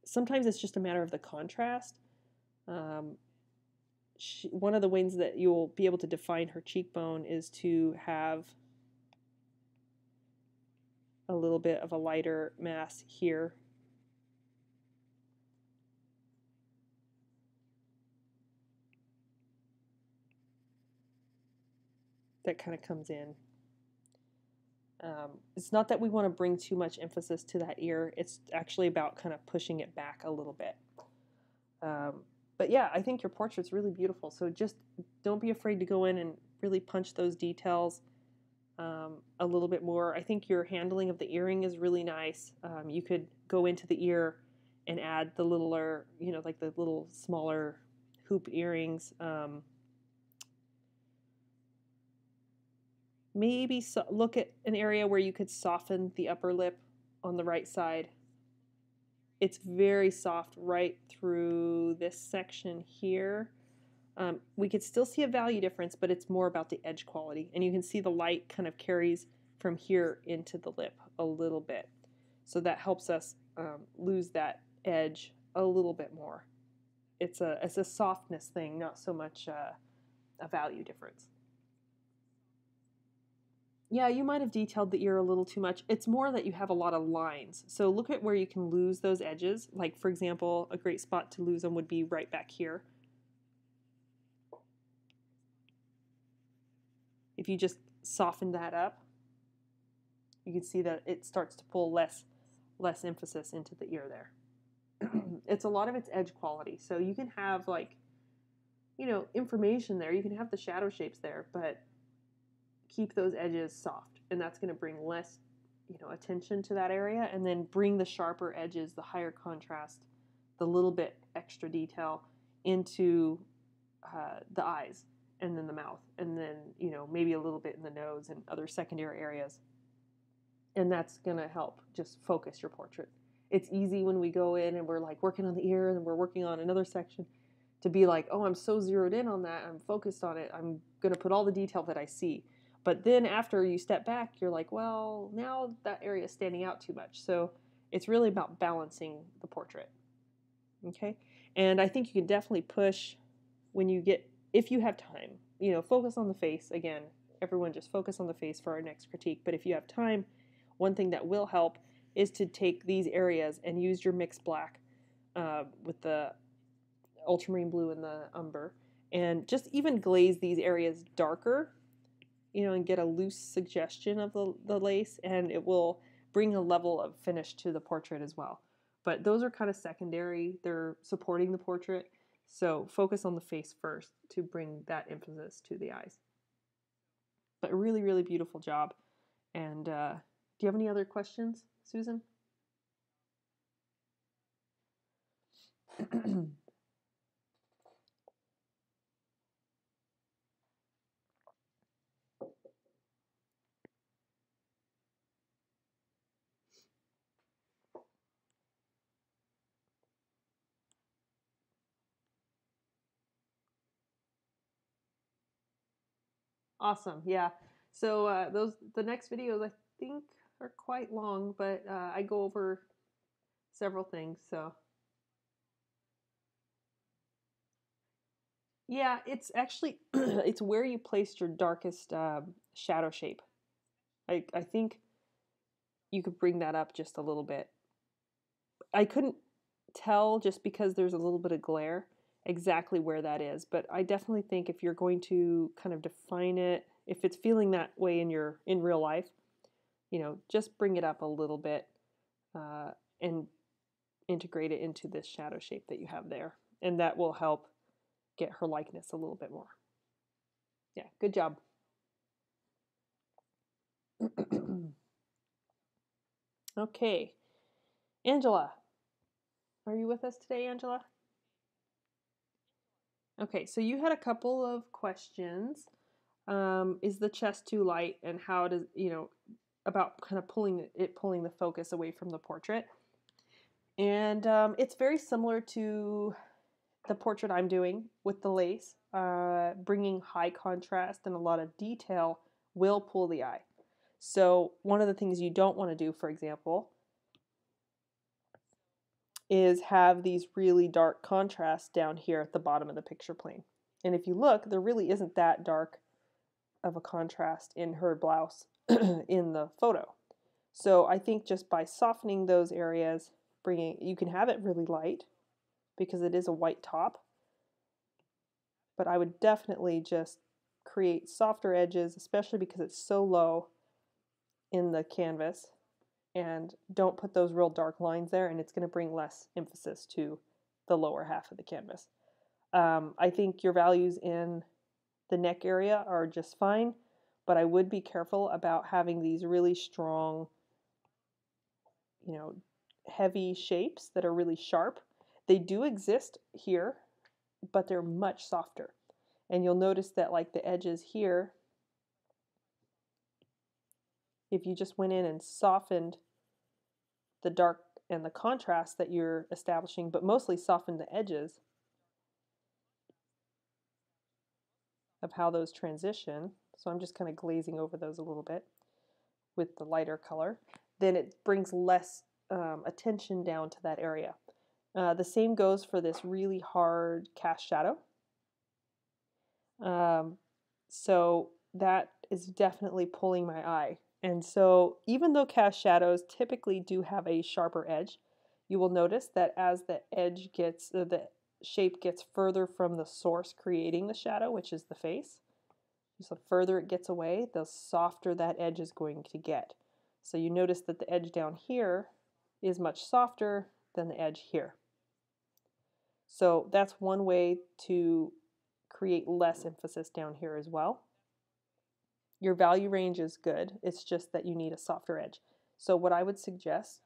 sometimes it's just a matter of the contrast. One of the ways that you'll be able to define her cheekbone is to have a little bit of a lighter mass here. That kind of comes in. It's not that we want to bring too much emphasis to that ear. It's actually about kind of pushing it back a little bit. But yeah, I think your portrait's really beautiful. So just don't be afraid to go in and really punch those details a little bit more. I think your handling of the earring is really nice. You could go into the ear and add the littler, like the little smaller hoop earrings. Maybe look at an area where you could soften the upper lip on the right side. It's very soft right through this section here. We could still see a value difference, but it's more about the edge quality. And you can see the light kind of carries from here into the lip a little bit. So that helps us lose that edge a little bit more. It's a softness thing, not so much a value difference. Yeah, you might have detailed the ear a little too much. It's more that you have a lot of lines. So look at where you can lose those edges. Like, for example, a great spot to lose them would be right back here. If you just soften that up, you can see that it starts to pull less emphasis into the ear there. It's a lot of its edge quality. So you can have, like, information there. You can have the shadow shapes there, but keep those edges soft, and that's going to bring less attention to that area, and then bring the sharper edges, the higher contrast, the little bit extra detail into the eyes, and then the mouth, and then maybe a little bit in the nose and other secondary areas, and that's going to help just focus your portrait. It's easy when we go in and we're like working on the ear and we're working on another section to be like, oh, I'm so zeroed in on that, I'm focused on it, I'm going to put all the detail that I see. But then after you step back, you're like, well, now that area is standing out too much. So it's really about balancing the portrait. Okay? And I think you can definitely push if you have time, focus on the face. Again, everyone just focus on the face for our next critique. But if you have time, one thing that will help is to take these areas and use your mixed black with the ultramarine blue and the umber, and just even glaze these areas darker, and get a loose suggestion of the lace, and it will bring a level of finish to the portrait as well. But those are kind of secondary. They're supporting the portrait. So focus on the face first to bring that emphasis to the eyes. But a really, really beautiful job. And do you have any other questions, Susan? Awesome. Yeah. So the next videos I think are quite long, but I go over several things. So yeah, it's actually it's where you placed your darkest shadow shape. I think you could bring that up just a little bit. I couldn't tell just because there's a little bit of glare exactly where that is, but I definitely think if you're going to kind of define it, if it's feeling that way in real life, just bring it up a little bit and integrate it into this shadow shape that you have there, and that will help get her likeness a little bit more. Yeah, good job. Okay, Angela, are you with us today, Angela? Okay, so you had a couple of questions. Is the chest too light, and how does, about kind of pulling the focus away from the portrait? And it's very similar to the portrait I'm doing with the lace. Bringing high contrast and a lot of detail will pull the eye. So one of the things you don't want to do, for example, is have these really dark contrasts down here at the bottom of the picture plane. And if you look, there really isn't that dark of a contrast in her blouse in the photo. So I think just by softening those areas, you can have it really light because it is a white top, but I would definitely just create softer edges, especially because it's so low in the canvas, and don't put those real dark lines there, and it's going to bring less emphasis to the lower half of the canvas. I think your values in the neck area are just fine, but I would be careful about having these really strong, heavy shapes that are really sharp. They do exist here, but they're much softer. And you'll notice that like the edges here, if you just went in and softened the dark and the contrast that you're establishing, but mostly softened the edges of how those transition. So I'm just kind of glazing over those a little bit with the lighter color. Then it brings less attention down to that area. The same goes for this really hard cast shadow. So that is definitely pulling my eye. And so even though cast shadows typically do have a sharper edge, you will notice that as the shape gets further from the source creating the shadow, which is the face, so the further it gets away, the softer that edge is going to get. So you notice that the edge down here is much softer than the edge here. So that's one way to create less emphasis down here as well. Your value range is good. It's just that you need a softer edge. So what I would suggest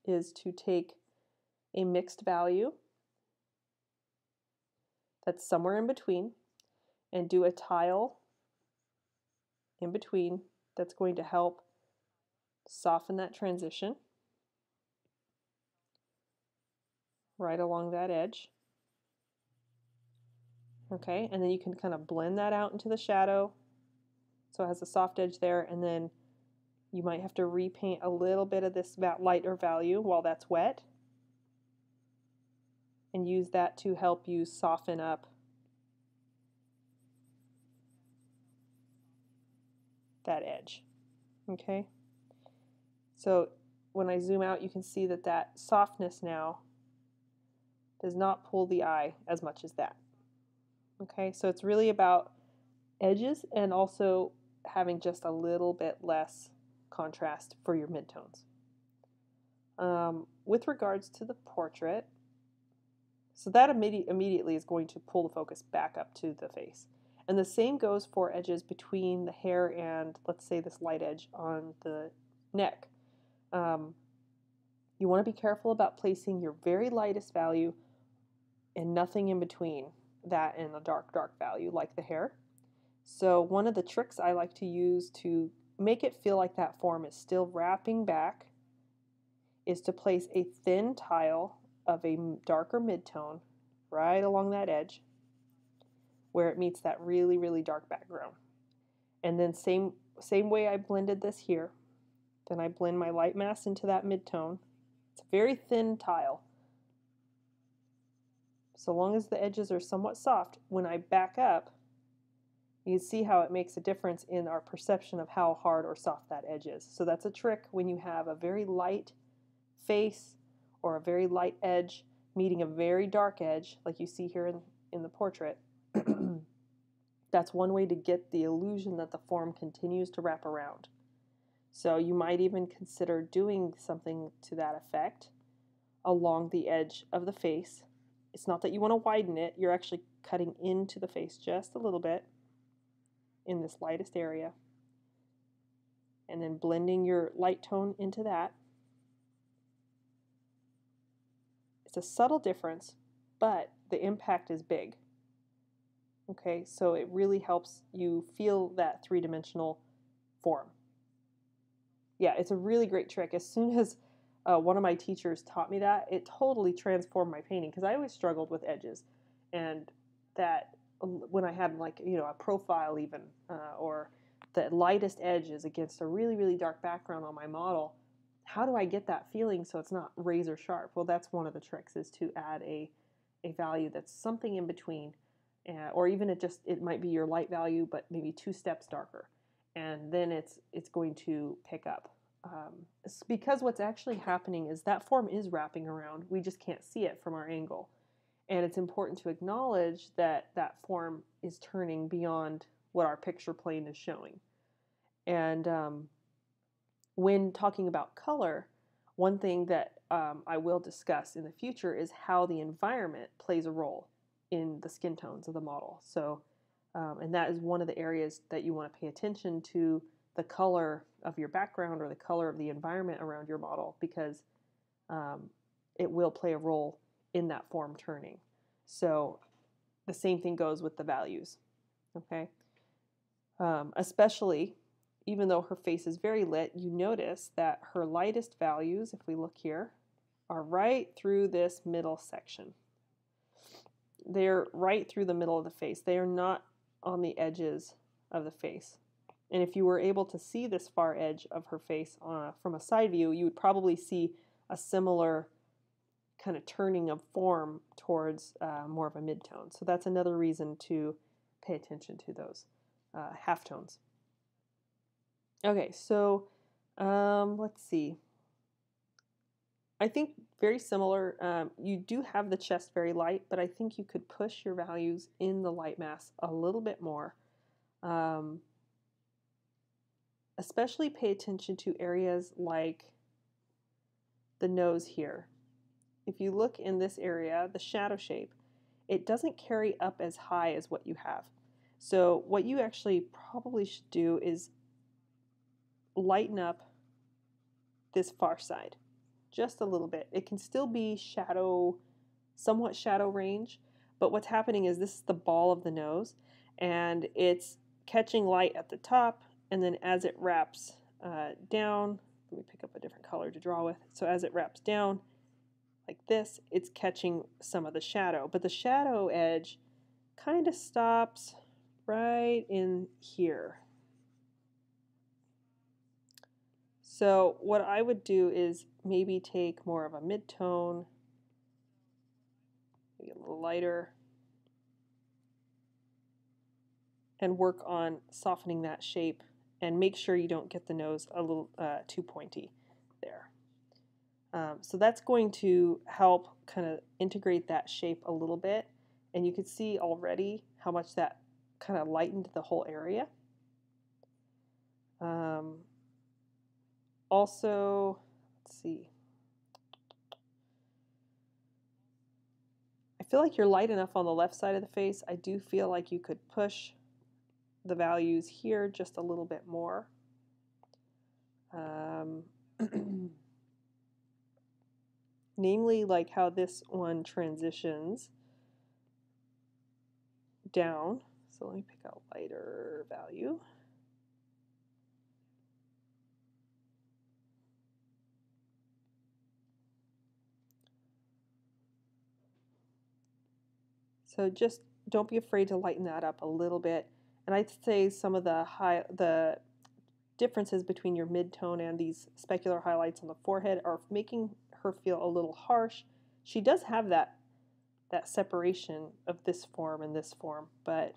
is to take a mixed value that's somewhere in between and do a tile in between that's going to help soften that transition right along that edge. Okay, and then you can kind of blend that out into the shadow so it has a soft edge there, and then you might have to repaint a little bit of this lighter value while that's wet and use that to help you soften up that edge. Okay, so when I zoom out, you can see that that softness now does not pull the eye as much as that. Okay, so it's really about edges and also having just a little bit less contrast for your midtones. With regards to the portrait, so that immediately is going to pull the focus back up to the face. And the same goes for edges between the hair and, let's say, this light edge on the neck. You want to be careful about placing your very lightest value and nothing in between that and a dark, dark value like the hair. So one of the tricks I like to use to make it feel like that form is still wrapping back is to place a thin tile of a darker midtone right along that edge where it meets that really, really dark background. And then same way I blended this here, then I blend my light mass into that midtone. It's a very thin tile. So long as the edges are somewhat soft, when I back up, you see how it makes a difference in our perception of how hard or soft that edge is. So that's a trick when you have a very light face or a very light edge meeting a very dark edge, like you see here in the portrait. That's one way to get the illusion that the form continues to wrap around. So you might even consider doing something to that effect along the edge of the face. It's not that you want to widen it, you're actually cutting into the face just a little bit in this lightest area, and then blending your light tone into that. It's a subtle difference, but the impact is big. Okay, so it really helps you feel that three-dimensional form. Yeah, it's a really great trick. As soon as one of my teachers taught me that, it totally transformed my painting, because I always struggled with edges, and that when I had, like, you know, a profile even, or the lightest edges against a really, really dark background on my model, how do I get that feeling so it's not razor sharp? Well, that's one of the tricks, is to add a value that's something in between, or even it might be your light value, but maybe 2 steps darker, and then it's going to pick up. Because what's actually happening is that form is wrapping around. We just can't see it from our angle. And it's important to acknowledge that that form is turning beyond what our picture plane is showing. And when talking about color, one thing that I will discuss in the future is how the environment plays a role in the skin tones of the model. So, and that is one of the areas that you want to pay attention to, the color of your background or the color of the environment around your model, because it will play a role in that form turning. So the same thing goes with the values, okay? Especially, even though her face is very lit, you notice that her lightest values, if we look here, are right through this middle section. They're right through the middle of the face. They are not on the edges of the face. And if you were able to see this far edge of her face from a side view, you would probably see a similar kind of turning of form towards more of a midtone. So that's another reason to pay attention to those halftones. Okay, so let's see. I think very similar. You do have the chest very light, but I think you could push your values in the light mass a little bit more. Especially pay attention to areas like the nose here. If you look in this area, the shadow shape, it doesn't carry up as high as what you have. So what you actually probably should do is lighten up this far side just a little bit. It can still be shadow, somewhat shadow range, but what's happening is this is the ball of the nose, and it's catching light at the top, and then as it wraps down, let me pick up a different color to draw with. So as it wraps down like this, it's catching some of the shadow, but the shadow edge kind of stops right in here. So what I would do is maybe take more of a mid-tone, maybe a little lighter, and work on softening that shape, and make sure you don't get the nose a little too pointy there. So that's going to help kind of integrate that shape a little bit, and you can see already how much that kind of lightened the whole area. Also, let's see, feel like you're light enough on the left side of the face. I do feel like you could push the values here just a little bit more. Namely, like how this one transitions down. So let me pick a lighter value. So just don't be afraid to lighten that up a little bit. And I'd say some of the differences between your mid-tone and these specular highlights on the forehead are making her feel a little harsh. She does have that separation of this form and this form, but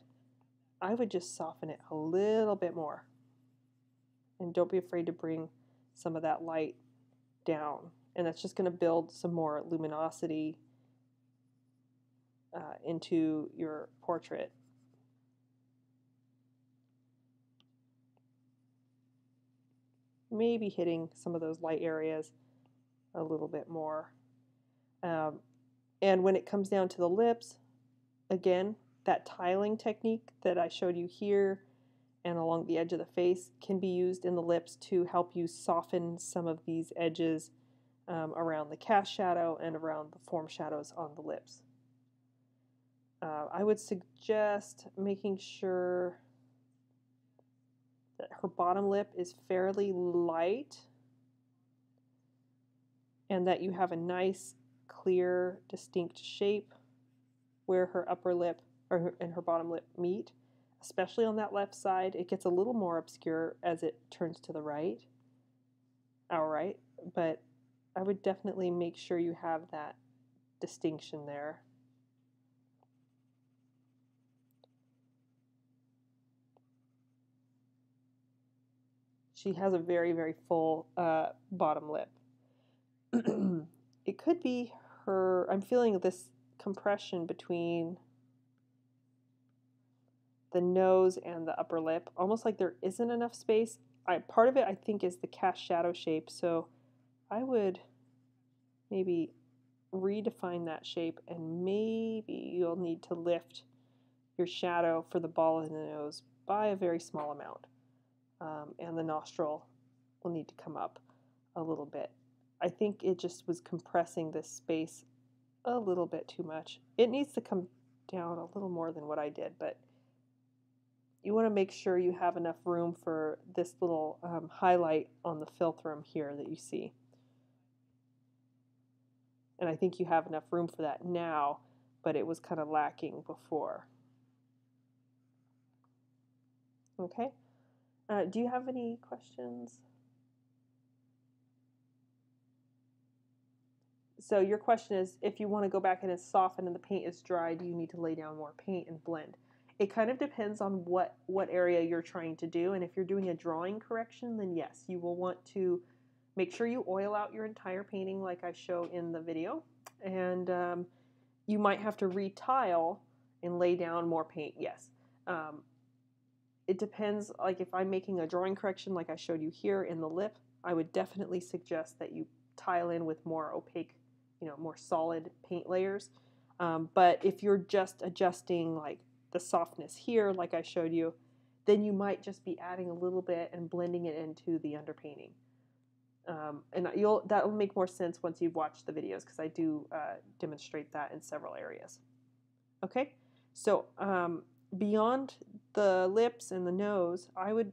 I would just soften it a little bit more. And don't be afraid to bring some of that light down. And that's just going to build some more luminosity into your portrait. Maybe hitting some of those light areas a little bit more. And when it comes down to the lips, again, that tiling technique that I showed you here and along the edge of the face can be used in the lips to help you soften some of these edges around the cast shadow and around the form shadows on the lips. I would suggest making sure that her bottom lip is fairly light and that you have a nice, clear, distinct shape where her upper lip and her bottom lip meet, especially on that left side. It gets a little more obscure as it turns to the right, our right, but I would definitely make sure you have that distinction there. She has a very, very full bottom lip. It could be her, I'm feeling this compression between the nose and the upper lip, almost like there isn't enough space. Part of it, I think, is the cast shadow shape, so I would maybe redefine that shape, and maybe you'll need to lift your shadow for the ball in the nose by a very small amount. And the nostril will need to come up a little bit. I think it just was compressing this space a little bit too much. It needs to come down a little more than what I did, but you want to make sure you have enough room for this little highlight on the philtrum here that you see. And I think you have enough room for that now, but it was kind of lacking before. Okay. Do you have any questions? So your question is, if you want to go back in and soften and the paint is dry, do you need to lay down more paint and blend? It kind of depends on what area you're trying to do. And if you're doing a drawing correction, then yes, you will want to make sure you oil out your entire painting like I show in the video. And you might have to retile and lay down more paint, yes. It depends, like if I'm making a drawing correction like I showed you here in the lip, I would definitely suggest that you tile in with more opaque, more solid paint layers. But if you're just adjusting like the softness here, like I showed you, then you might just be adding a little bit and blending it into the underpainting. And that will make more sense once you've watched the videos, because I do demonstrate that in several areas. Okay, so beyond the lips and the nose, I would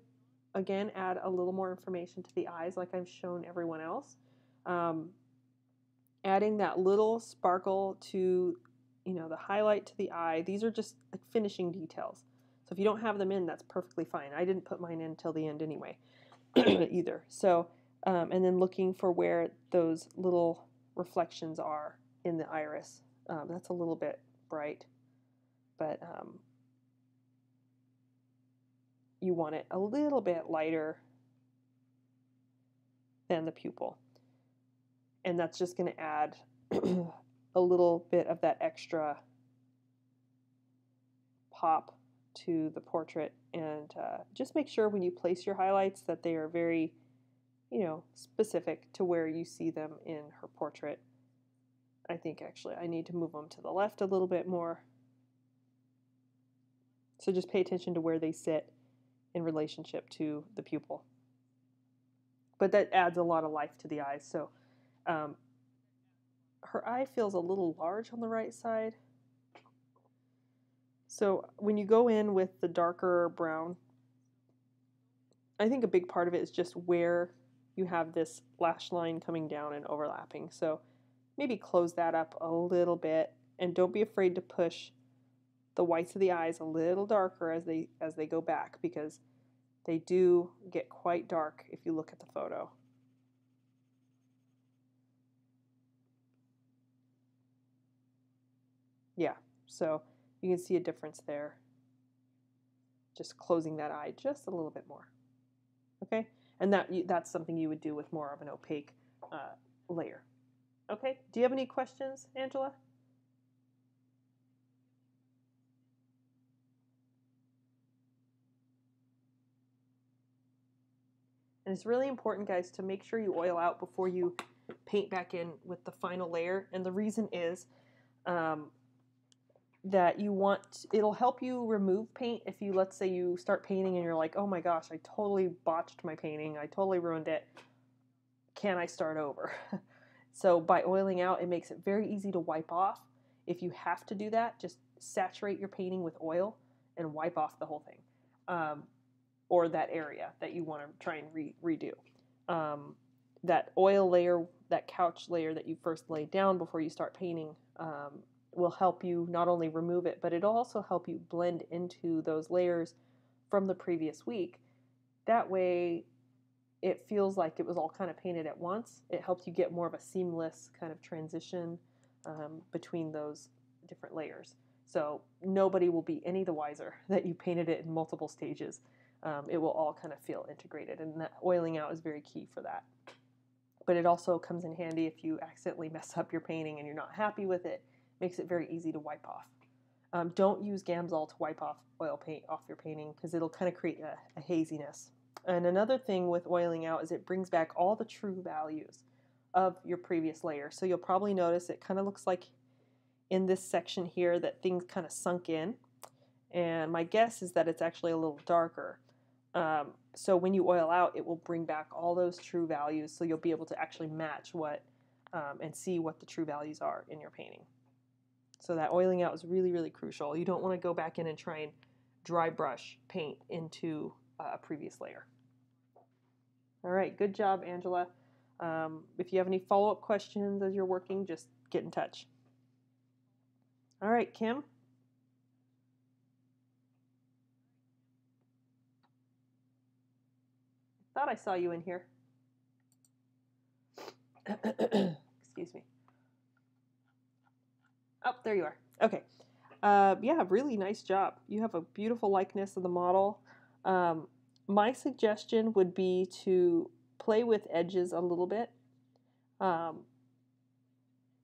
again add a little more information to the eyes like I've shown everyone else. Adding that little sparkle to, the highlight to the eye. These are just like finishing details. So if you don't have them in, that's perfectly fine. I didn't put mine in until the end anyway, either. So, and then looking for where those little reflections are in the iris. That's a little bit bright, but you want it a little bit lighter than the pupil. And that's just going to add a little bit of that extra pop to the portrait. And just make sure when you place your highlights that they are very, specific to where you see them in her portrait. I think actually I need to move them to the left a little bit more. So just pay attention to where they sit in relationship to the pupil. But that adds a lot of life to the eyes. So her eye feels a little large on the right side. So when you go in with the darker brown, I think a big part of it is just where you have this lash line coming down and overlapping. So maybe close that up a little bit, and don't be afraid to push the whites of the eyes a little darker as they go back, because they do get quite dark if you look at the photo. Yeah, so you can see a difference there. Just closing that eye just a little bit more. Okay, and that's something you would do with more of an opaque layer. Okay, do you have any questions, Angela? And it's really important, guys, to make sure you oil out before you paint back in with the final layer. And the reason is that it'll help you remove paint if you, let's say you start painting and you're like, oh my gosh, I totally botched my painting, I totally ruined it, can I start over? So by oiling out, it makes it very easy to wipe off. If you have to do that, just saturate your painting with oil and wipe off the whole thing, or that area that you want to try and redo. That oil layer, that couch layer that you first laid down before you start painting, will help you not only remove it, but it'll also help you blend into those layers from the previous week. That way it feels like it was all kind of painted at once. It helps you get more of a seamless kind of transition between those different layers. So nobody will be any the wiser that you painted it in multiple stages. It will all kind of feel integrated, and that oiling out is very key for that. But it also comes in handy if you accidentally mess up your painting and you're not happy with it. Makes it very easy to wipe off. Don't use Gamsol to wipe off oil paint off your painting, because it'll kind of create a haziness. And another thing with oiling out is it brings back all the true values of your previous layer. So you'll probably notice it kind of looks like in this section here that things kind of sunk in. And my guess is that it's actually a little darker. So when you oil out, it will bring back all those true values, so you'll be able to actually match and see what the true values are in your painting. So that oiling out is really, really crucial. You don't want to go back in and try and dry brush paint into a previous layer. All right, good job, Angela. If you have any follow-up questions as you're working, just get in touch. All right, Kim. Thought I saw you in here. Excuse me. Oh, there you are. Okay. Yeah, really nice job. You have a beautiful likeness of the model. My suggestion would be to play with edges a little bit.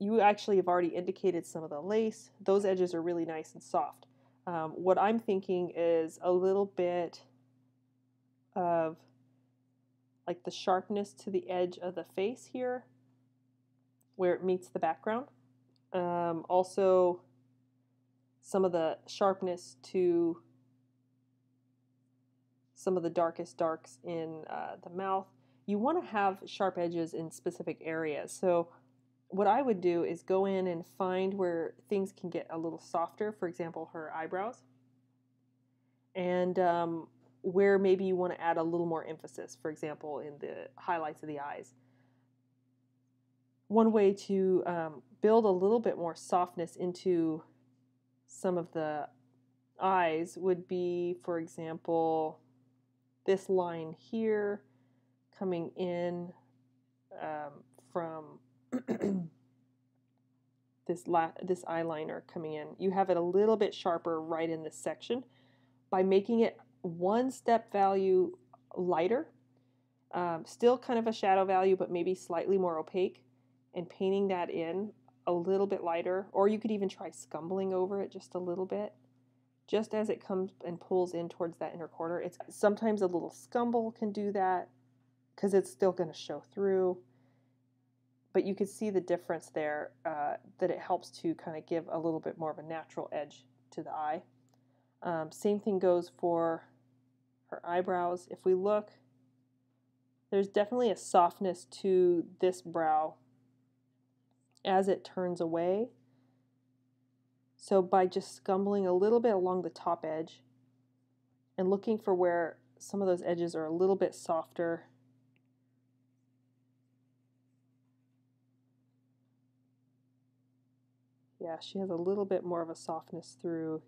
You actually have already indicated some of the lace. Those edges are really nice and soft. What I'm thinking is a little bit of like the sharpness to the edge of the face here, where it meets the background. Also, some of the sharpness to some of the darkest darks in the mouth. You want to have sharp edges in specific areas. So what I would do is go in and find where things can get a little softer, for example, her eyebrows, and where maybe you want to add a little more emphasis, for example, in the highlights of the eyes. One way to build a little bit more softness into some of the eyes would be, for example, this line here coming in from this eyeliner coming in. You have it a little bit sharper right in this section by making it one step value lighter, still kind of a shadow value, but maybe slightly more opaque, and painting that in a little bit lighter. Or you could even try scumbling over it just a little bit, just as it comes and pulls in towards that inner corner. It's sometimes a little scumble can do that because it's still going to show through. but you could see the difference there, that it helps to kind of give a little bit more of a natural edge to the eye. Same thing goes for her eyebrows. If we look, there's definitely a softness to this brow as it turns away. So by just scumbling a little bit along the top edge and looking for where some of those edges are a little bit softer, yeah, she has a little bit more of a softness through.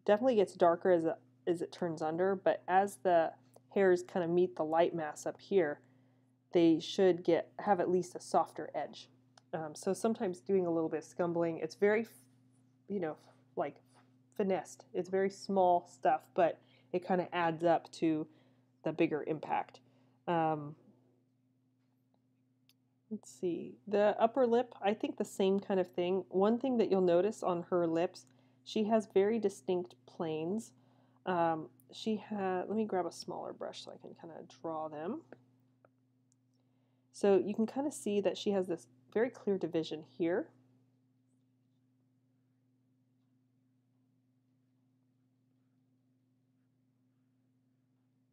Definitely gets darker as it turns under, but as the hairs kind of meet the light mass up here, they should have at least a softer edge. So sometimes doing a little bit of scumbling, it's very, like finessed. It's very small stuff, but it kind of adds up to the bigger impact. Let's see. The upper lip, I think the same kind of thing. One thing that you'll notice on her lips, she has very distinct planes. Let me grab a smaller brush so I can kind of draw them. So you can kind of see that she has this very clear division here.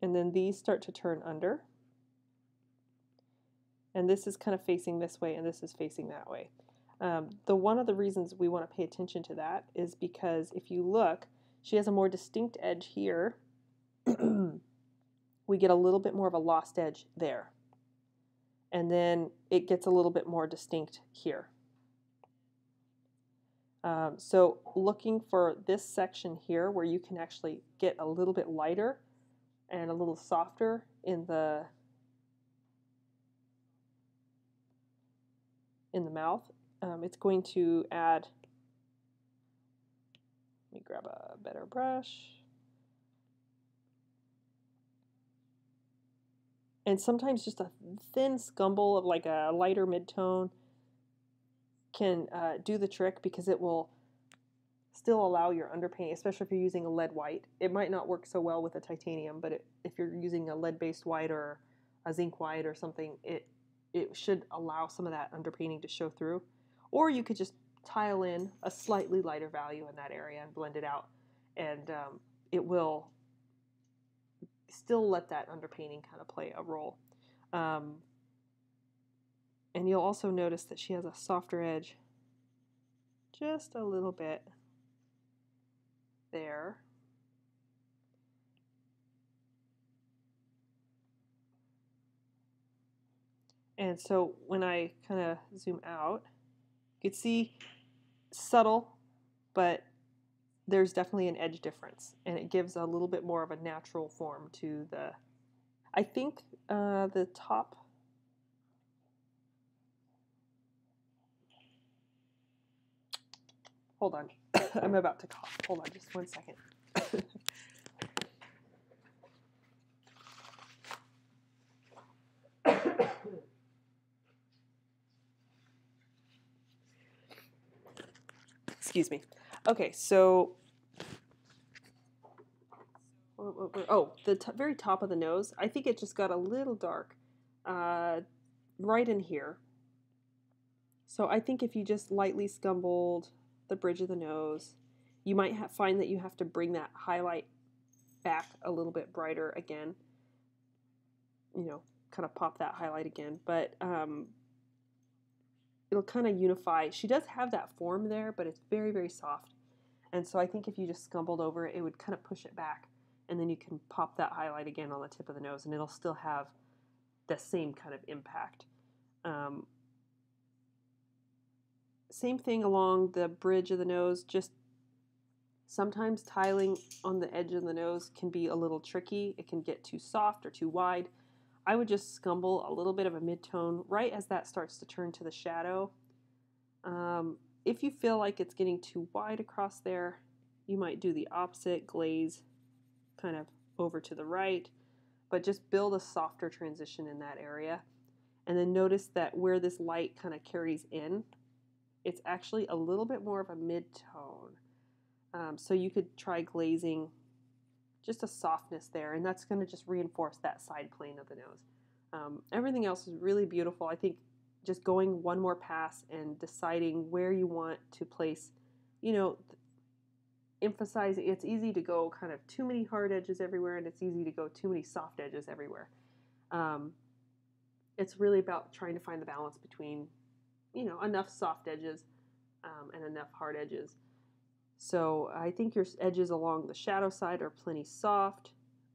And then these start to turn under. And this is kind of facing this way, and this is facing that way. One of the reasons we want to pay attention to that is because if you look, she has a more distinct edge here. We get a little bit more of a lost edge there. And then it gets a little bit more distinct here. So looking for this section here where you can actually get a little bit lighter and a little softer in the mouth, it's going to add, let me grab a better brush. And sometimes just a thin scumble of like a lighter mid-tone can do the trick, because it will still allow your underpaint, especially if you're using a lead white. It might not work so well with a titanium, but if you're using a lead-based white or a zinc white or something, it should allow some of that underpainting to show through. Or you could just tile in a slightly lighter value in that area and blend it out, and it will still let that underpainting kind of play a role. And you'll also notice that she has a softer edge just a little bit there. And so when I kind of zoom out, you can see subtle, but there's definitely an edge difference, and it gives a little bit more of a natural form to the, I think the top, hold on, I'm about to cough, hold on just 1 second. Excuse me. Okay, so, the very top of the nose, I think it just got a little dark right in here. So I think if you just lightly scumbled the bridge of the nose, you might find that you have to bring that highlight back a little bit brighter again. Kind of pop that highlight again. But it'll kind of unify. She does have that form there, but it's very, very soft. And so I think if you just scumbled over it, it would kind of push it back. And then you can pop that highlight again on the tip of the nose, and it'll still have the same kind of impact. Same thing along the bridge of the nose, just sometimes tiling on the edge of the nose can be a little tricky. It can get too soft or too wide. I would just scumble a little bit of a mid-tone right as that starts to turn to the shadow. If you feel like it's getting too wide across there, you might do the opposite, glaze kind of over to the right, but just build a softer transition in that area. And then notice that where this light kind of carries in, it's actually a little bit more of a mid-tone. So you could try glazing just a softness there, and that's going to just reinforce that side plane of the nose. Everything else is really beautiful. I think just going one more pass and deciding where you want to place, you know, emphasizing, it's easy to go kind of too many hard edges everywhere, and it's easy to go too many soft edges everywhere. It's really about trying to find the balance between, enough soft edges and enough hard edges. So I think your edges along the shadow side are plenty soft.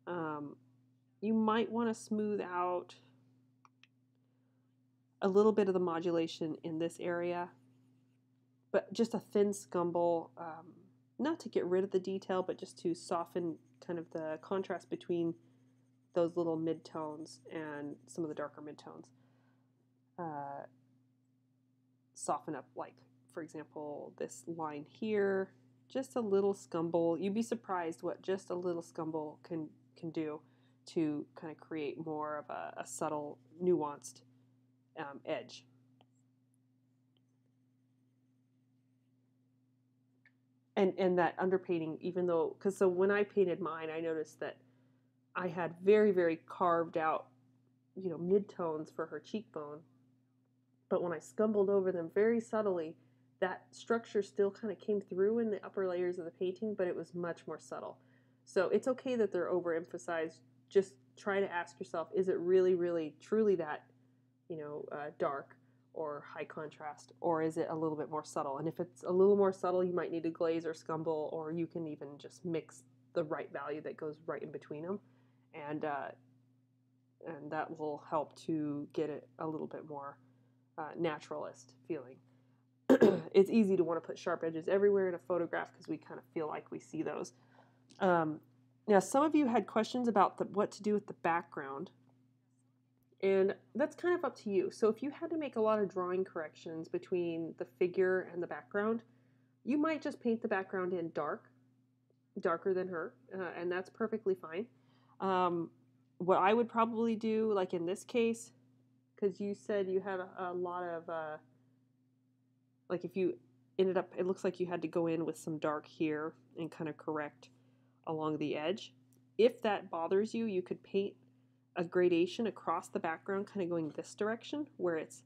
You might want to smooth out a little bit of the modulation in this area, but just a thin scumble, not to get rid of the detail, but just to soften kind of the contrast between those little midtones and some of the darker midtones. Soften up, like, for example, this line here, just a little scumble. You'd be surprised what just a little scumble can do to kind of create more of a subtle, nuanced edge. And that underpainting, even though, so when I painted mine, I noticed that I had very, very carved out, midtones for her cheekbone. But when I scumbled over them very subtly, that structure still kind of came through in the upper layers of the painting, but it was much more subtle. So it's okay that they're overemphasized. Just try to ask yourself, is it really, really, truly that, dark or high contrast, or is it a little bit more subtle? And if it's a little more subtle, you might need to glaze or scumble, or you can even just mix the right value that goes right in between them, and that will help to get it a little bit more naturalist feeling. It's easy to want to put sharp edges everywhere in a photograph because we kind of feel like we see those. Now, some of you had questions about what to do with the background, and that's kind of up to you. So if you had to make a lot of drawing corrections between the figure and the background, you might just paint the background in darker than her, and that's perfectly fine. What I would probably do, like in this case, because you said you had a lot of, like if you ended up, it looks like you had to go in with some dark here and kind of correct along the edge. If that bothers you, you could paint a gradation across the background, kind of going this direction, where it's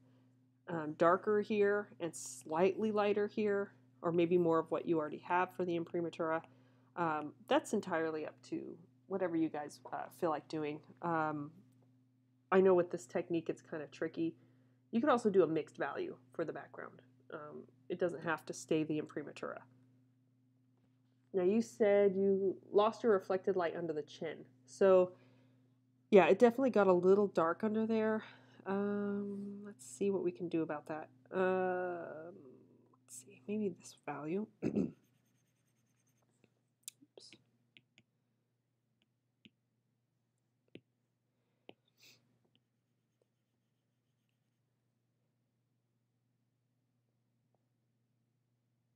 darker here and slightly lighter here, or maybe more of what you already have for the imprimatura. That's entirely up to whatever you guys feel like doing. I know with this technique it's kind of tricky. You could also do a mixed value for the background. It doesn't have to stay the imprimatura. Now you said you lost your reflected light under the chin. So yeah, it definitely got a little dark under there. Let's see what we can do about that. Let's see, maybe this value. Oops.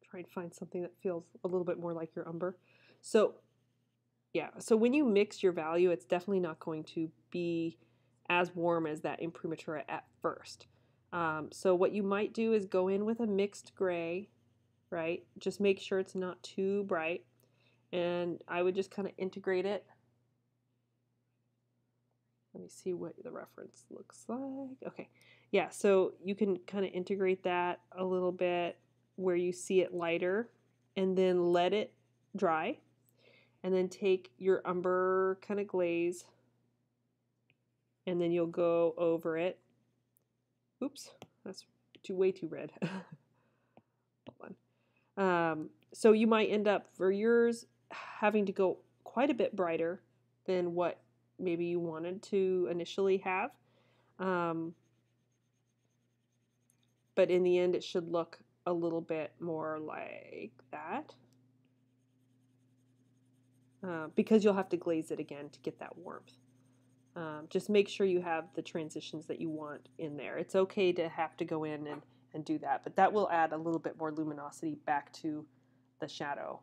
Try and find something that feels a little bit more like your umber. So yeah, so when you mix your value, it's definitely not going to be as warm as that imprimatura at first. So what you might do is go in with a mixed gray, right? Just make sure it's not too bright. And I would just kind of integrate it. Let me see what the reference looks like. Okay, yeah, so you can kind of integrate that a little bit where you see it lighter, and then let it dry. And then take your umber kind of glaze, and then you'll go over it. Oops, that's way too red. Hold on. So you might end up, for yours, having to go quite a bit brighter than what maybe you wanted to initially have. But in the end, it should look a little bit more like that. Because you'll have to glaze it again to get that warmth. Just make sure you have the transitions that you want in there. It's okay to have to go in and do that, but that will add a little bit more luminosity back to the shadow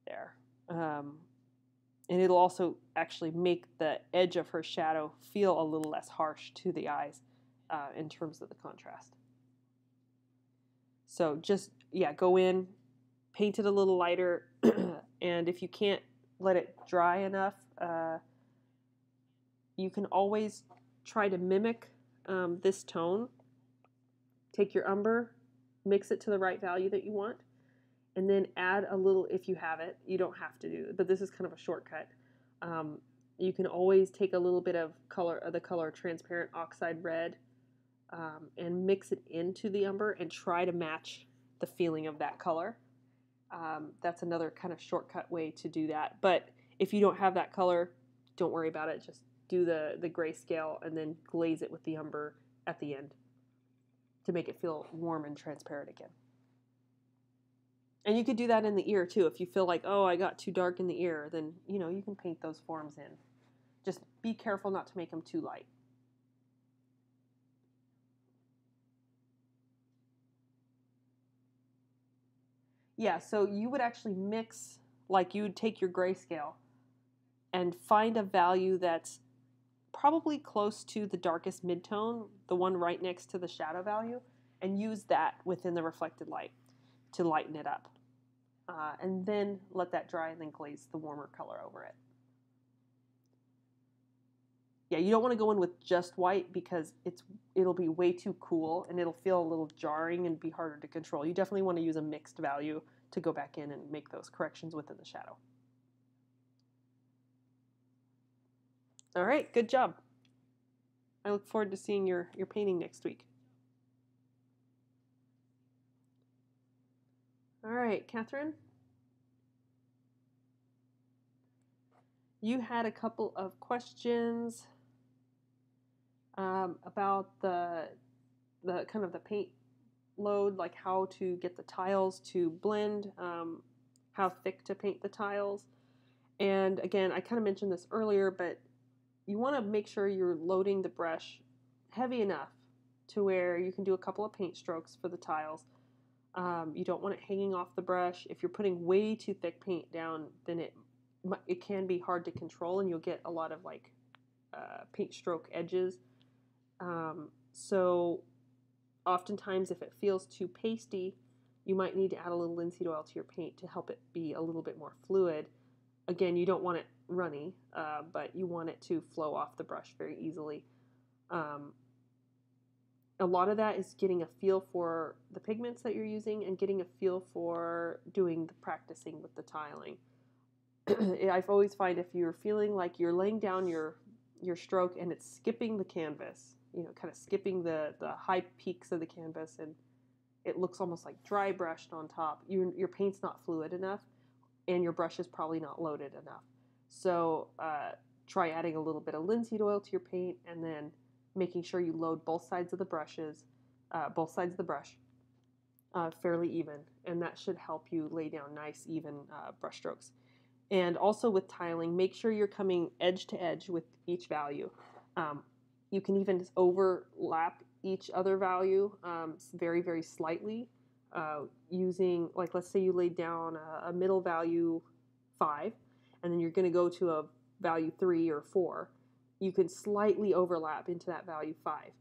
there. And it'll also actually make the edge of her shadow feel a little less harsh to the eyes in terms of the contrast. So just, yeah, go in, paint it a little lighter, and if you can't let it dry enough, you can always try to mimic this tone. Take your umber, mix it to the right value that you want, and then add a little, if you have it. You don't have to do it, but this is kind of a shortcut. You can always take a little bit of the color transparent oxide red, and mix it into the umber and try to match the feeling of that color. That's another kind of shortcut way to do that. But if you don't have that color, don't worry about it. Just do the grayscale and then glaze it with the umber at the end to make it feel warm and transparent again. And you could do that in the ear too. If you feel like, oh, I got too dark in the ear, then you can paint those forms in. Just be careful not to make them too light. Yeah, so you would actually mix, like you would take your grayscale and find a value that's probably close to the darkest midtone, the one right next to the shadow value, and use that within the reflected light to lighten it up. And then let that dry and then glaze the warmer color over it. Yeah, you don't want to go in with just white because it'll be way too cool and it'll feel a little jarring and be harder to control. You definitely want to use a mixed value to go back in and make those corrections within the shadow. All right, good job. I look forward to seeing your painting next week. All right, Catherine. You had a couple of questions about the kind of the paint load, like how to get the tiles to blend, how thick to paint the tiles. And again, I kind of mentioned this earlier, but you want to make sure you're loading the brush heavy enough to where you can do a couple of paint strokes for the tiles. You don't want it hanging off the brush. If you're putting way too thick paint down, then it can be hard to control, and you'll get a lot of like paint stroke edges. So oftentimes, if it feels too pasty, you might need to add a little linseed oil to your paint to help it be a little bit more fluid. Again, you don't want it runny, but you want it to flow off the brush very easily. A lot of that is getting a feel for the pigments that you're using and getting a feel for doing the practicing with the tiling. I've always find if you're feeling like you're laying down your stroke and it's skipping the canvas, kind of skipping the high peaks of the canvas, and it looks almost like dry brushed on top, your paint's not fluid enough, and your brush is probably not loaded enough. So try adding a little bit of linseed oil to your paint, and then making sure you load both sides of the brush fairly even, and that should help you lay down nice, even brush strokes. And also with tiling, make sure you're coming edge to edge with each value. You can even just overlap each other value very, very slightly using, like, let's say you laid down a middle value 5, and then you're going to go to a value 3 or 4. You can slightly overlap into that value 5.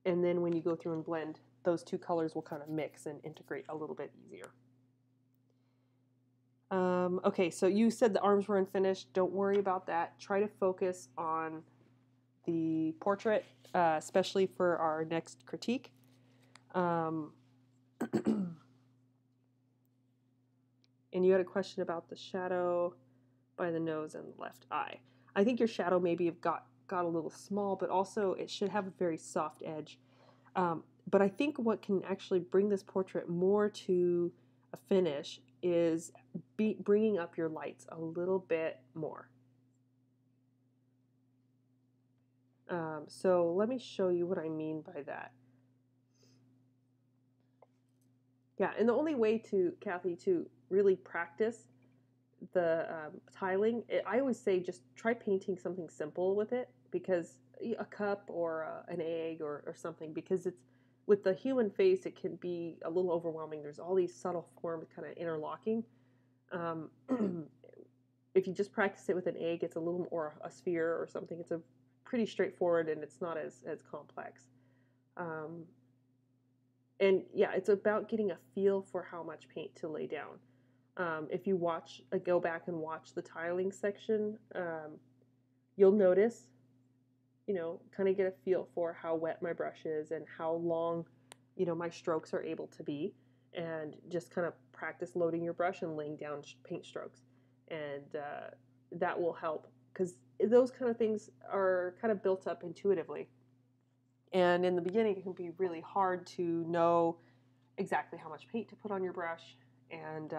And then when you go through and blend, those two colors will kind of mix and integrate a little bit easier. Okay, so you said the arms were unfinished. Don't worry about that. Try to focus on the portrait, especially for our next critique. And you had a question about the shadow by the nose and left eye. I think your shadow maybe have got a little small, but also it should have a very soft edge. But I think what can actually bring this portrait more to a finish is bringing up your lights a little bit more. So let me show you what I mean by that. Yeah, and the only way to, Kathy, to really practice the tiling, I always say just try painting something simple with it, because a cup or an egg or something, because it's with the human face, it can be a little overwhelming. There's all these subtle forms kind of interlocking. If you just practice it with an egg, it's a little more a sphere or something. It's a pretty straightforward, and it's not as complex. And yeah, it's about getting a feel for how much paint to lay down. If you go back and watch the tiling section, you'll notice kind of get a feel for how wet my brush is and how long, my strokes are able to be, and just kind of practice loading your brush and laying down paint strokes. And that will help, because those kind of things are kind of built up intuitively. And in the beginning, it can be really hard to know exactly how much paint to put on your brush. And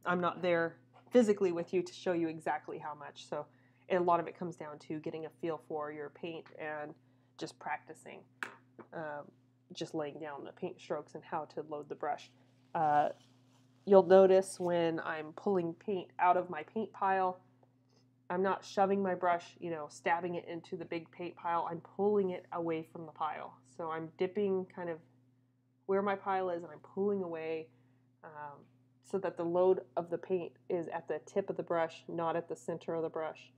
I'm not there physically with you to show you exactly how much. So a lot of it comes down to getting a feel for your paint and just practicing, just laying down the paint strokes and how to load the brush. You'll notice when I'm pulling paint out of my paint pile, I'm not shoving my brush, stabbing it into the big paint pile. I'm pulling it away from the pile. So I'm dipping kind of where my pile is, and I'm pulling away so that the load of the paint is at the tip of the brush, not at the center of the brush.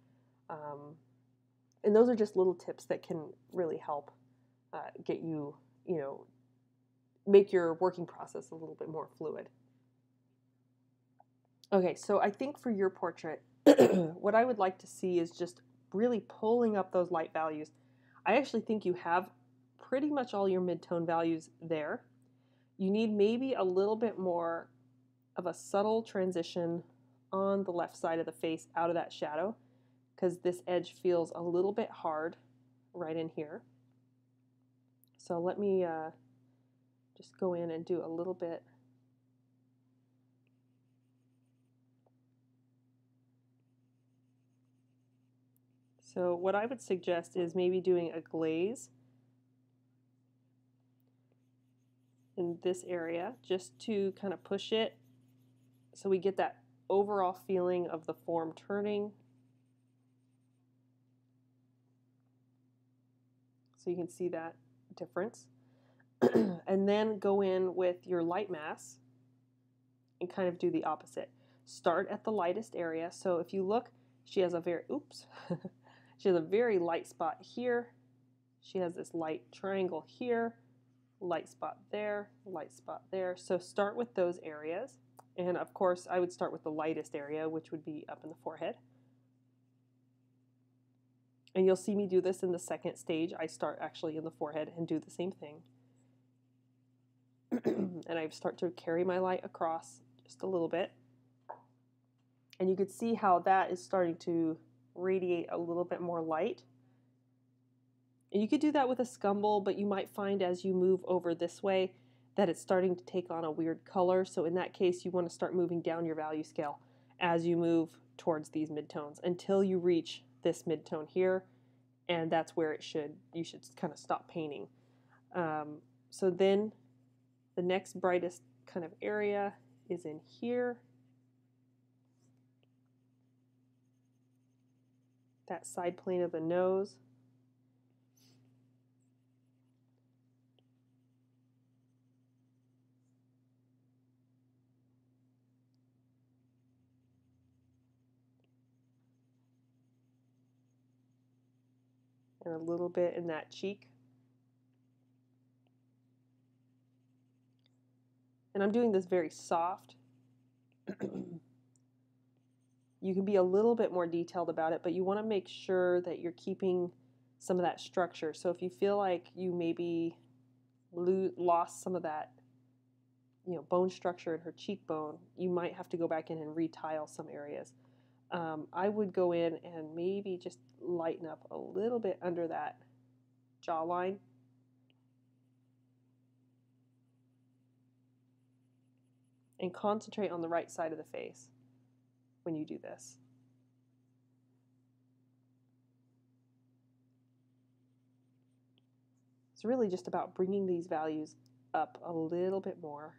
And those are just little tips that can really help get you, make your working process a little bit more fluid. Okay, so I think for your portrait, what I would like to see is just really pulling up those light values. I actually think you have pretty much all your mid-tone values there. You need maybe a little bit more of a subtle transition on the left side of the face out of that shadow, because this edge feels a little bit hard right in here. So let me just go in and do a little bit. So what I would suggest is maybe doing a glaze in this area, just to kind of push it so we get that overall feeling of the form turning. So you can see that difference. And then go in with your light mass and kind of do the opposite. Start at the lightest area. So if you look, she has a very, she has a very light spot here. She has this light triangle here, light spot there, light spot there. So start with those areas. And of course, I would start with the lightest area, which would be up in the forehead. And you'll see me do this in the second stage. I start actually in the forehead and do the same thing. And I start to carry my light across just a little bit. And you could see how that is starting to radiate a little bit more light. And you could do that with a scumble, but you might find as you move over this way that it's starting to take on a weird color. So in that case, you want to start moving down your value scale as you move towards these midtones until you reach this midtone here. And that's where you should kind of stop painting. So then the next brightest kind of area is in here. That side plane of the nose. And a little bit in that cheek. And I'm doing this very soft. You can be a little bit more detailed about it, but you want to make sure that you're keeping some of that structure. So if you feel like you maybe lost some of that, bone structure in her cheekbone, you might have to go back in and retile some areas. I would go in and maybe just lighten up a little bit under that jawline. And concentrate on the right side of the face when you do this. It's really just about bringing these values up a little bit more.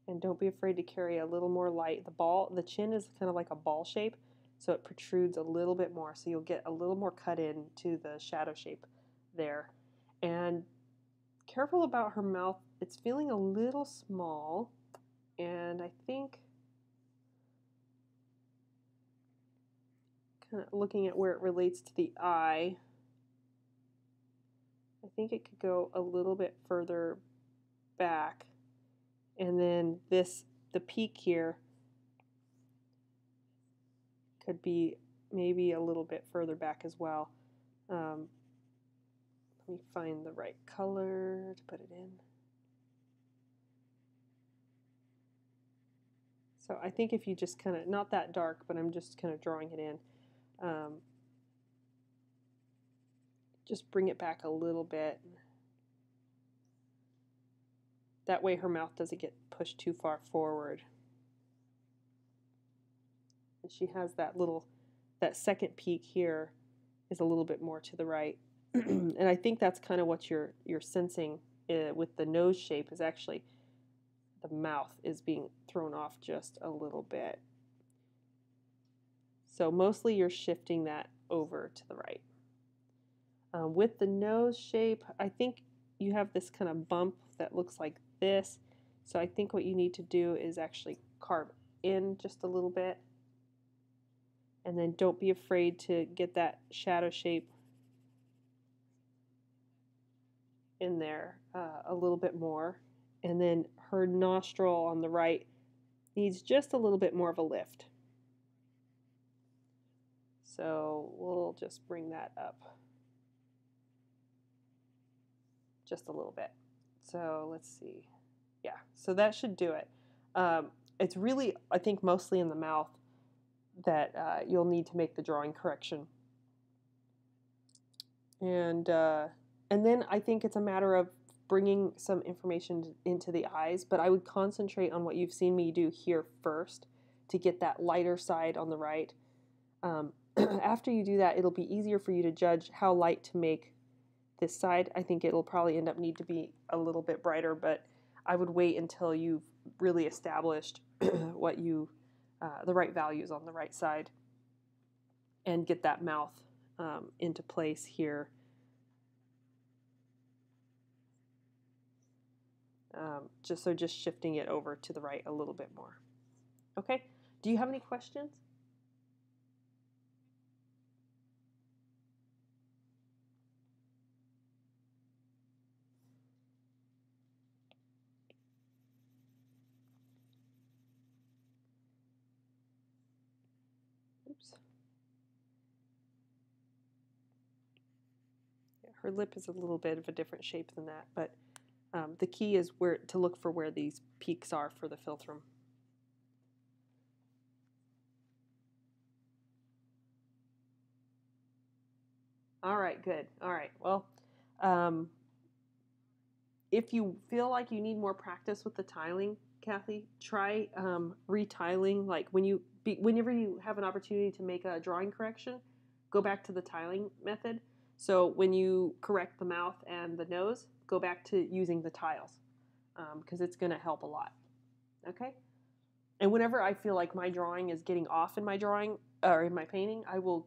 And don't be afraid to carry a little more light. The chin is kind of like a ball shape, so it protrudes a little bit more, so you'll get a little more cut in to the shadow shape there. And careful about her mouth. It's feeling a little small, and I think kind of looking at where it relates to the eye, I think it could go a little bit further back. And then the peak here, Could be maybe a little bit further back as well. Let me find the right color to put it in. So I think if you just kind of, not that dark, but I'm just kind of drawing it in. Just bring it back a little bit. That way her mouth doesn't get pushed too far forward. And she has that little, that second peak here is a little bit more to the right. And I think that's kind of what you're sensing with the nose shape, is actually the mouth is being thrown off just a little bit. So mostly you're shifting that over to the right. With the nose shape, I think you have this kind of bump that looks like this. So I think what you need to do is actually carve in just a little bit. And then don't be afraid to get that shadow shape in there a little bit more. And then her nostril on the right needs just a little bit more of a lift. So we'll just bring that up just a little bit. So let's see. Yeah, so that should do it. It's really, I think, mostly in the mouth that you'll need to make the drawing correction. And then I think it's a matter of bringing some information into the eyes, but I would concentrate on what you've seen me do here first to get that lighter side on the right. After you do that, it'll be easier for you to judge how light to make this side. I think it'll probably end up need to be a little bit brighter, but I would wait until you've really established what you the right values on the right side and get that mouth into place here. Just shifting it over to the right a little bit more. Okay, do you have any questions? Oops. Yeah, her lip is a little bit of a different shape than that, but the key is where to look for where these peaks are for the philtrum. All right, good. All right, well, if you feel like you need more practice with the tiling, Kathy, try retiling. Like whenever you have an opportunity to make a drawing correction, go back to the tiling method. So when you correct the mouth and the nose, go back to using the tiles because it's going to help a lot. Okay? And whenever I feel like my drawing is getting off in my drawing or in my painting, I will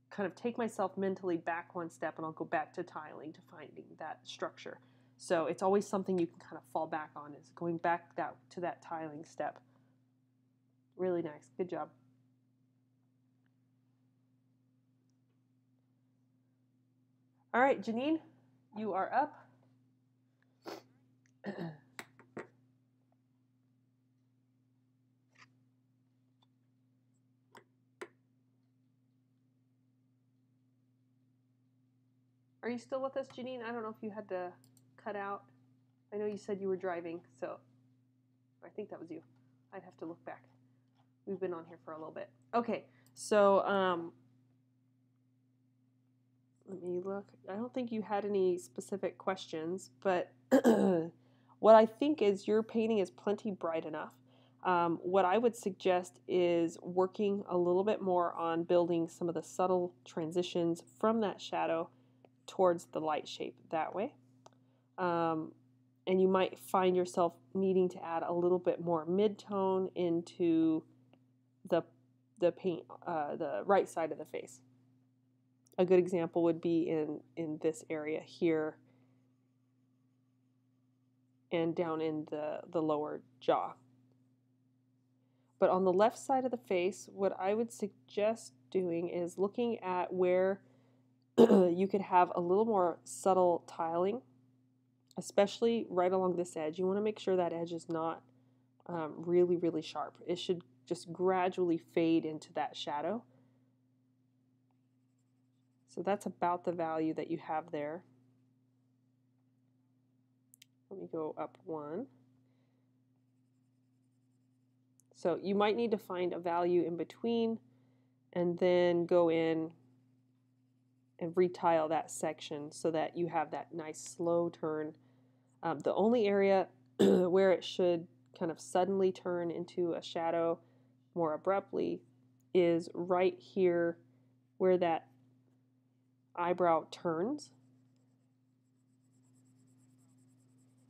kind of take myself mentally back one step and I'll go back to tiling to finding that structure. So it's always something you can kind of fall back on, is going back to that tiling step. Really nice. Good job. All right, Janine, you are up. Are you still with us, Janine? I don't know if you had to cut out. I know you said you were driving, so I think that was you. I'd have to look back. We've been on here for a little bit. Okay, so let me look. I don't think you had any specific questions, but what I think is your painting is plenty bright enough. What I would suggest is working a little bit more on building some of the subtle transitions from that shadow towards the light shape that way. And you might find yourself needing to add a little bit more mid-tone into the paint, the right side of the face. A good example would be in this area here and down in the lower jaw. But on the left side of the face, what I would suggest doing is looking at where you could have a little more subtle tiling, especially right along this edge. You want to make sure that edge is not really, really sharp. It should just gradually fade into that shadow. So that's about the value that you have there. Let me go up one. So you might need to find a value in between and then go in and retile that section so that you have that nice slow turn. The only area where it should kind of suddenly turn into a shadow more abruptly is right here where that eyebrow turns.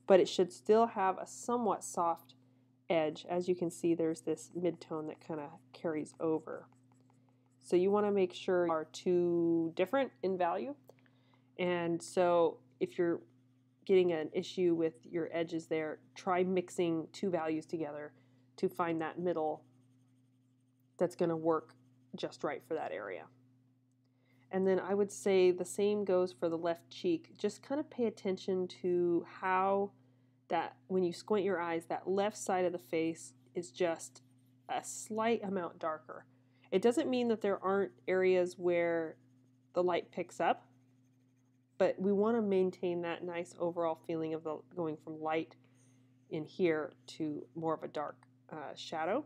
But it should still have a somewhat soft edge. As you can see, there's this mid-tone that kind of carries over. So you want to make sure you are too different in value. And so if you're getting an issue with your edges there, try mixing two values together to find that middle that's going to work just right for that area. And then I would say the same goes for the left cheek. Just kind of pay attention to how that when you squint your eyes, that left side of the face is just a slight amount darker. It doesn't mean that there aren't areas where the light picks up, but we want to maintain that nice overall feeling of going from light in here to more of a dark shadow.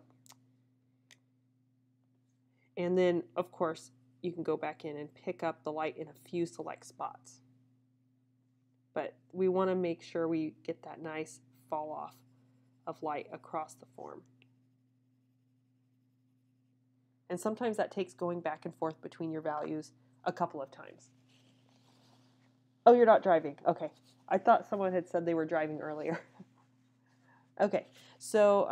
And then, of course, you can go back in and pick up the light in a few select spots. But we want to make sure we get that nice fall off of light across the form. And sometimes that takes going back and forth between your values a couple of times. Oh, you're not driving. Okay. I thought someone had said they were driving earlier. Okay. So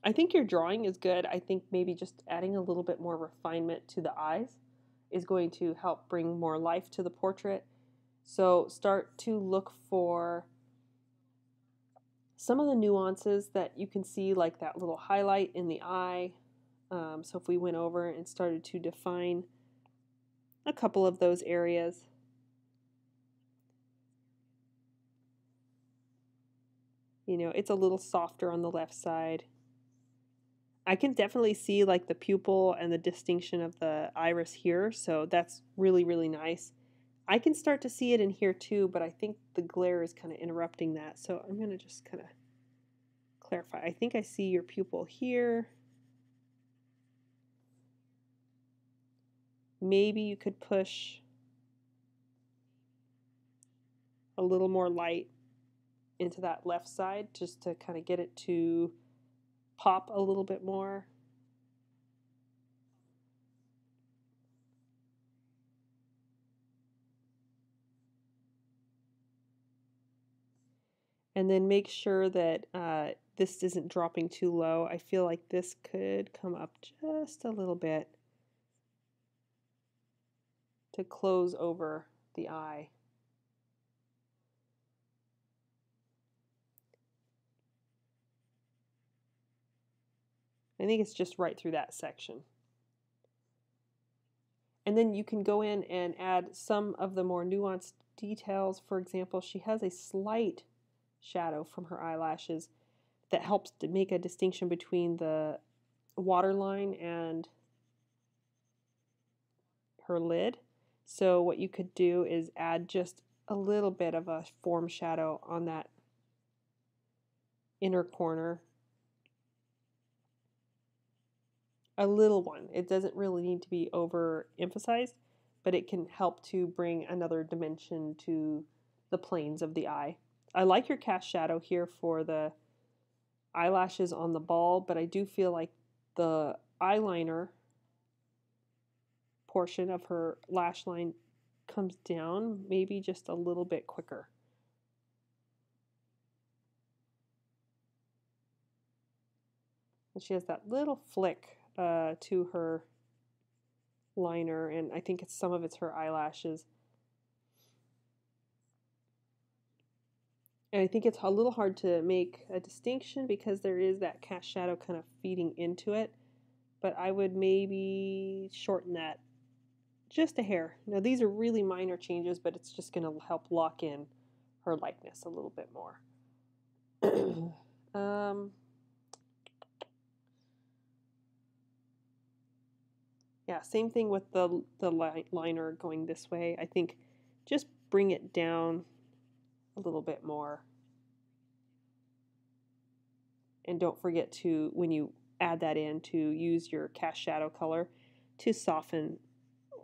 I think your drawing is good. I think maybe just adding a little bit more refinement to the eyes is going to help bring more life to the portrait. So start to look for some of the nuances that you can see, like that little highlight in the eye. So if we went over and started to define a couple of those areas. You know, it's a little softer on the left side. I can definitely see like the pupil and the distinction of the iris here, so that's really, really nice. I can start to see it in here too, but I think the glare is kind of interrupting that, so I'm going to just kind of clarify. I think I see your pupil here. Maybe you could push a little more light into that left side just to kind of get it to pop a little bit more. And then make sure that this isn't dropping too low. I feel like this could come up just a little bit to close over the eye. I think it's just right through that section. And then you can go in and add some of the more nuanced details. For example, she has a slight shadow from her eyelashes that helps to make a distinction between the waterline and her lid. So what you could do is add just a little bit of a form shadow on that inner corner. A little one. It doesn't really need to be overemphasized, but it can help to bring another dimension to the planes of the eye. I like your cast shadow here for the eyelashes on the ball, but I do feel like the eyeliner portion of her lash line comes down maybe just a little bit quicker. And she has that little flick to her liner, and I think some of it's her eyelashes. And I think it's a little hard to make a distinction because there is that cast shadow kind of feeding into it, but I would maybe shorten that just a hair. Now these are really minor changes, but it's just going to help lock in her likeness a little bit more. Yeah, same thing with the liner going this way. I think just bring it down a little bit more. And don't forget to, when you add that in, to use your cast shadow color to soften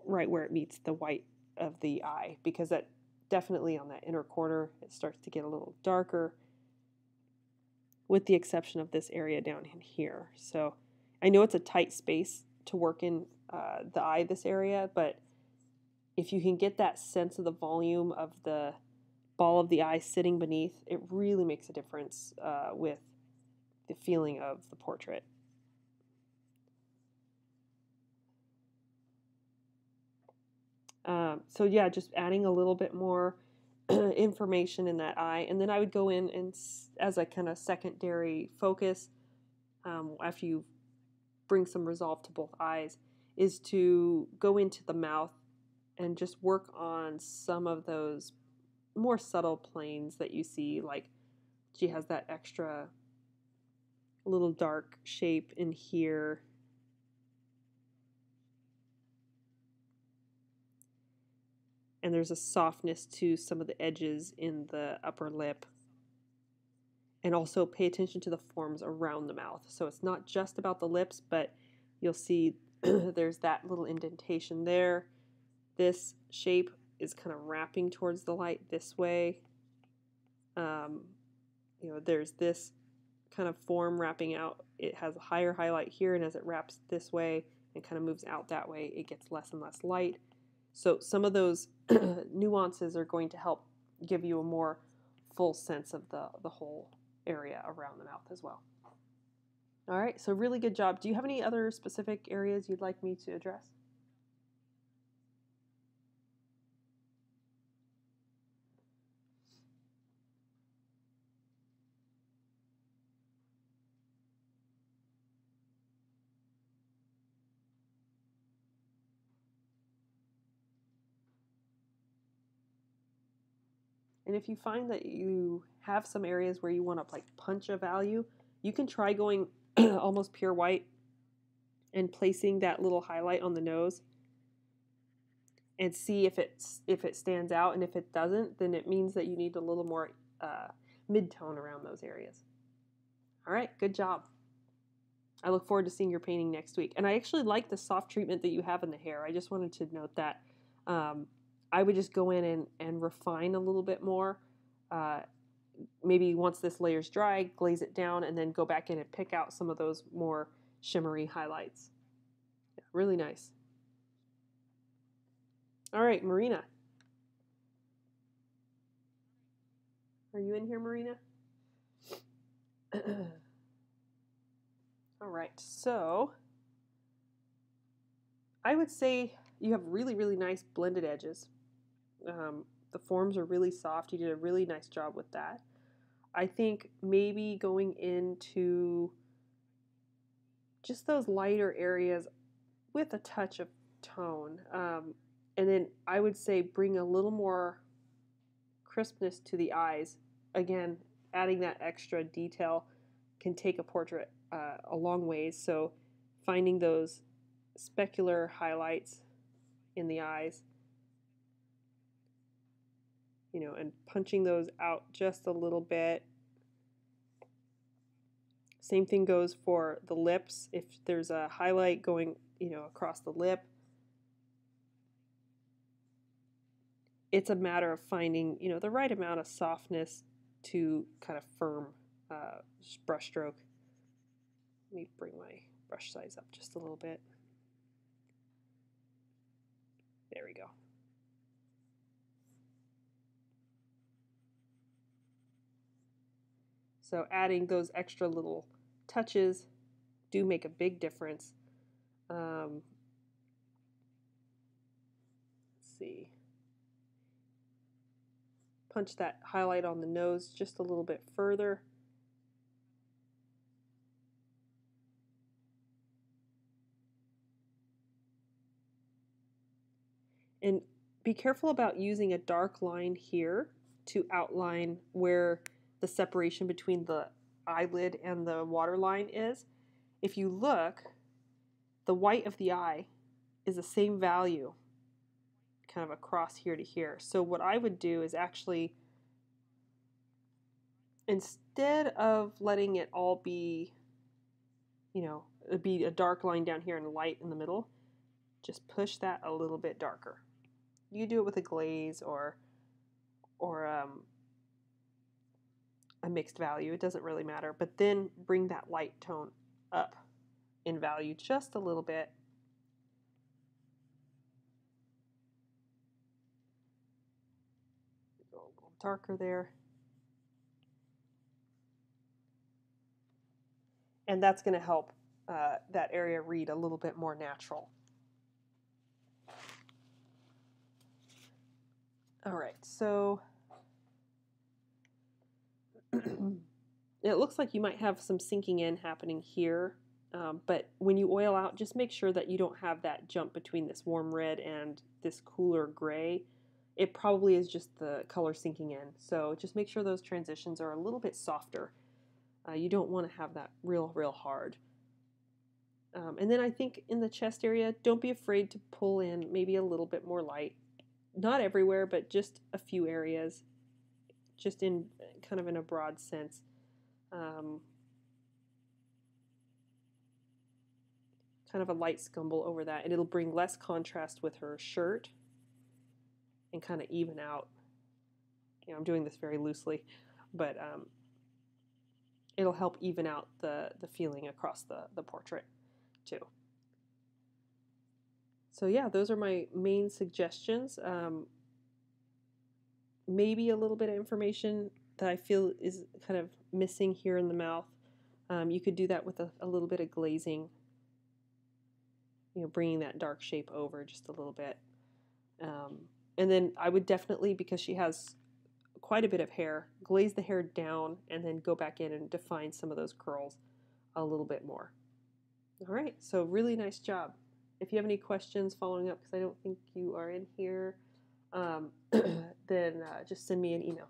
right where it meets the white of the eye, because that definitely on that inner corner it starts to get a little darker, with the exception of this area down in here. So I know it's a tight space to work in the eye, this area, but if you can get that sense of the volume of the ball of the eye sitting beneath, it really makes a difference with the feeling of the portrait. So yeah, just adding a little bit more information in that eye, and then I would go in and, as a kind of secondary focus, after you bring some resolve to both eyes, is to go into the mouth and just work on some of those more subtle planes that you see. Like she has that extra little dark shape in here. And there's a softness to some of the edges in the upper lip. And also pay attention to the forms around the mouth. So it's not just about the lips, but you'll see there's that little indentation there. This shape is kind of wrapping towards the light this way. There's this kind of form wrapping out. It has a higher highlight here, and as it wraps this way and kind of moves out that way, it gets less and less light. So some of those nuances are going to help give you a more full sense of the whole area around the mouth as well. All right, so really good job. Do you have any other specific areas you'd like me to address? And if you find that you have some areas where you want to like punch a value, you can try going almost pure white and placing that little highlight on the nose and see if it stands out. And if it doesn't, then it means that you need a little more mid-tone around those areas. All right, good job. I look forward to seeing your painting next week. And I actually like the soft treatment that you have in the hair. I just wanted to note that. I would just go in and refine a little bit more. Maybe once this layer's dry, glaze it down, and then go back in and pick out some of those more shimmery highlights. Yeah, really nice. All right, Marina. Are you in here, Marina? All right, so I would say you have really, really nice blended edges. The forms are really soft. You did a really nice job with that. I think maybe going into just those lighter areas with a touch of tone. And then I would say bring a little more crispness to the eyes. Again, adding that extra detail can take a portrait a long ways. So finding those specular highlights in the eyes, and punching those out just a little bit. Same thing goes for the lips. If there's a highlight going, across the lip, it's a matter of finding, the right amount of softness to kind of firm brush stroke. Let me bring my brush size up just a little bit. There we go. So adding those extra little touches do make a big difference. Let's see. Punch that highlight on the nose just a little bit further. And be careful about using a dark line here to outline where the separation between the eyelid and the waterline is. If you look, the white of the eye is the same value kind of across here to here. So what I would do is actually, instead of letting it all be, it'd be a dark line down here and a light in the middle, just push that a little bit darker. You do it with a glaze or a mixed value. It doesn't really matter. But then bring that light tone up in value just a little bit. Go a little darker there. And that's going to help that area read a little bit more natural. All right, so it looks like you might have some sinking in happening here, but when you oil out, just make sure that you don't have that jump between this warm red and this cooler gray. It probably is just the color sinking in, so just make sure those transitions are a little bit softer. You don't want to have that real hard. And then I think in the chest area, don't be afraid to pull in maybe a little bit more light. Not everywhere, but just a few areas, just in kind of in a broad sense. Kind of a light scumble over that, and it'll bring less contrast with her shirt and kind of even out. I'm doing this very loosely, but it'll help even out the feeling across the portrait too. So yeah, those are my main suggestions. Maybe a little bit of information that I feel is kind of missing here in the mouth. You could do that with a little bit of glazing, bringing that dark shape over just a little bit. And then I would definitely, because she has quite a bit of hair, glaze the hair down and then go back in and define some of those curls a little bit more. All right, so really nice job. If you have any questions following up, because I don't think you are in here, then just send me an email.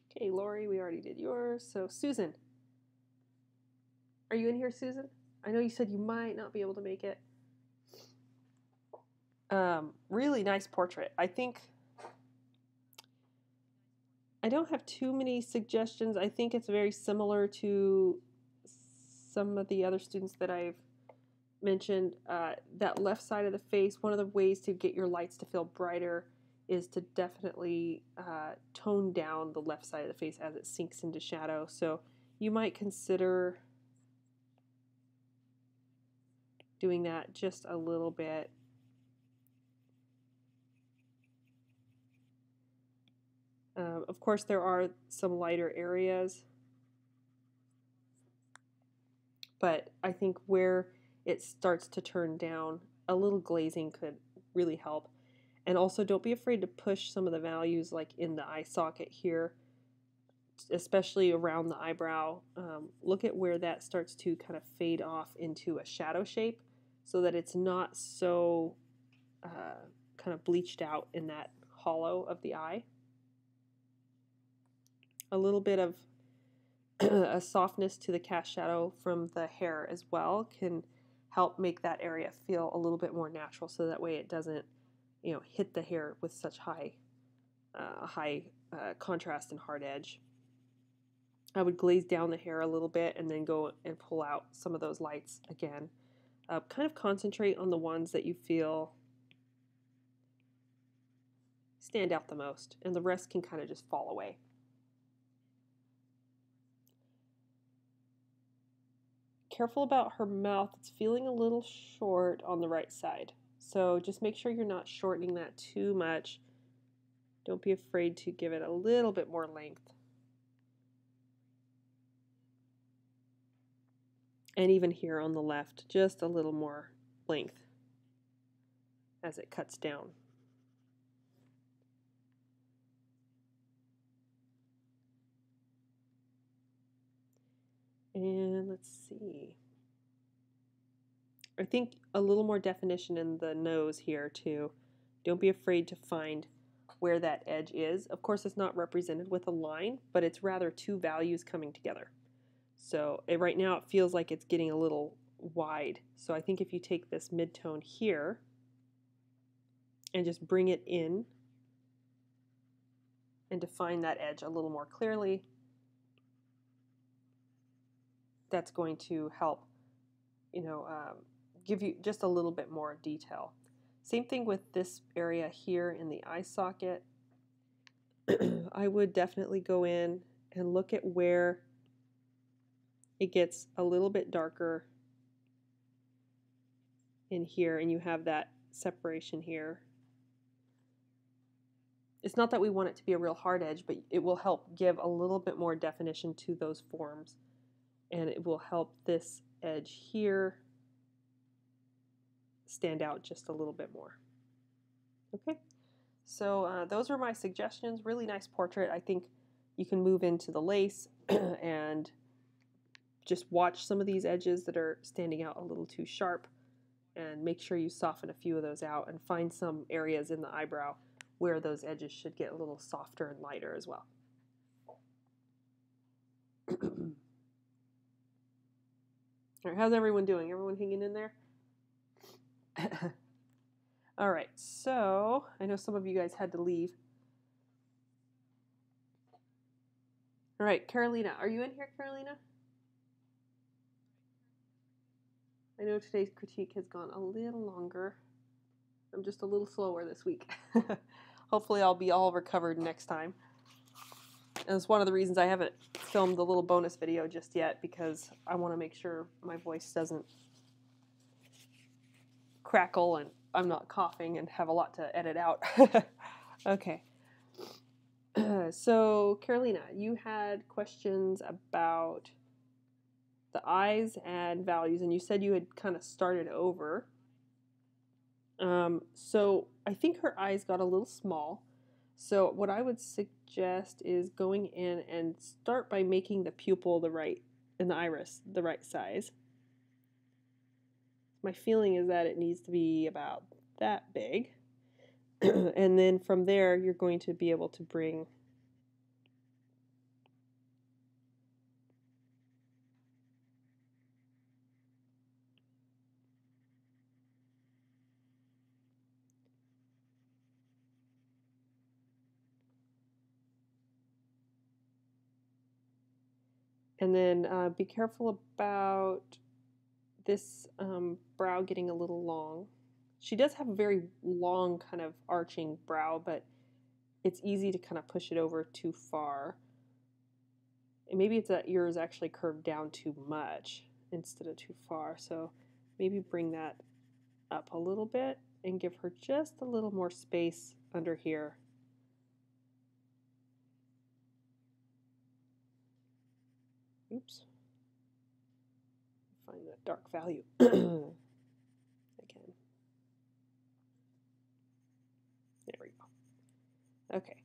Okay, Lori, we already did yours. So Susan, are you in here, Susan? I know you said you might not be able to make it. Really nice portrait. I think I don't have too many suggestions. I think it's very similar to some of the other students that I've mentioned. That left side of the face, one of the ways to get your lights to feel brighter is to definitely tone down the left side of the face as it sinks into shadow. So you might consider doing that just a little bit. Of course, there are some lighter areas, but I think where it starts to turn down, a little glazing could really help. And also, don't be afraid to push some of the values, like in the eye socket here, especially around the eyebrow. Look at where that starts to kind of fade off into a shadow shape so that it's not so kind of bleached out in that hollow of the eye. A little bit of a softness to the cast shadow from the hair as well can help make that area feel a little bit more natural, so that way it doesn't, hit the hair with such high contrast and hard edge. I would glaze down the hair a little bit and then go and pull out some of those lights again. Kind of concentrate on the ones that you feel stand out the most, and the rest can kind of just fall away. Careful about her mouth. It's feeling a little short on the right side. So just make sure you're not shortening that too much. Don't be afraid to give it a little bit more length. And even here on the left, just a little more length as it cuts down. And let's see. I think a little more definition in the nose here too. Don't be afraid to find where that edge is. Of course, it's not represented with a line, but it's rather two values coming together. So right now it feels like it's getting a little wide. So I think if you take this mid-tone here and just bring it in and define that edge a little more clearly, that's going to help, give you just a little bit more detail. Same thing with this area here in the eye socket. I would definitely go in and look at where it gets a little bit darker in here, and you have that separation here. It's not that we want it to be a real hard edge, but it will help give a little bit more definition to those forms, and it will help this edge here stand out just a little bit more. Okay, so those are my suggestions. Really nice portrait. I think you can move into the lace and just watch some of these edges that are standing out a little too sharp, and make sure you soften a few of those out and find some areas in the eyebrow where those edges should get a little softer and lighter as well. All right, how's everyone doing? Everyone hanging in there? All right, so I know some of you guys had to leave. All right, Carolina, are you in here, Carolina? I know today's critique has gone a little longer. I'm just a little slower this week. Hopefully I'll be all recovered next time. And it's one of the reasons I haven't filmed the little bonus video just yet, because I want to make sure my voice doesn't crackle and I'm not coughing and have a lot to edit out. Okay. So, Carolina, you had questions about the eyes and values, and you said you had kind of started over. So I think her eyes got a little small. So what I would suggest is going in and start by making the pupil and the iris the right size. My feeling is that it needs to be about that big. And then from there, you're going to be able to bring and then be careful about this brow getting a little long. She does have a very long kind of arching brow, but it's easy to kind of push it over too far. And maybe it's that yours actually curved down too much instead of too far. So maybe bring that up a little bit and give her just a little more space under here. Oops. Find that dark value again. There we go. Okay.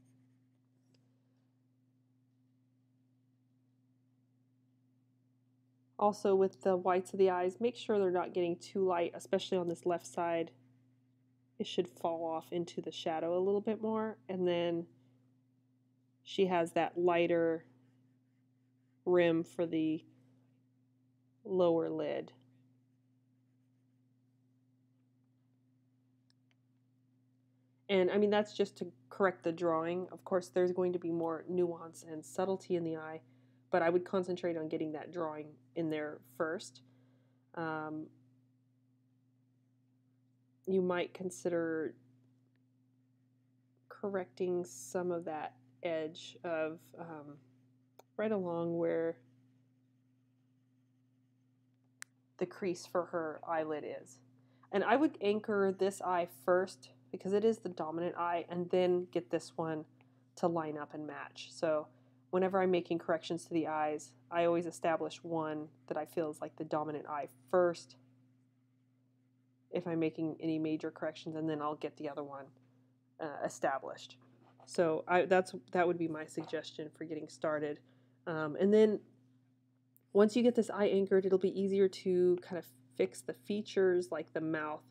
Also, with the whites of the eyes, make sure they're not getting too light, especially on this left side. It should fall off into the shadow a little bit more. And then she has that lighter rim for the lower lid. And I mean, that's just to correct the drawing. Of course, there's going to be more nuance and subtlety in the eye, but I would concentrate on getting that drawing in there first. You might consider correcting some of that edge of right along where the crease for her eyelid is. And I would anchor this eye first because it is the dominant eye, and then get this one to line up and match. So whenever I'm making corrections to the eyes, I always establish one that I feel is like the dominant eye first if I'm making any major corrections, and then I'll get the other one established. So that would be my suggestion for getting started. And then once you get this eye anchored, it'll be easier to kind of fix the features like the mouth.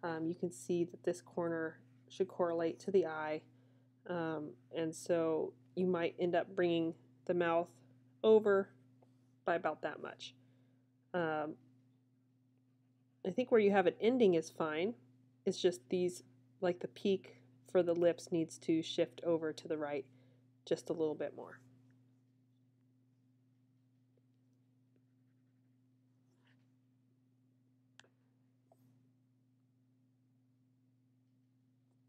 You can see that this corner should correlate to the eye. And so you might end up bringing the mouth over by about that much. I think where you have it ending is fine. It's just these, like the peak for the lips needs to shift over to the right just a little bit more.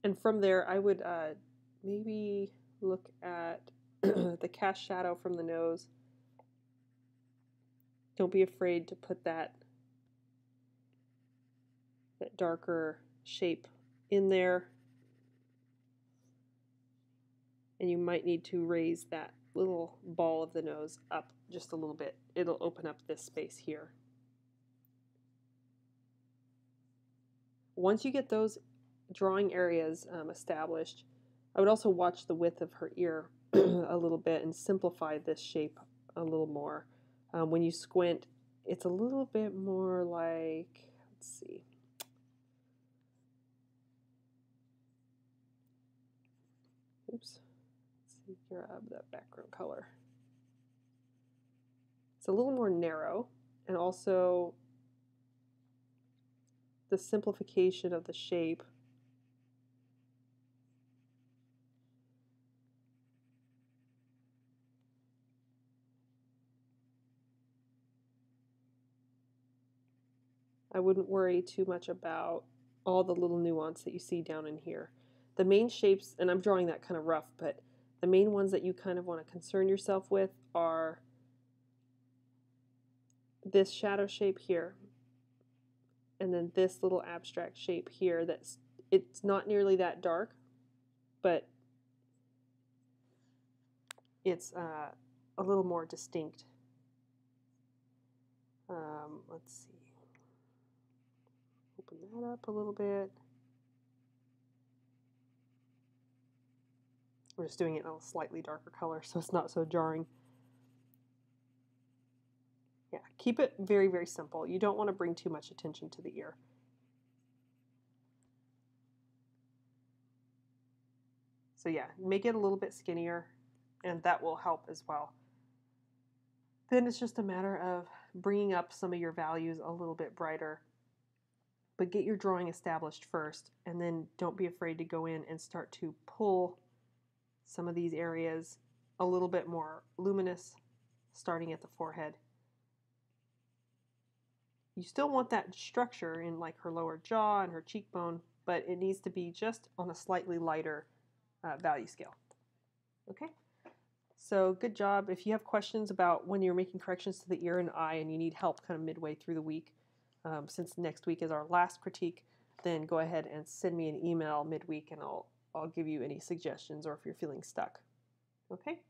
And from there, I would maybe look at the cast shadow from the nose. Don't be afraid to put that darker shape in there. And you might need to raise that little ball of the nose up just a little bit. It'll open up this space here. Once you get those drawing areas established, I would also watch the width of her ear a little bit and simplify this shape a little more. When you squint, it's a little bit more like, let's see. Oops. Let's see, grab that background color. It's a little more narrow, and also the simplification of the shape I wouldn't worry too much about all the little nuance that you see down in here. The main shapes, and I'm drawing that kind of rough, but the main ones that you kind of want to concern yourself with are this shadow shape here, and then this little abstract shape here. It's not nearly that dark, but it's a little more distinct. Let's see. Open that up a little bit. We're just doing it in a slightly darker color so it's not so jarring. Yeah, keep it very, very simple. You don't want to bring too much attention to the ear. So yeah, make it a little bit skinnier, and that will help as well. Then it's just a matter of bringing up some of your values a little bit brighter. But get your drawing established first, and then don't be afraid to go in and start to pull some of these areas a little bit more luminous, starting at the forehead. You still want that structure in like her lower jaw and her cheekbone, but it needs to be just on a slightly lighter value scale. Okay? So good job. If you have questions about when you're making corrections to the ear and eye and you need help kind of midway through the week, since next week is our last critique, then go ahead and send me an email midweek and I'll give you any suggestions or if you're feeling stuck. Okay?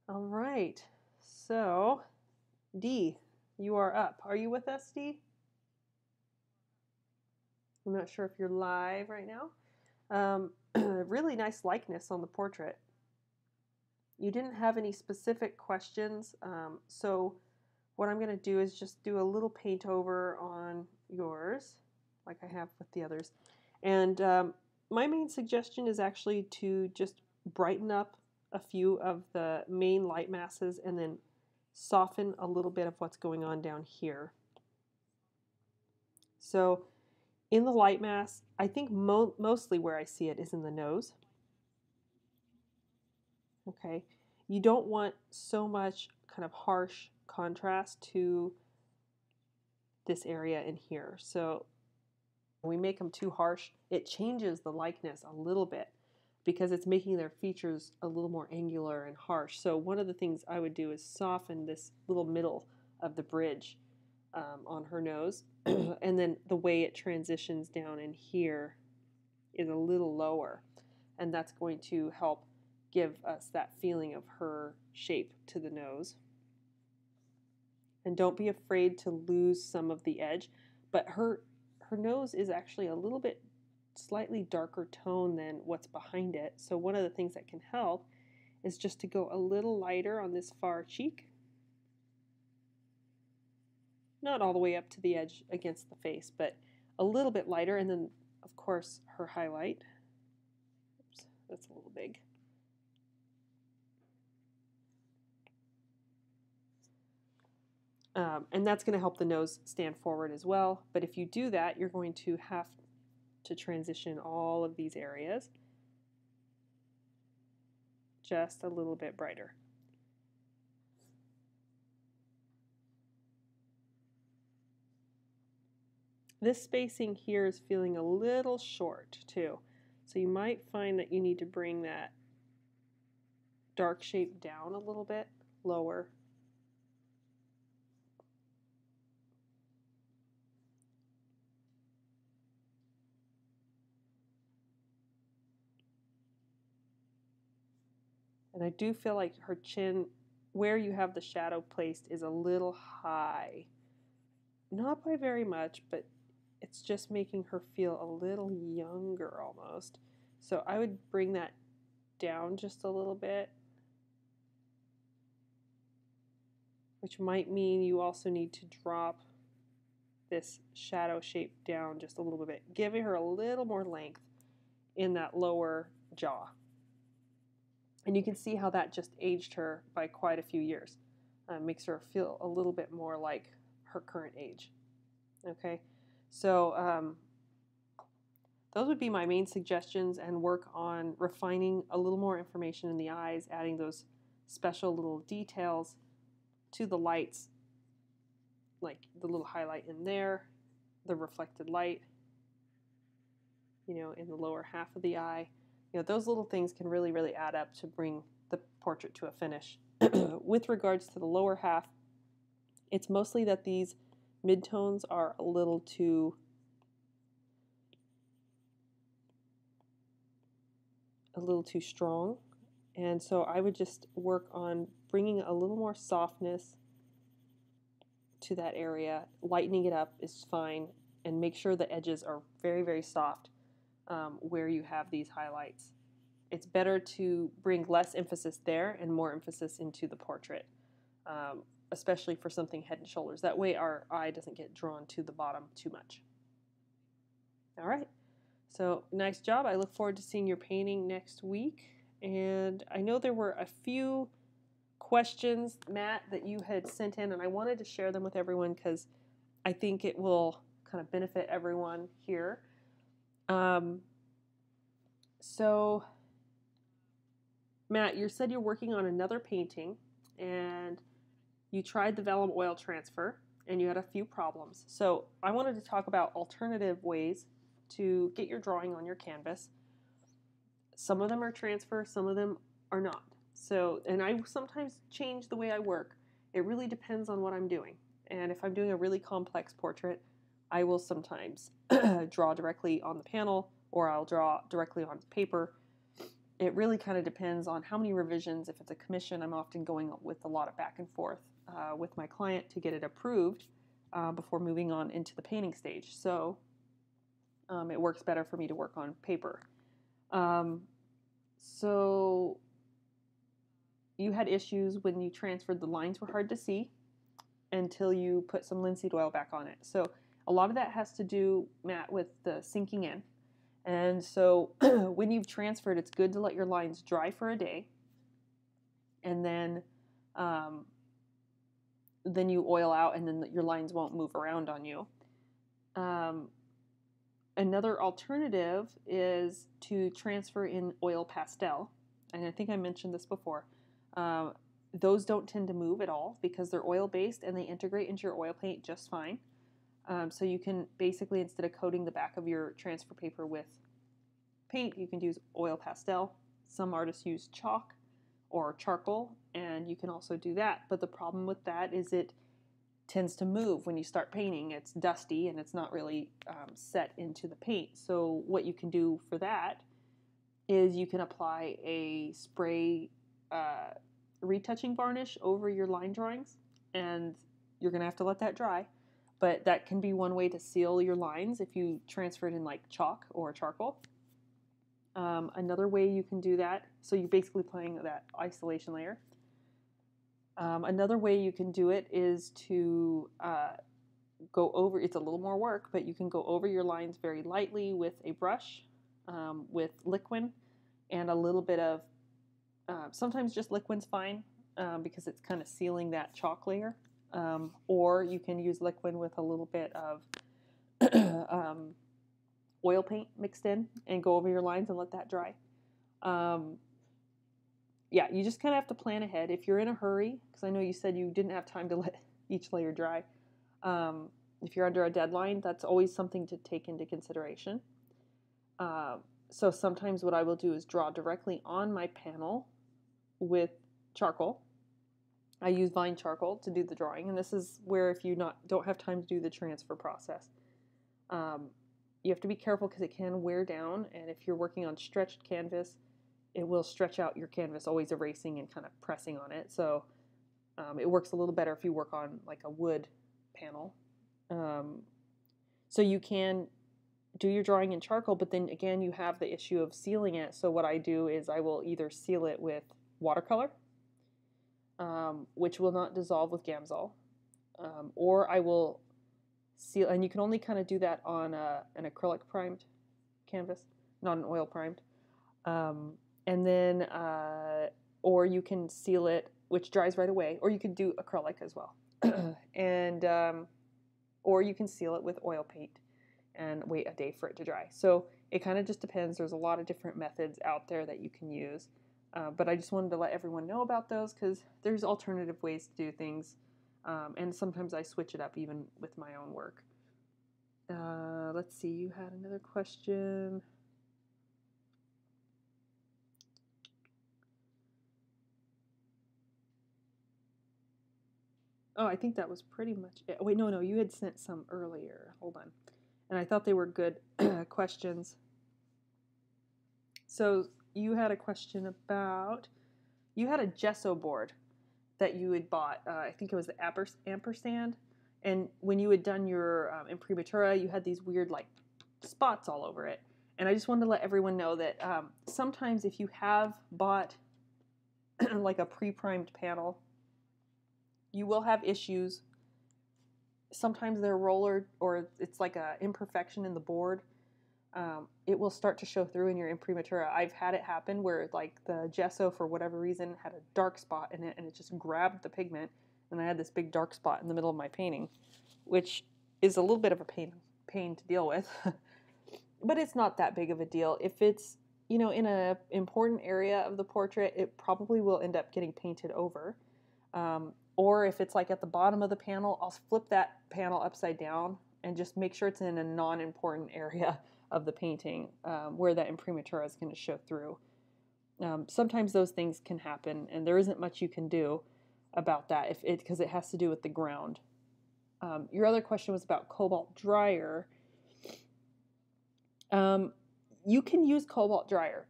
All right. So, Dee, you are up. Are you with us, Dee? I'm not sure if you're live right now. Really nice likeness on the portrait. You didn't have any specific questions, so what I'm going to do is just do a little paint over on yours, like I have with the others. And my main suggestion is actually to just brighten up a few of the main light masses and then soften a little bit of what's going on down here. So in the light mass, I think mostly where I see it is in the nose. Okay, you don't want so much kind of harsh contrast to this area in here. So when we make them too harsh, it changes the likeness a little bit because it's making their features a little more angular and harsh. So one of the things I would do is soften this little middle of the bridge on her nose. And then the way it transitions down in here is a little lower. And that's going to help give us that feeling of her shape to the nose. And don't be afraid to lose some of the edge. But her nose is actually a little bit slightly darker tone than what's behind it. So one of the things that can help is just to go a little lighter on this far cheek. Not all the way up to the edge against the face, but a little bit lighter. And then, of course, her highlight. Oops, that's a little big. And that's going to help the nose stand forward as well. But if you do that, you're going to have to transition all of these areas just a little bit brighter. This spacing here is feeling a little short too. So you might find that you need to bring that dark shape down a little bit, lower. And I do feel like her chin, where you have the shadow placed, is a little high. Not by very much, but it's just making her feel a little younger almost. So I would bring that down just a little bit, which might mean you also need to drop this shadow shape down just a little bit, giving her a little more length in that lower jaw. And you can see how that just aged her by quite a few years. Makes her feel a little bit more like her current age. Okay, so those would be my main suggestions, and work on refining a little more information in the eyes, adding those special little details to the lights, like the little highlight in there, the reflected light, in the lower half of the eye. Those little things can really, really add up to bring the portrait to a finish. With regards to the lower half, it's mostly that these midtones are a little too strong, and so I would just work on bringing a little more softness to that area. Lightening it up is fine, and make sure the edges are very, very soft where you have these highlights. It's better to bring less emphasis there and more emphasis into the portrait, especially for something head and shoulders. That way our eye doesn't get drawn to the bottom too much. All right, so nice job. I look forward to seeing your painting next week. And I know there were a few questions, Matt, that you had sent in, and I wanted to share them with everyone because I think it will kind of benefit everyone here. So, Matt, you said you're working on another painting, and you tried the vellum oil transfer, and you had a few problems. So I wanted to talk about alternative ways to get your drawing on your canvas. Some of them are transfer, some of them are not. So, and I sometimes change the way I work. It really depends on what I'm doing. And if I'm doing a really complex portrait, I will sometimes draw directly on the panel, or I'll draw directly on paper. It really kind of depends on how many revisions. If it's a commission, I'm often going with a lot of back and forth with my client to get it approved before moving on into the painting stage. So it works better for me to work on paper. So you had issues when you transferred. The lines were hard to see until you put some linseed oil back on it. So a lot of that has to do, Matt, with the sinking in. And so when you've transferred, it's good to let your lines dry for a day, and then you oil out, and then your lines won't move around on you. Another alternative is to transfer in oil pastel, and I think I mentioned this before. Those don't tend to move at all because they're oil-based and they integrate into your oil paint just fine. So you can basically, instead of coating the back of your transfer paper with paint, you can use oil pastel. Some artists use chalk or charcoal, and you can also do that. But the problem with that is it tends to move when you start painting. It's dusty and it's not really set into the paint. So what you can do for that is you can apply a spray retouching varnish over your line drawings, and you're going to have to let that dry. But that can be one way to seal your lines if you transfer it in like chalk or charcoal. Another way you can do that, so you're basically playing that isolation layer. Another way you can do it is to go over, it's a little more work, but you can go over your lines very lightly with a brush, with liquid, and a little bit of, sometimes just liquid's fine because it's kind of sealing that chalk layer. or you can use liquid with a little bit of oil paint mixed in and go over your lines and let that dry. Yeah, you just kind of have to plan ahead. If you're in a hurry, because I know you said you didn't have time to let each layer dry, if you're under a deadline, that's always something to take into consideration. So sometimes what I will do is draw directly on my panel with charcoal. I use Vine charcoal to do the drawing, and this is where if you don't have time to do the transfer process, you have to be careful because it can wear down, and if you're working on stretched canvas, it will stretch out your canvas, always erasing and kind of pressing on it. So it works a little better if you work on like a wood panel. So you can do your drawing in charcoal, but then again, you have the issue of sealing it. So what I do is I will either seal it with watercolor, which will not dissolve with Gamsol, or I will seal, and you can only kind of do that on an acrylic primed canvas, not an oil primed. And then, or you can seal it, which dries right away, or you can do acrylic as well. And, or you can seal it with oil paint and wait a day for it to dry. So it kind of just depends. There's a lot of different methods out there that you can use. But I just wanted to let everyone know about those because there's alternative ways to do things. And sometimes I switch it up even with my own work. Let's see, you had another question. Oh, I think that was pretty much it. Wait, no, you had sent some earlier. Hold on. And I thought they were good questions. So you had a question about, you had a gesso board that you had bought. I think it was the ampersand. And when you had done your imprimatura, you had these weird like spots all over it. And I just wanted to let everyone know that sometimes if you have bought like a pre-primed panel, you will have issues. Sometimes they're rollered or it's like an imperfection in the board. It will start to show through in your imprimatura. I've had it happen where like the gesso for whatever reason had a dark spot in it and it just grabbed the pigment and I had this big dark spot in the middle of my painting, which is a little bit of a pain to deal with. But it's not that big of a deal. If it's, in an important area of the portrait, it probably will end up getting painted over. Or if it's like at the bottom of the panel, I'll flip that panel upside down and just make sure it's in a non-important area of the painting where that imprimatura is going to show through. Sometimes those things can happen, and there isn't much you can do about that because it has to do with the ground. Your other question was about cobalt dryer. You can use cobalt dryer,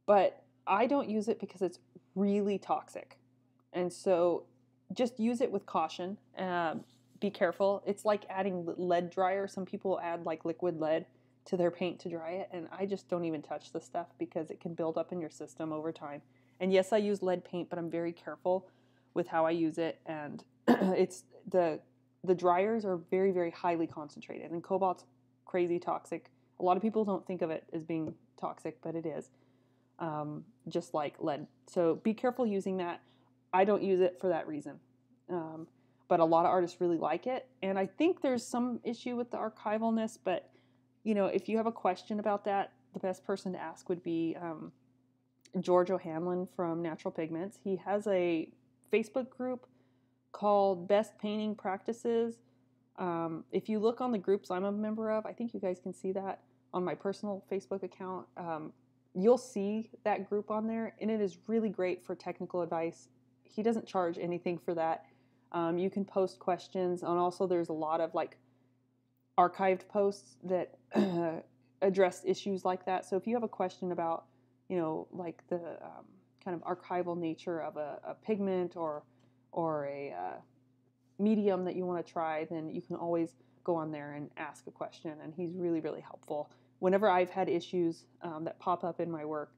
but I don't use it because it's really toxic. And so just use it with caution. Be careful. It's like adding lead dryer. Some people add like liquid lead to their paint to dry it, and I just don't even touch the stuff because it can build up in your system over time. And yes, I use lead paint, but I'm very careful with how I use it. And it's the dryers are very, very highly concentrated, and cobalt's crazy toxic. A lot of people don't think of it as being toxic, but it is, just like lead. So be careful using that. I don't use it for that reason. But a lot of artists really like it. And I think there's some issue with the archivalness, but if you have a question about that, the best person to ask would be George O'Hanlon from Natural Pigments. He has a Facebook group called Best Painting Practices. If you look on the groups I'm a member of, I think you guys can see that on my personal Facebook account. You'll see that group on there, and it is really great for technical advice. He doesn't charge anything for that. You can post questions, and also there's a lot of like archived posts that address issues like that. So if you have a question about, like the kind of archival nature of a pigment or a medium that you want to try, then you can always go on there and ask a question, and he's really, really helpful. Whenever I've had issues that pop up in my work,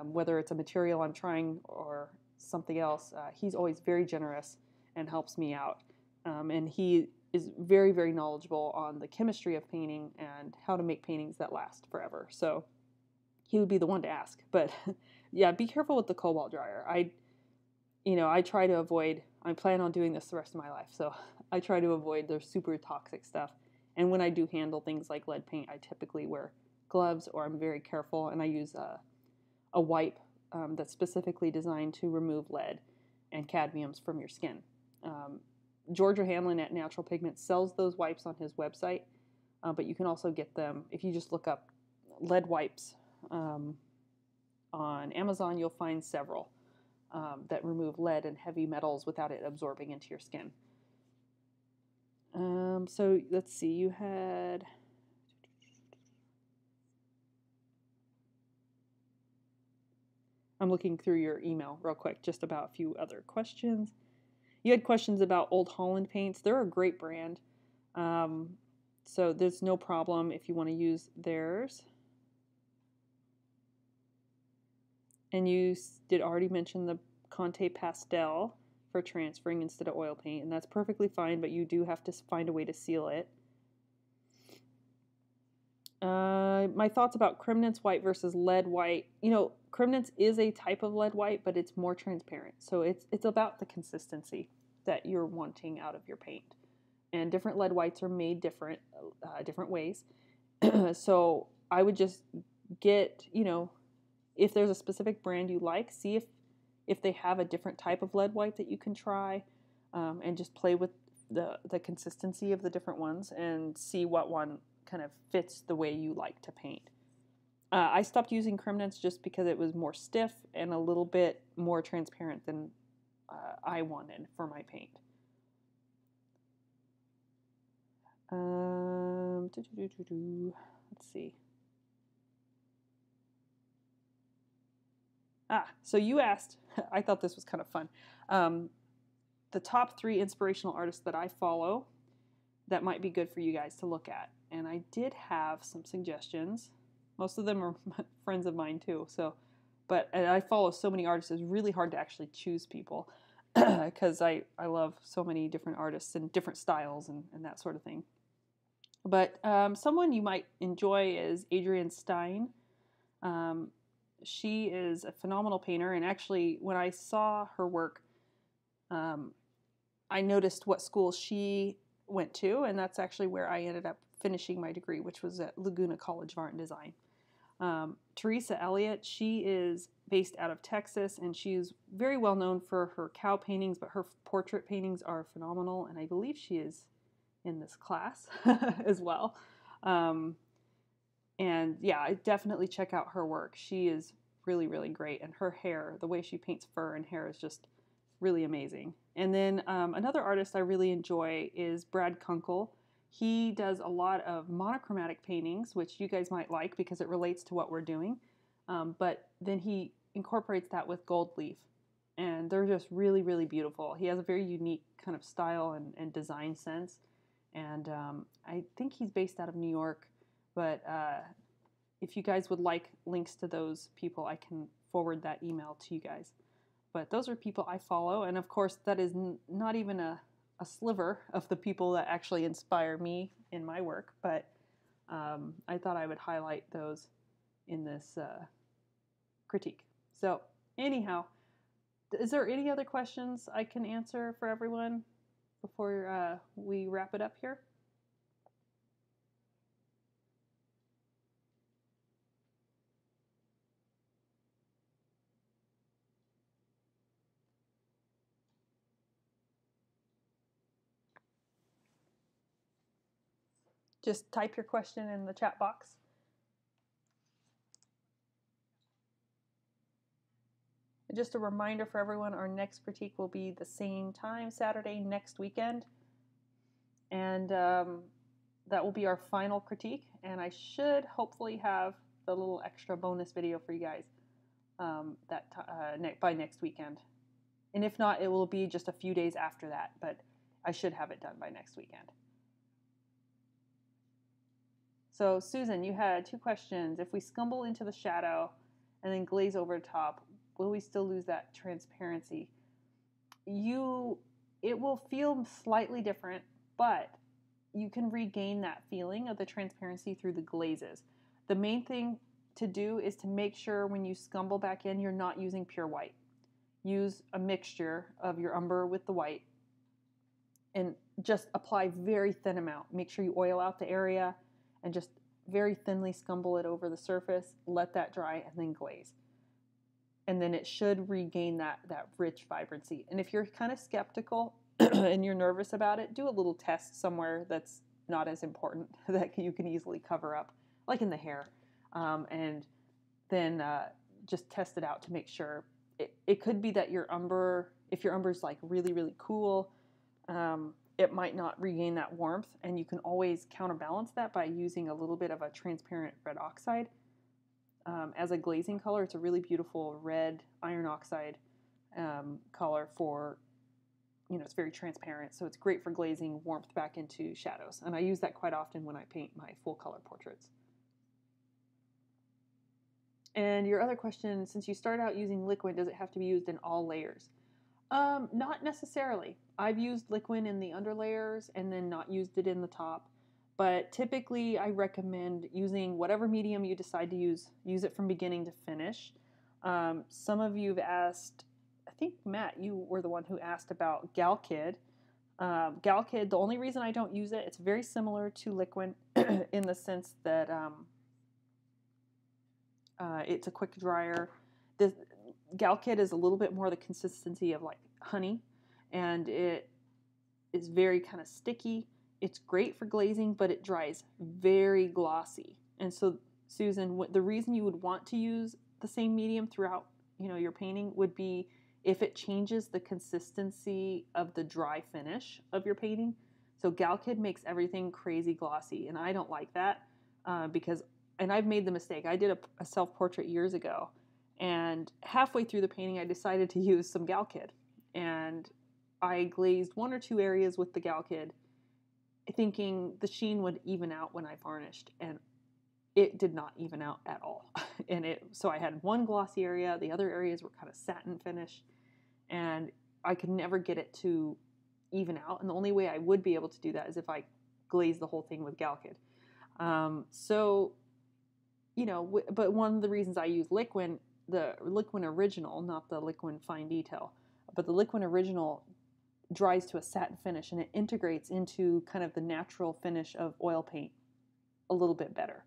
whether it's a material I'm trying or something else, he's always very generous and helps me out. And he is very, very knowledgeable on the chemistry of painting and how to make paintings that last forever. So he would be the one to ask. But yeah, be careful with the cobalt dryer. I try to avoid, I plan on doing this the rest of my life, so I try to avoid the super toxic stuff. And when I do handle things like lead paint, I typically wear gloves, or I'm very careful, and I use a wipe that's specifically designed to remove lead and cadmiums from your skin. George O'Hanlon at Natural Pigments sells those wipes on his website, but you can also get them if you just look up lead wipes on Amazon. You'll find several that remove lead and heavy metals without it absorbing into your skin. So let's see, you had... I'm looking through your email real quick, just about a few other questions. You had questions about Old Holland paints. They're a great brand. So there's no problem if you want to use theirs. And you did already mention the Conte Pastel for transferring instead of oil paint, and that's perfectly fine, but you do have to find a way to seal it. My thoughts about Cremnitz white versus lead white. You know, Cremnitz is a type of lead white, but it's more transparent. So it's about the consistency that you're wanting out of your paint. And different lead whites are made different ways. So I would just get, you know, if there's a specific brand you like, see if they have a different type of lead white that you can try, and just play with the consistency of the different ones and see what one kind of fits the way you like to paint. I stopped using Cremnitz just because it was more stiff and a little bit more transparent than I wanted for my paint. Let's see. So you asked, I thought this was kind of fun, the top 3 inspirational artists that I follow that might be good for you guys to look at. And I did have some suggestions. Most of them are friends of mine too. But I follow so many artists, it's really hard to actually choose people because I love so many different artists and different styles and that sort of thing. But someone you might enjoy is Adrienne Stein. She is a phenomenal painter, and actually when I saw her work, I noticed what school she went to, and that's actually where I ended up finishing my degree, which was at Laguna College of Art and Design. Teresa Elliott, she is based out of Texas, and she's very well known for her cow paintings, but her portrait paintings are phenomenal, and I believe she is in this class as well. And yeah, definitely check out her work. She is really, really great, and her hair, the way she paints fur and hair is just really amazing. And then another artist I really enjoy is Brad Kunkel. He does a lot of monochromatic paintings, which you guys might like because it relates to what we're doing. But then he incorporates that with gold leaf, and they're just really, really beautiful. He has a very unique kind of style and design sense. And I think he's based out of New York, but if you guys would like links to those people, I can forward that email to you guys. But those are people I follow, and of course that is not even a sliver of the people that actually inspire me in my work, but I thought I would highlight those in this critique. So anyhow, is there any other questions I can answer for everyone before we wrap it up here? Just type your question in the chat box. Just a reminder for everyone, our next critique will be the same time, Saturday next weekend. And that will be our final critique. And I should hopefully have the little extra bonus video for you guys by next weekend. And if not, it will be just a few days after that. But I should have it done by next weekend. So Susan, you had 2 questions. If we scumble into the shadow and then glaze over the top, will we still lose that transparency? It will feel slightly different, but you can regain that feeling of the transparency through the glazes. The main thing to do is to make sure when you scumble back in, you're not using pure white. use a mixture of your umber with the white and just apply very thin amount. Make sure you oil out the area and just very thinly scumble it over the surface, let that dry, and then glaze. And then it should regain that rich vibrancy. And if you're kind of skeptical and you're nervous about it, do a little test somewhere that's not as important that you can easily cover up, like in the hair. And then just test it out to make sure. It could be that your umber, if your umber is like really, really cool, it might not regain that warmth, and you can always counterbalance that by using a little bit of a transparent red oxide as a glazing color. It's a really beautiful red iron oxide color for, it's very transparent, so it's great for glazing warmth back into shadows. And I use that quite often when I paint my full color portraits. And your other question, since you start out using liquid, does it have to be used in all layers? Not necessarily. I've used liquid in the underlayers and then not used it in the top. But typically I recommend using whatever medium you decide to use it from beginning to finish. Some of you have asked, I think Matt, you were the one who asked about Galkid. Galkid, the only reason I don't use it, it's very similar to liquid in the sense that it's a quick dryer. The Galkid is a little bit more the consistency of like honey, and it is very kind of sticky. It's great for glazing, but it dries very glossy. And so, Susan, the reason you would want to use the same medium throughout, your painting would be if it changes the consistency of the dry finish of your painting. So Galkid makes everything crazy glossy, and I don't like that because I've made the mistake. I did a self-portrait years ago, and halfway through the painting, I decided to use some Galkid, and I glazed one or two areas with the Galkid, thinking the sheen would even out when I varnished, and it did not even out at all. So I had one glossy area, the other areas were kind of satin finish, and I could never get it to even out. And the only way I would be able to do that is if I glaze the whole thing with Galkid. But one of the reasons I use liquid, the liquid original, not the liquid fine detail, but the liquid original dries to a satin finish, and it integrates into kind of the natural finish of oil paint a little bit better.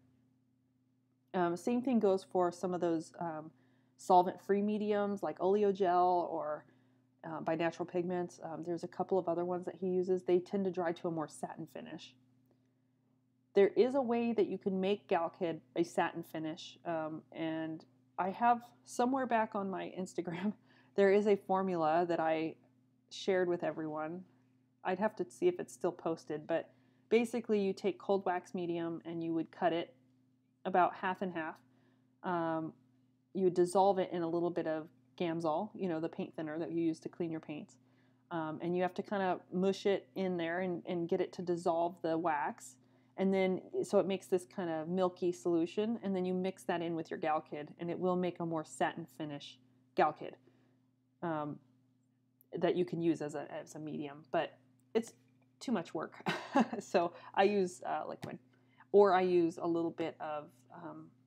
Same thing goes for some of those solvent-free mediums like oleogel or by Natural Pigments. There's a couple of other ones that he uses. They tend to dry to a more satin finish. There is a way that you can make Galkid a satin finish, and I have somewhere back on my Instagram, there is a formula that I shared with everyone. I'd have to see if it's still posted, but basically you take cold wax medium and you would cut it about half and half. You would dissolve it in a little bit of Gamsol, the paint thinner that you use to clean your paints. And you have to kind of mush it in there and get it to dissolve the wax. And then, so it makes this kind of milky solution, and then you mix that in with your Galkid, and it will make a more satin finish Galkid that you can use as a medium, but it's too much work. So I use liquid, or I use a little bit of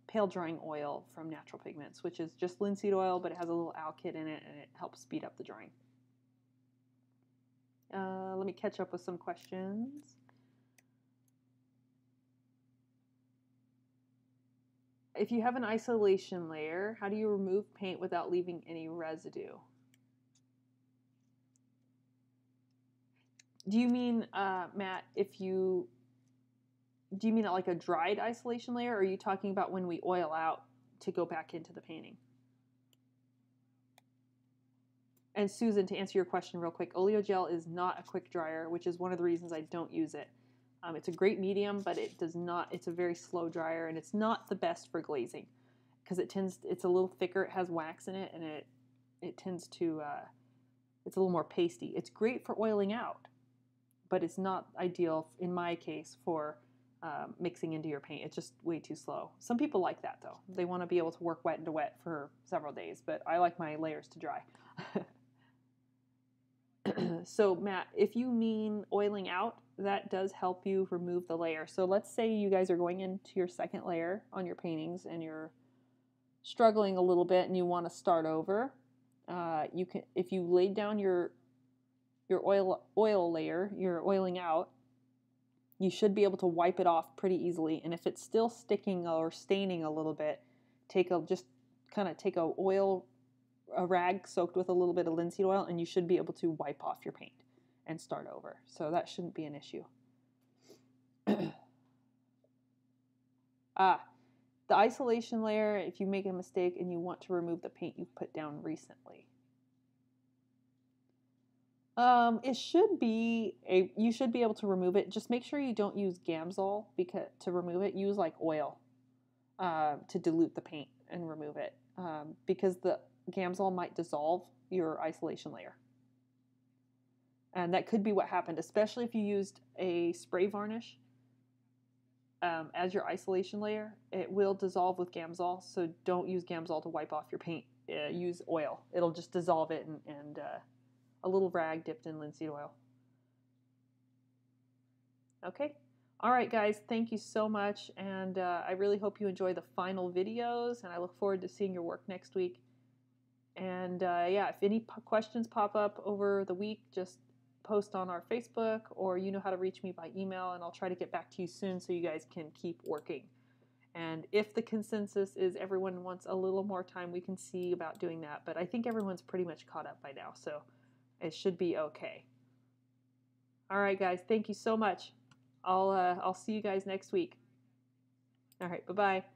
pale drying oil from Natural Pigments, which is just linseed oil, but it has a little alkyd in it, and it helps speed up the drying. Let me catch up with some questions. If you have an isolation layer, how do you remove paint without leaving any residue? Do you mean, Matt, do you mean like a dried isolation layer, or are you talking about when we oil out to go back into the painting? And Susan, to answer your question real quick, oleogel is not a quick dryer, which is one of the reasons I don't use it. It's a great medium, but it's a very slow dryer, and it's not the best for glazing because it's a little thicker, it has wax in it, and it tends to, it's a little more pasty. It's great for oiling out, but it's not ideal, in my case, for mixing into your paint. It's just way too slow. Some people like that, though. They want to be able to work wet into wet for several days, but I like my layers to dry. So, Matt, if you mean oiling out, that does help you remove the layer. So let's say you guys are going into your second layer on your paintings and you're struggling a little bit and you want to start over. You can, if you laid down your oil layer, your oiling out, you should be able to wipe it off pretty easily. And if it's still sticking or staining a little bit, take a rag soaked with a little bit of linseed oil, and you should be able to wipe off your paint and start over. So that shouldn't be an issue. The isolation layer, if you make a mistake and you want to remove the paint you've put down recently. You should be able to remove it. Just make sure you don't use Gamsol to remove it. Use like oil to dilute the paint and remove it, because the Gamsol might dissolve your isolation layer. And that could be what happened, especially if you used a spray varnish as your isolation layer. It will dissolve with Gamsol, so don't use Gamsol to wipe off your paint. Use oil. It'll just dissolve it, and a little rag dipped in linseed oil. Okay. All right, guys, thank you so much, and I really hope you enjoy the final videos, and I look forward to seeing your work next week. And yeah, if any questions pop up over the week, just post on our Facebook, or you know how to reach me by email, and I'll try to get back to you soon so you guys can keep working. And if the consensus is everyone wants a little more time, we can see about doing that. But I think everyone's pretty much caught up by now, so it should be okay. All right, guys, thank you so much. I'll see you guys next week. All right, bye-bye.